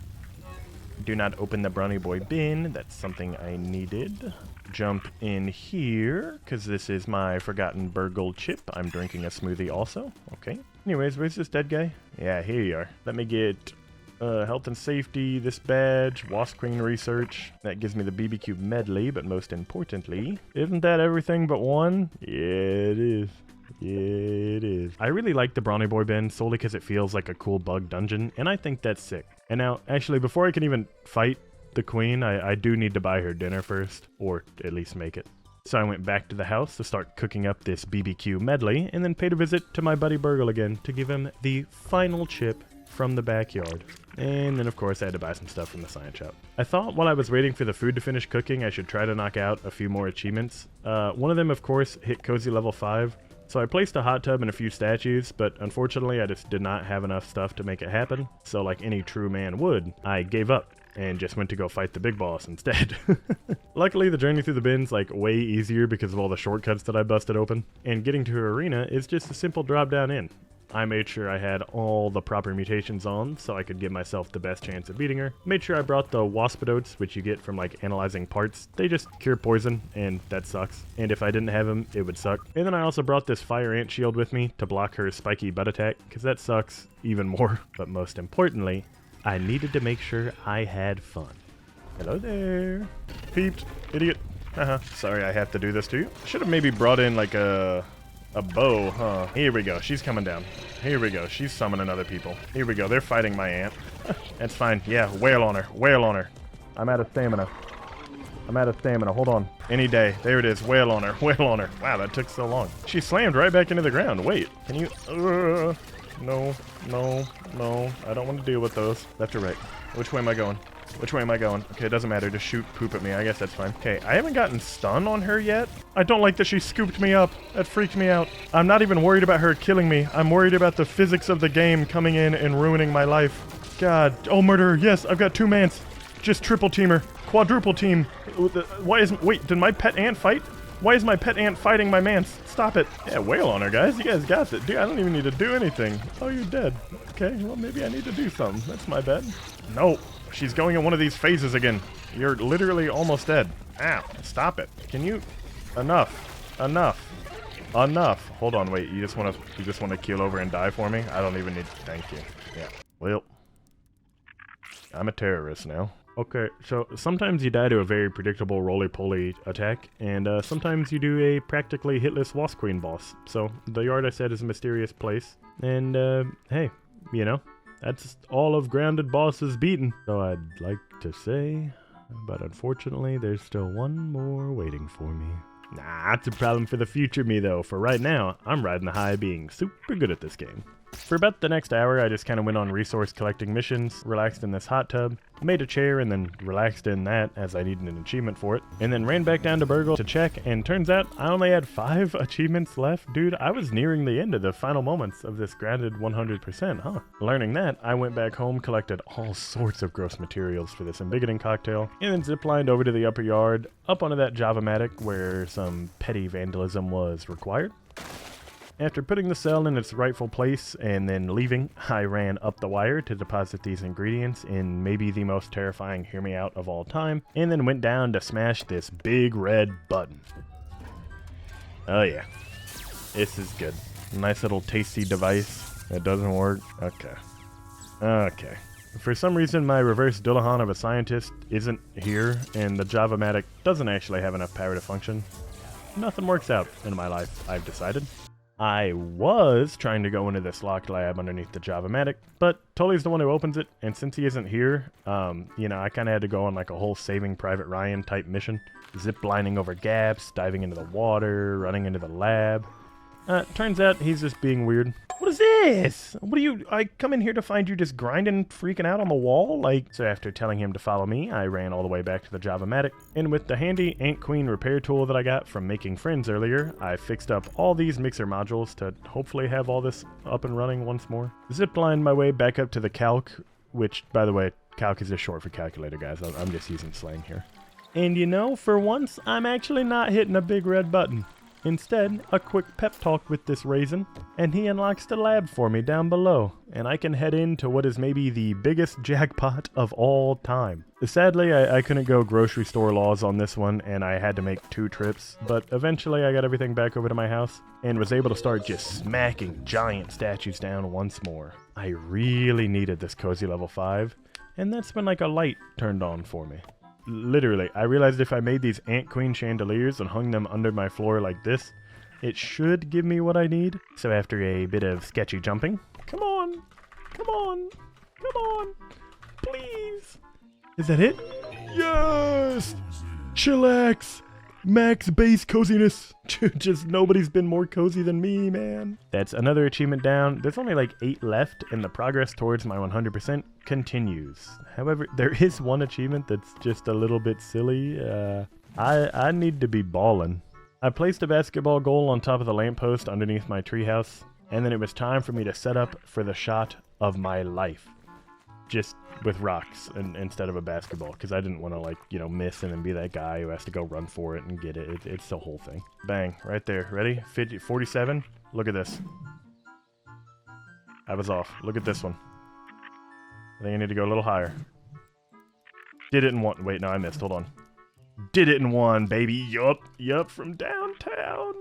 Do not open the Brownie Boy bin. That's something I needed. Jump in here, because this is my forgotten burgle chip. I'm drinking a smoothie also. Okay. Anyways, where's this dead guy? Yeah, here you are. Let me get health and safety, this badge, wasp queen research. That gives me the BBQ medley, but most importantly, isn't that everything but one? Yeah, it is. Yeah, it is. I really like the Brownie Boy bin solely because it feels like a cool bug dungeon, and I think that's sick. And now, actually, before I can even fight the queen, I do need to buy her dinner first, or at least make it. So I went back to the house to start cooking up this BBQ medley, and then paid a visit to my buddy Burgle again to give him the final chip from the backyard. And then, of course, I had to buy some stuff from the science shop. I thought while I was waiting for the food to finish cooking, I should try to knock out a few more achievements. One of them, of course, hit Cozy level 5. So I placed a hot tub and a few statues, but unfortunately I just did not have enough stuff to make it happen. So like any true man would, I gave up and just went to go fight the big boss instead. Luckily, the journey through the bin's like way easier because of all the shortcuts that I busted open. And getting to her arena is just a simple drop down in. I made sure I had all the proper mutations on so I could give myself the best chance of beating her. Made sure I brought the waspidotes, which you get from like analyzing parts. They just cure poison, and that sucks. And if I didn't have them, it would suck. And then I also brought this fire ant shield with me to block her spiky butt attack, because that sucks even more. But most importantly, I needed to make sure I had fun. Hello there. Peeped. Idiot. Sorry I have to do this to you. Should have maybe brought in like a bow, huh? Here we go. She's coming down. Here we go. She's summoning other people. Here we go. They're fighting my ant. That's fine. Yeah, wail on her. Wail on her. I'm out of stamina. I'm out of stamina. Hold on. Any day. There it is. Wail on her. Wail on her. Wow, that took so long. She slammed right back into the ground. Wait. Can you... No. No. No. I don't want to deal with those. Left or right? Which way am I going? Which way am I going? Okay, it doesn't matter. Just shoot poop at me. I guess that's fine. Okay, I haven't gotten stun on her yet. I don't like that she scooped me up. That freaked me out. I'm not even worried about her killing me. I'm worried about the physics of the game coming in and ruining my life. God. Oh, murderer. Yes, I've got 2 mans. Just triple teamer. Quadruple team. Wait, did my pet ant fight? Why is my pet ant fighting my mans? Stop it. Yeah, wail on her, guys. You guys got it. Dude, I don't even need to do anything. Oh, you're dead. Okay, well, maybe I need to do something. That's my bad. No. She's going in one of these phases again. You're literally almost dead. Ow. Stop it. Can you... Enough. Hold on, wait. You just want to keel over and die for me? I don't even need... Thank you. Yeah. Well. I'm a terrorist now. Okay, so sometimes you die to a very predictable roly-poly attack, and sometimes you do a practically hitless Wasp Queen boss. So, the yard I said is a mysterious place, and hey, you know, that's all of Grounded bosses beaten. So I'd like to say, but unfortunately there's still one more waiting for me. Nah, that's a problem for the future me though. For right now, I'm riding the high being super good at this game. For about the next hour, I just kind of went on resource collecting missions, relaxed in this hot tub, made a chair and then relaxed in that as I needed an achievement for it, and then ran back down to Burgle to check, and turns out I only had 5 achievements left. Dude, I was nearing the end of the final moments of this Grounded 100%, huh? Learning that, I went back home, collected all sorts of gross materials for this embiggening cocktail, and then ziplined over to the upper yard, up onto that Java-matic where some petty vandalism was required. After putting the cell in its rightful place and then leaving, I ran up the wire to deposit these ingredients in maybe the most terrifying hear me out of all time, and then went down to smash this big red button. Oh yeah, this is good. Nice little tasty device. It doesn't work. Okay. For some reason, my reverse Dullahan of a scientist isn't here, and the Java-matic doesn't actually have enough power to function. Nothing works out in my life, I've decided. I was trying to go into this locked lab underneath the Java-matic, but Tully's the one who opens it, and since he isn't here, I kind of had to go on like a whole Saving Private Ryan type mission. Zip lining over gaps, diving into the water, running into the lab. Turns out he's just being weird. What is this? I come in here to find you just grinding, freaking out on the wall? So after telling him to follow me, I ran all the way back to the Java-matic, and with the handy Ant Queen repair tool that I got from making friends earlier, I fixed up all these mixer modules to hopefully have all this up and running once more. Ziplined my way back up to the calc, which, by the way, calc is just short for calculator, guys. I'm just using slang here. And for once, I'm actually not hitting a big red button. Instead, a quick pep talk with this raisin, and he unlocks the lab for me down below, and I can head into what is maybe the biggest jackpot of all time. Sadly, I couldn't go grocery store laws on this one, and I had to make 2 trips, but eventually I got everything back over to my house, and was able to start just smacking giant statues down once more. I really needed this cozy level 5, and that's when like a light turned on for me. Literally, I realized if I made these Ant Queen chandeliers and hung them under my floor like this, it should give me what I need. So after a bit of sketchy jumping, come on, please. Is that it? Yes! Chillax! Max base coziness. Just nobody's been more cozy than me, man. That's another achievement down. There's only like 8 left, and the progress towards my 100% continues. However, there is one achievement that's just a little bit silly. I need to be ballin'. I placed a basketball goal on top of the lamppost underneath my treehouse, and then it was time for me to set up for the shot of my life. Just with rocks instead of a basketball, because I didn't want to miss and then be that guy who has to go run for it and get it. It's the whole thing. Bang, right there. Ready? 50, 47. Look at this. I was off. Look at this one. I think I need to go a little higher. Did it in one. Wait, no, I missed. Hold on. Did it in one, baby. Yup, from downtown.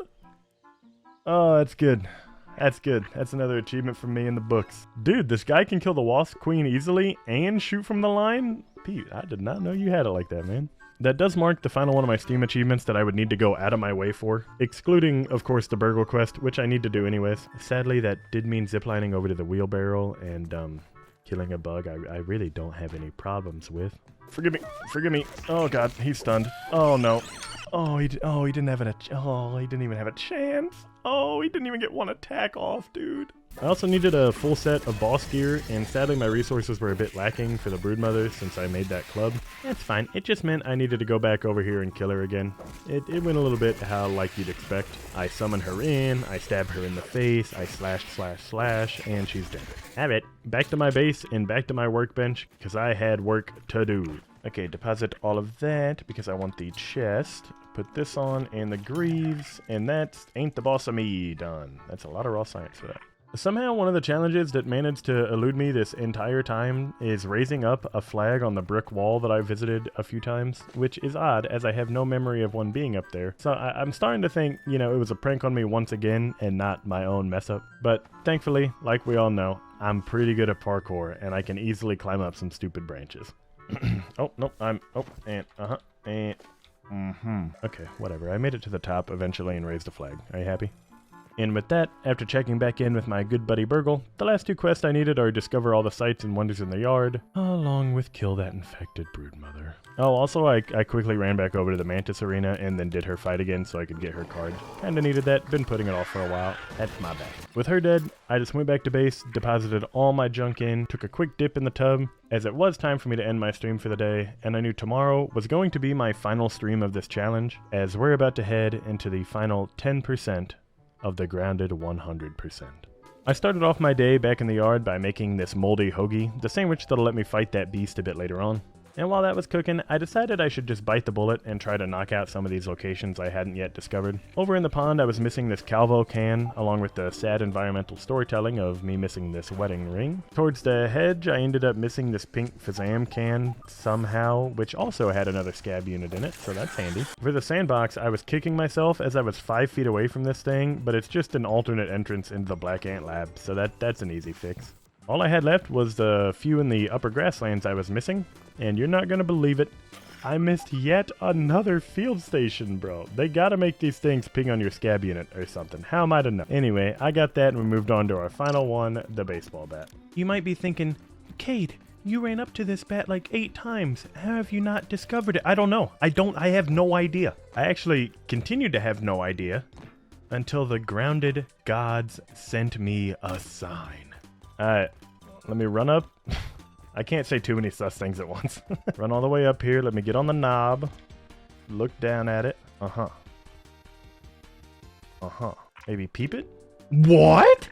Oh, that's good. That's good. That's another achievement from me in the books. Dude, this guy can kill the Wasp Queen easily and shoot from the line? Pete, I did not know you had it like that, man. That does mark the final one of my Steam achievements that I would need to go out of my way for, excluding, of course, the Burgle quest, which I need to do anyways. Sadly, that did mean ziplining over to the wheelbarrow and, killing a bug I really don't have any problems with. Forgive me. Oh god, he's stunned. Oh no. He didn't even have a chance. Oh, he didn't even get one attack off, dude. I also needed a full set of boss gear, and sadly my resources were a bit lacking for the broodmother since I made that club. That's fine, it just meant I needed to go back over here and kill her again. It went a little bit how like you'd expect. I summon her in, I stab her in the face, I slash, and she's dead. Have it. Back to my base and back to my workbench, because I had work to do. Okay, deposit all of that because I want the chest. Put this on and the greaves, and that ain't the boss of me done. That's a lot of raw science for that. Somehow one of the challenges that managed to elude me this entire time is raising up a flag on the brick wall that I visited a few times, which is odd as I have no memory of one being up there. So I'm starting to think, it was a prank on me once again and not my own mess up. But thankfully, like we all know, I'm pretty good at parkour and I can easily climb up some stupid branches. Okay, whatever. I made it to the top eventually and raised a flag. Are you happy? And with that, after checking back in with my good buddy Burgle, the last 2 quests I needed are discover all the sights and wonders in the yard, along with kill that infected broodmother. Oh, also I quickly ran back over to the Mantis arena and then did her fight again so I could get her card. Kinda needed that, been putting it off for a while. That's my bad. With her dead, I just went back to base, deposited all my junk in, took a quick dip in the tub, as it was time for me to end my stream for the day, and I knew tomorrow was going to be my final stream of this challenge, as we're about to head into the final 10% of the grounded 100%. I started off my day back in the yard by making this moldy hoagie, the sandwich that'll let me fight that beast a bit later on. And while that was cooking, I decided I should just bite the bullet and try to knock out some of these locations I hadn't yet discovered. Over in the pond, I was missing this Calvo can, along with the sad environmental storytelling of me missing this wedding ring. Towards the hedge, I ended up missing this pink Fazam can somehow, which also had another scab unit in it, so that's handy. For the sandbox, I was kicking myself as I was 5 feet away from this thing, but it's just an alternate entrance into the Black Ant Lab, so that's an easy fix. All I had left was the few in the upper grasslands I was missing, and you're not gonna believe it, I missed yet another field station, bro. They gotta make these things ping on your scab unit or something. How am I to know? Anyway, I got that and we moved on to our final one, the baseball bat. You might be thinking, Cade, you ran up to this bat like 8 times. How have you not discovered it? I don't know. I have no idea. I actually continued to have no idea until the grounded gods sent me a sign. Alright, let me run up. I can't say too many sus things at once. Run all the way up here. Let me get on the knob. Look down at it. Uh-huh. Uh-huh. Maybe peep it? What?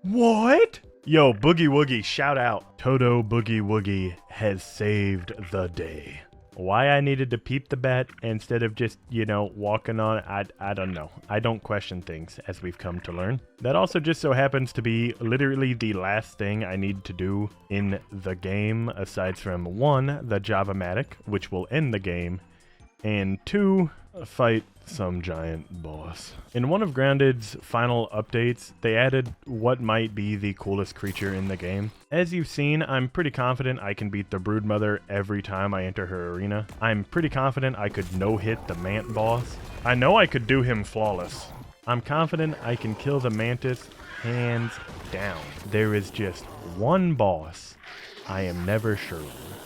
What? Yo, Boogie Woogie, shout out. Toto Boogie Woogie has saved the day. Why I needed to peep the bat instead of just, you know, walking on it, I don't know. I don't question things, as we've come to learn. That also just so happens to be literally the last thing I need to do in the game, aside from 1, the Java-matic, which will end the game, and 2, fight some giant boss. In one of Grounded's final updates, they added what might be the coolest creature in the game. As you've seen, I'm pretty confident I can beat the Broodmother every time I enter her arena. I'm pretty confident I could no-hit the Mant boss. I know I could do him flawless. I'm confident I can kill the Mantis hands down. There is just one boss I am never sure of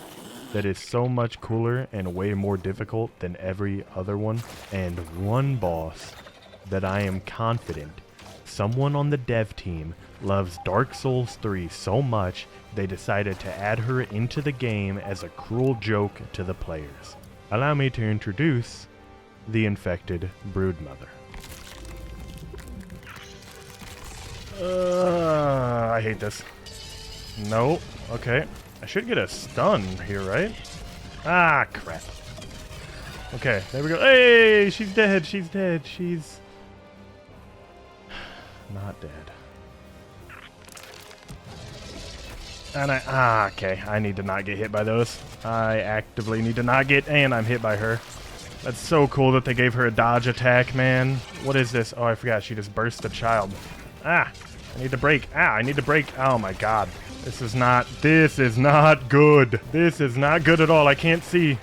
that is so much cooler and way more difficult than every other one, and one boss that I am confident someone on the dev team loves Dark Souls 3 so much they decided to add her into the game as a cruel joke to the players. Allow me to introduce the infected Broodmother. I hate this. No, okay. I should get a stun here, right? Ah, crap. Okay, there we go. Hey, she's dead. She's dead. She's not dead. And okay. I need to not get hit by those. I actively need to not get, and I'm hit by her. That's so cool that they gave her a dodge attack, man. What is this? Oh, I forgot. She just burst a child. I need to break. I need to break. Oh my god. This is not good. This is not good at all. I can't see.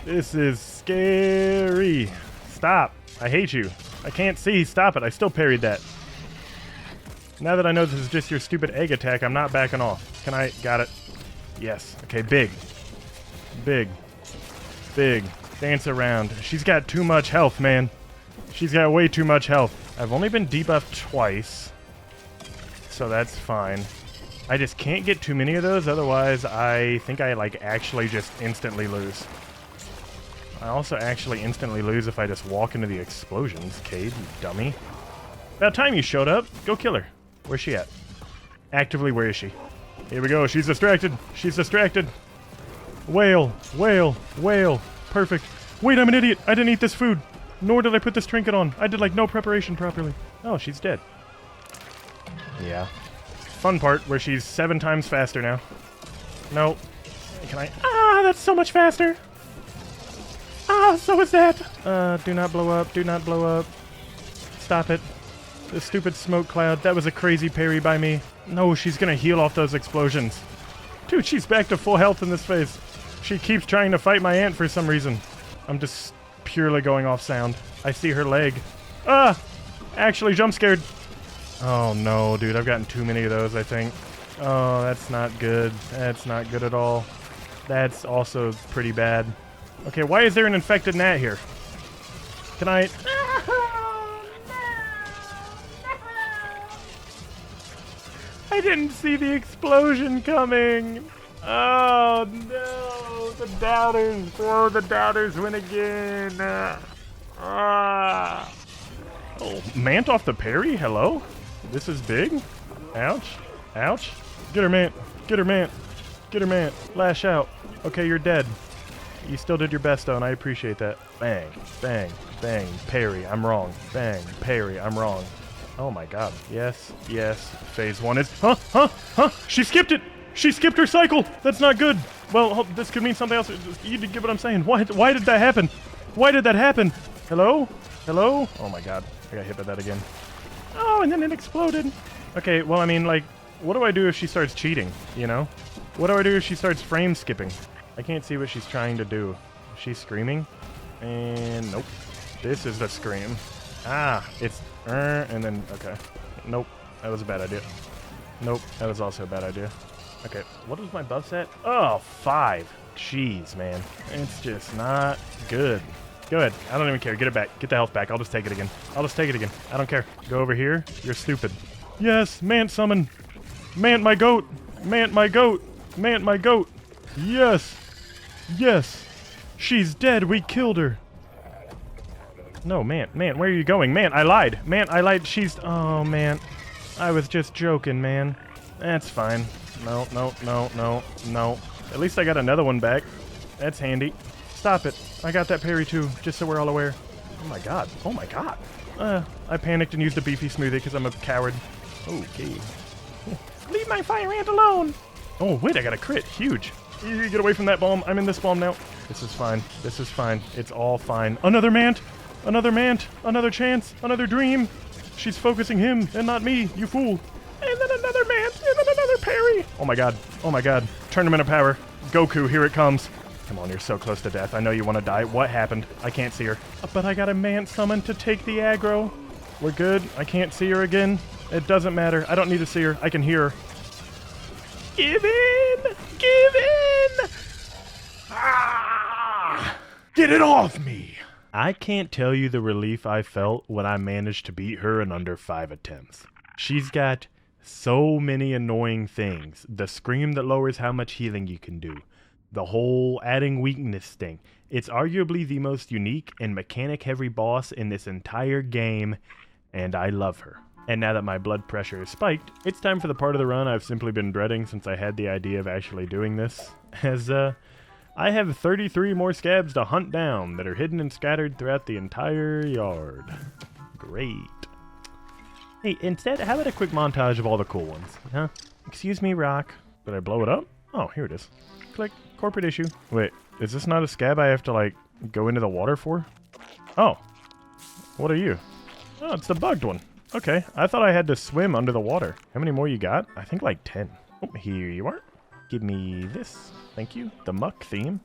This is scary. Stop. I hate you. I can't see. Stop it. I still parried that. Now that I know this is just your stupid egg attack, I'm not backing off. Can I? Got it. Yes. Okay, big. Big. Big. Dance around. She's got too much health, man. She's got way too much health. I've only been debuffed twice, so that's fine. I just can't get too many of those, otherwise I think I actually just instantly lose. I also actually instantly lose if I just walk into the explosions, Cade, you dummy. About time you showed up. Go kill her. Where's she at? Actively, where is she? Here we go. She's distracted. She's distracted. Wail. Wail. Wail. Perfect. Wait, I'm an idiot. I didn't eat this food. Nor did I put this trinket on. I did no preparation properly. Oh, she's dead. Yeah. Fun part where she's 7 times faster now. No. Can I? That's so much faster. So is that. Do not blow up. Do not blow up. Stop it. The stupid smoke cloud. That was a crazy parry by me. No, she's gonna heal off those explosions. Dude, she's back to full health in this phase. She keeps trying to fight my aunt for some reason. I'm just purely going off sound. I see her leg. Actually jump scared. Oh no, dude, I've gotten too many of those, I think. Oh, that's not good. That's not good at all. That's also pretty bad. Okay, why is there an infected gnat here? Can I... I didn't see the explosion coming. Oh no, the doubters. Oh, the doubters win again. Oh, Mant off the parry? Hello? This is big. Ouch. Ouch. Get her, Mant. Get her, Mant. Get her, Mant. Lash out. Okay, you're dead. You still did your best, though, and I appreciate that. Bang. Bang. Bang. Parry. I'm wrong. Bang. Parry. I'm wrong. Oh my god. Yes. Yes. Phase 1 is... Huh? She skipped it! She skipped her cycle! That's not good! Well, this could mean something else. You get what I'm saying. Why did that happen? Why did that happen? Hello? Hello? Oh my god. I got hit by that again. Oh, and then it exploded. Okay, well, I mean, what do I do if she starts cheating, you know? What do I do if she starts frame skipping? I can't see what she's trying to do. She's screaming. And nope. This is the scream. Ah, it's and then okay. Nope, that was a bad idea. Nope, that was also a bad idea. Okay, what was my buff set? Oh, 5. Jeez, man. It's just not good. Go ahead. I don't even care. Get it back. Get the health back. I'll just take it again. I'll just take it again. I don't care. Go over here. You're stupid. Yes, man summon. Man, my goat. Man, my goat. Man, my goat. Yes. Yes. She's dead. We killed her. No, man. Man, where are you going? Man, I lied. Man, I lied. She's... Oh, man. I was just joking, man. That's fine. No, no, no, no, no. At least I got another one back. That's handy. Stop it. I got that parry too, just so we're all aware. Oh my god. Oh my god. I panicked and used a beefy smoothie because I'm a coward. Okay. Leave my fire ant alone! Oh, wait, I got a crit. Huge. You get away from that bomb. I'm in this bomb now. This is fine. This is fine. It's all fine. Another mant! Another mant! Another chance! Another dream! She's focusing him and not me, you fool! And then another mant! And then another parry! Oh my god. Oh my god. Tournament of power. Goku, here it comes. Come on, you're so close to death. I know you want to die. What happened? I can't see her. But I got a mant summon to take the aggro. We're good. I can't see her again. It doesn't matter. I don't need to see her. I can hear her. Give in! Give in! Ah! Get it off me! I can't tell you the relief I felt when I managed to beat her in under 5 attempts. She's got so many annoying things. The scream that lowers how much healing you can do. The whole adding weakness thing. It's arguably the most unique and mechanic-heavy boss in this entire game, and I love her. And now that my blood pressure is spiked, it's time for the part of the run I've simply been dreading since I had the idea of actually doing this. As, I have 33 more scabs to hunt down that are hidden and scattered throughout the entire yard. Great. Hey, instead, how about a quick montage of all the cool ones, huh? Excuse me, Rock. Did I blow it up? Oh, here it is. Click. Corporate issue. Wait, is this not a scab I have to, like, go into the water for? Oh. What are you? Oh, it's the bugged one. Okay, I thought I had to swim under the water. How many more you got? I think like 10. Oh, here you are. Give me this. Thank you. The muck theme.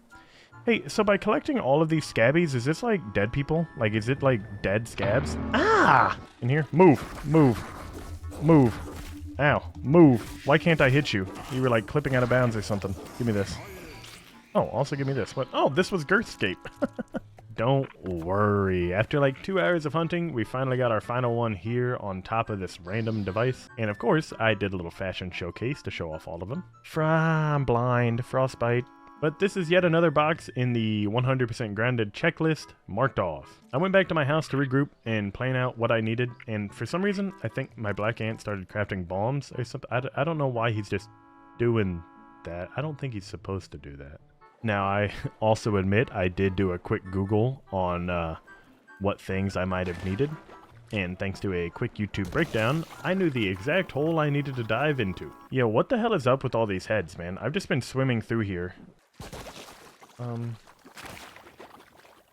Hey, so by collecting all of these scabbies, is this like dead people? Like, is it like dead scabs? Ah! In here? Move. Move. Move. Ow. Move. Why can't I hit you? You were like clipping out of bounds or something. Give me this. Oh, also give me this. What? Oh, this was Girthscape. Don't worry. After like 2 hours of hunting, we finally got our final one here on top of this random device. And of course, I did a little fashion showcase to show off all of them. I'm blind, frostbite. But this is yet another box in the 100% grounded checklist marked off. I went back to my house to regroup and plan out what I needed. And for some reason, I think my black ant started crafting bombs or something. I don't know why he's just doing that. I don't think he's supposed to do that. Now, I also admit I did do a quick Google on what things I might have needed. And thanks to a quick YouTube breakdown, I knew the exact hole I needed to dive into. Yo, what the hell is up with all these heads, man? I've just been swimming through here.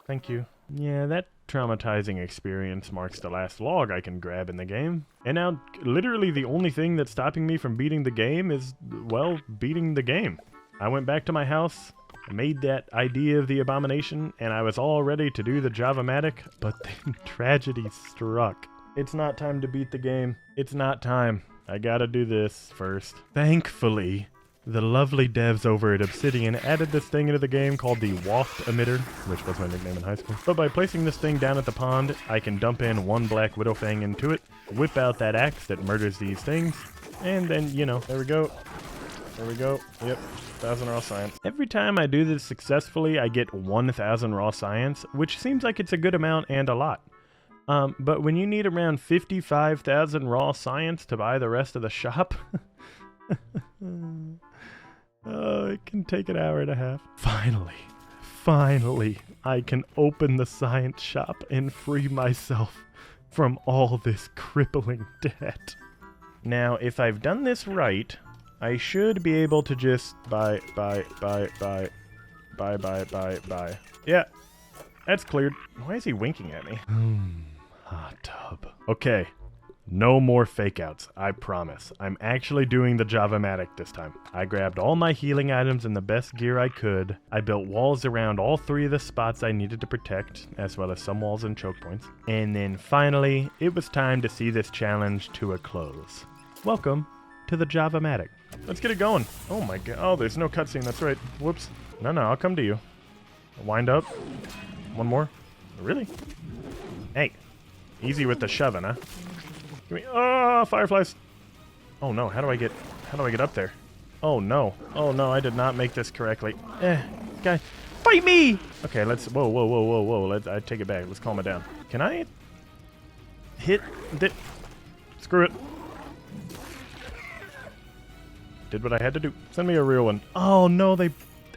Thank you. Yeah, that traumatizing experience marks the last log I can grab in the game. And now, literally the only thing that's stopping me from beating the game is, well, beating the game. I went back to my house, made that idea of the abomination, and I was all ready to do the Java-matic, but then tragedy struck. It's not time to beat the game. It's not time. I gotta do this first. Thankfully, the lovely devs over at Obsidian added this thing into the game called the Waft Emitter, which was my nickname in high school. But by placing this thing down at the pond, I can dump in one black Widowfang into it, whip out that axe that murders these things, and then, you know, there we go. There we go. Yep. 1,000 raw science. Every time I do this successfully, I get 1,000 raw science, which seems like it's a good amount and a lot. But when you need around 55,000 raw science to buy the rest of the shop, it can take an hour and a half. Finally, I can open the science shop and free myself from all this crippling debt. Now, if I've done this right, I should be able to just buy. Yeah, that's cleared. Why is he winking at me? Hot tub. Okay, No more fake outs, I promise. I'm actually doing the Java-matic this time. I grabbed all my healing items and the best gear I could. I built walls around all 3 of the spots I needed to protect, as well as some walls and choke points. And then finally, it was time to see this challenge to a close. Welcome to the Java-matic. Let's get it going. Oh my god. Oh, there's no cutscene. That's right. Whoops. No, I'll come to you. Wind up. One more. Really? Hey. Easy with the shoving, huh? Give me. Oh, fireflies. Oh no. How do I get up there? Oh no. Oh no. I did not make this correctly. Guy. Fight me! Okay, let's. Whoa. I take it back. Let's calm it down. Can I hit the. Screw it. Did what I had to do. Send me a real one. Oh no, they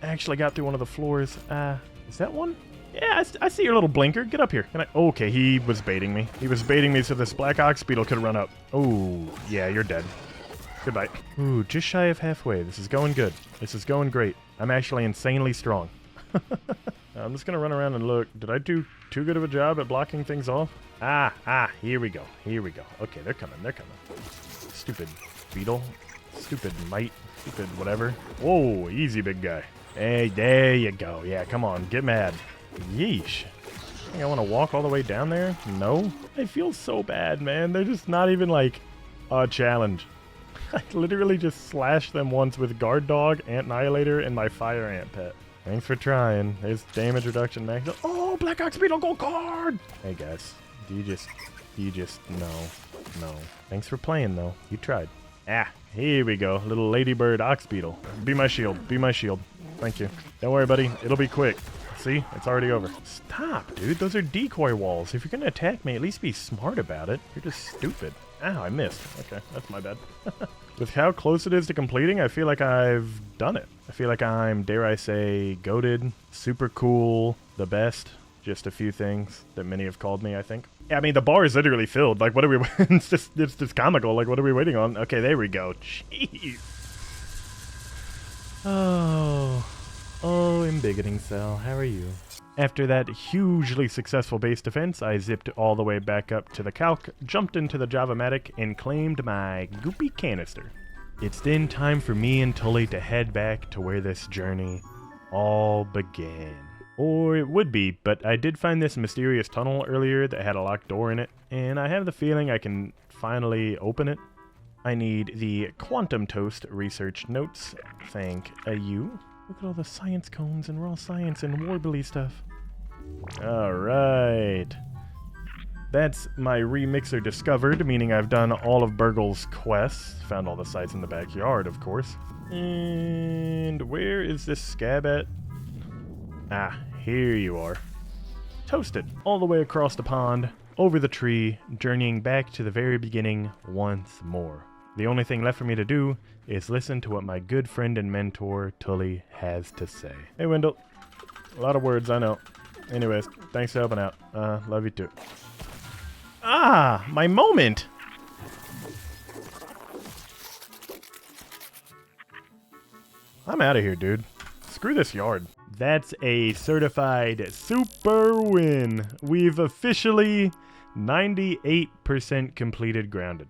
actually got through one of the floors. Is that one? Yeah, I see your little blinker. Get up here. Can I? Okay, he was baiting me. He was baiting me so this black ox beetle could run up. Oh, yeah, you're dead. Goodbye. Ooh, just shy of halfway. This is going good. This is going great. I'm actually insanely strong. I'm just gonna run around and look. Did I do too good of a job at blocking things off? Here we go. Okay, they're coming. Stupid beetle. Stupid mite. Stupid whatever. Whoa, easy, big guy. Hey, there you go. Yeah, come on, get mad. Yeesh. I think I want to walk all the way down there? No? I feel so bad, man. They're just not even like a challenge. I literally just slashed them once with Guard Dog, Ant Annihilator, and my Fire Ant pet. Thanks for trying. There's damage reduction max. Oh, Black Ox Beetle Gold Card! Hey guys, you just no. Thanks for playing though. You tried. Here we go. Little ladybird ox beetle. Be my shield. Thank you. Don't worry, buddy. It'll be quick. See? It's already over. Stop, dude. Those are decoy walls. If you're gonna attack me, at least be smart about it. You're just stupid. Ow, I missed. Okay, that's my bad. With how close it is to completing, I feel like I've done it. I feel like I'm, dare I say, goated, super cool, the best. Just a few things that many have called me, I think. Yeah, I mean, the bar is literally filled. Like, what are we... it's just comical. Like, what are we waiting on? Okay, there we go. Jeez. Oh, embiggening cell. How are you? After that hugely successful base defense, I zipped all the way back up to the calc, jumped into the Java-matic, and claimed my goopy canister. It's then time for me and Tully to head back to where this journey all began. Or it would be, but I did find this mysterious tunnel earlier that had a locked door in it, and I have the feeling I can finally open it. I need the Quantum Toast research notes. Thank you. Look at all the science cones and raw science and warbly stuff. Alright. That's my remixer discovered, meaning I've done all of Burgle's quests. Found all the sites in the backyard, of course. And where is this scab at? Here you are. Toasted. All the way across the pond, over the tree, journeying back to the very beginning once more. The only thing left for me to do is listen to what my good friend and mentor, Tully, has to say. Hey, Wendell. A lot of words, I know. Anyways, thanks for helping out. Love you too. My moment! I'm out of here, dude. Screw this yard. That's a certified super win. We've officially 98% completed Grounded.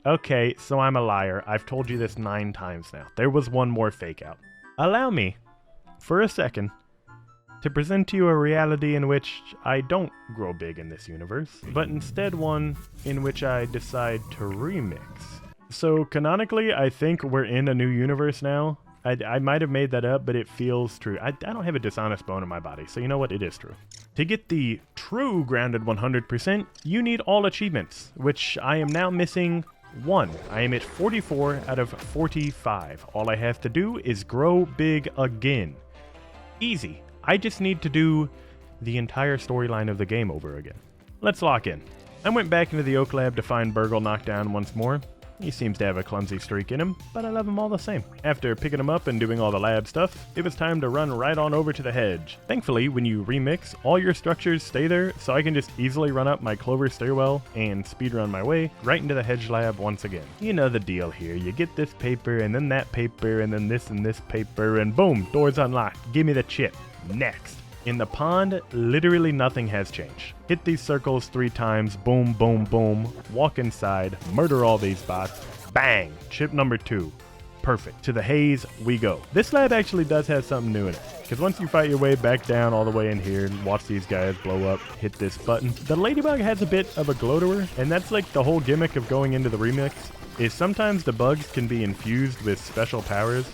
Okay, so I'm a liar. I've told you this 9 times now. There was one more fake out. Allow me, for a second, to present to you a reality in which I don't grow big in this universe, but instead one in which I decide to remix. So canonically, I think we're in a new universe now. I might have made that up, but it feels true. I don't have a dishonest bone in my body, so you know what? It is true. To get the true Grounded 100%, you need all achievements, which I am now missing 1. I am at 44 out of 45. All I have to do is grow big again. Easy. I just need to do the entire storyline of the game over again. Let's lock in. I went back into the Oak Lab to find Burgle knocked down once more. He seems to have a clumsy streak in him, but I love him all the same. After picking him up and doing all the lab stuff, it was time to run right on over to the hedge. Thankfully, when you remix, all your structures stay there, so I can just easily run up my clover stairwell and speedrun my way right into the hedge lab once again. You know the deal here. You get this paper, and then that paper, and then this and this paper, and boom, door's unlocked. Give me the chip. Next. In the pond, literally nothing has changed. Hit these circles 3 times, boom, boom, boom, walk inside, murder all these bots, bang, chip number 2. Perfect. To the haze we go. This lab actually does have something new in it, because once you fight your way back down all the way in here and watch these guys blow up, hit this button, the ladybug has a bit of a glow to her, and that's like the whole gimmick of going into the remix, is sometimes the bugs can be infused with special powers.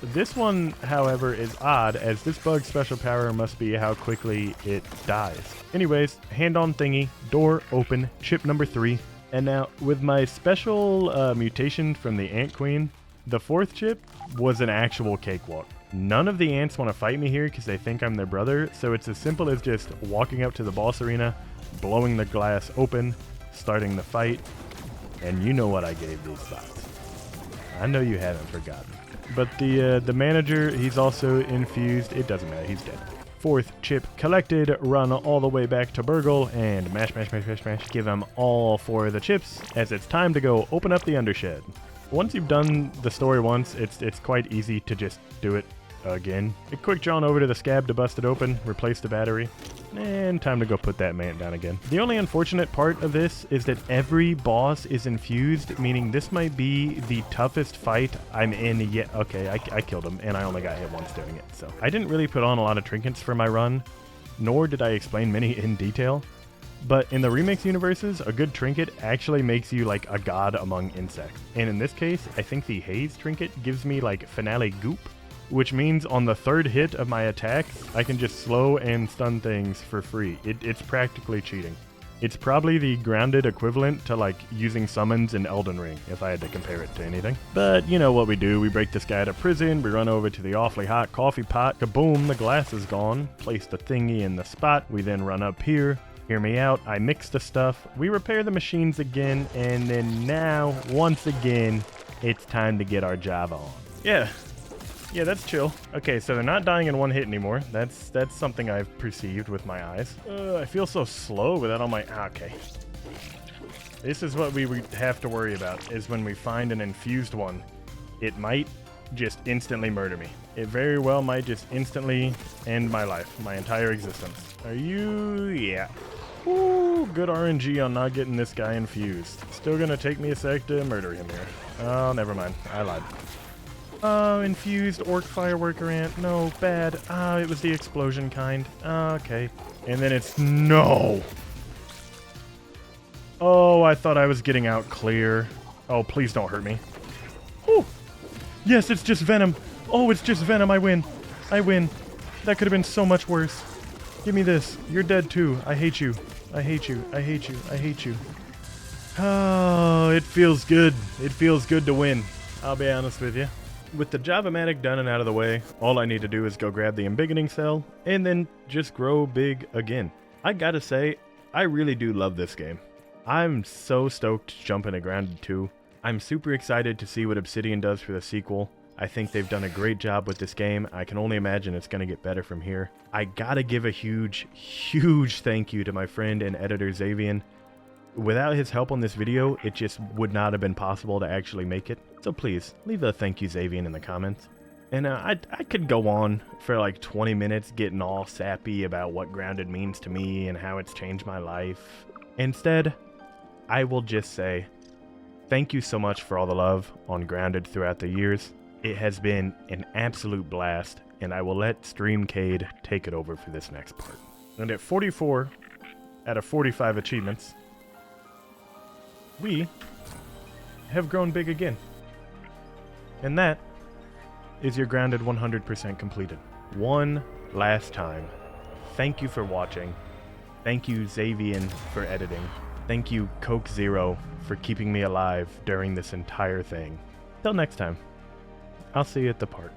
This one, however, is odd, as this bug's special power must be how quickly it dies. Anyways, hand on thingy, door open, chip number 3, and now with my special mutation from the Ant Queen, the 4th chip was an actual cakewalk. None of the ants want to fight me here because they think I'm their brother, so it's as simple as just walking up to the boss arena, blowing the glass open, starting the fight, and you know what I gave these bots. I know you haven't forgotten. But the manager, he's also infused. It doesn't matter, he's dead. 4th chip collected, run all the way back to Burgle, and mash, mash, mash, mash, mash. Give him all 4 of the chips, as it's time to go open up the undershed. Once you've done the story once, it's quite easy to just do it again. A quick drawn over to the scab to bust it open, replace the battery, and time to go put that man down again. The only unfortunate part of this is that every boss is infused, meaning this might be the toughest fight I'm in yet. Okay, I killed him, and I only got hit once doing it, so. I didn't really put on a lot of trinkets for my run, nor did I explain many in detail. But in the remix universes, a good trinket actually makes you like a god among insects. And in this case, I think the haze trinket gives me like finale goop, which means on the 3rd hit of my attack, I can just slow and stun things for free. It's practically cheating. It's probably the grounded equivalent to like using summons in Elden Ring, if I had to compare it to anything. But you know what we do, we break this guy out of prison, we run over to the awfully hot coffee pot, kaboom, the glass is gone, place the thingy in the spot, we then run up here. Hear me out, I mix the stuff, we repair the machines again, and then now, once again, it's time to get our job on. Yeah, that's chill. Okay, so they're not dying in 1 hit anymore. That's something I've perceived with my eyes. I feel so slow without all my... Okay. This is what we would have to worry about, is when we find an infused one, it might just instantly murder me. It very well might just instantly end my life, my entire existence. Are you... Yeah. Ooh, good RNG on not getting this guy infused. Still gonna take me a sec to murder him here. Oh, never mind. I lied. Oh, infused orc fireworker ant. No, bad. Ah, it was the explosion kind. Okay. And then it's... No! Oh, I thought I was getting out clear. Oh, please don't hurt me. Ooh! Yes, it's just venom. Oh, it's just venom. I win. I win. That could have been so much worse. Give me this. You're dead too. I hate you. I hate you. I hate you. I hate you. Oh, it feels good. It feels good to win. I'll be honest with you. With the Java-matic done and out of the way, all I need to do is go grab the embiggening cell, and then just grow big again. I gotta say, I really do love this game. I'm so stoked to jump into Grounded 2. I'm super excited to see what Obsidian does for the sequel. I think they've done a great job with this game. I can only imagine it's going to get better from here. I gotta give a huge, huge thank you to my friend and editor Xavian. Without his help on this video, it just would not have been possible to actually make it. So please, leave a thank you Xavian in the comments. And I could go on for like 20 minutes getting all sappy about what Grounded means to me and how it's changed my life. Instead, I will just say, thank you so much for all the love on Grounded throughout the years. It has been an absolute blast, and I will let ImCade take it over for this next part. And at 44 out of 45 achievements, we have grown big again. And that is your Grounded 100% completed. One last time, thank you for watching. Thank you Xavian for editing. Thank you Coke Zero for keeping me alive during this entire thing. Till next time, I'll see you at the part.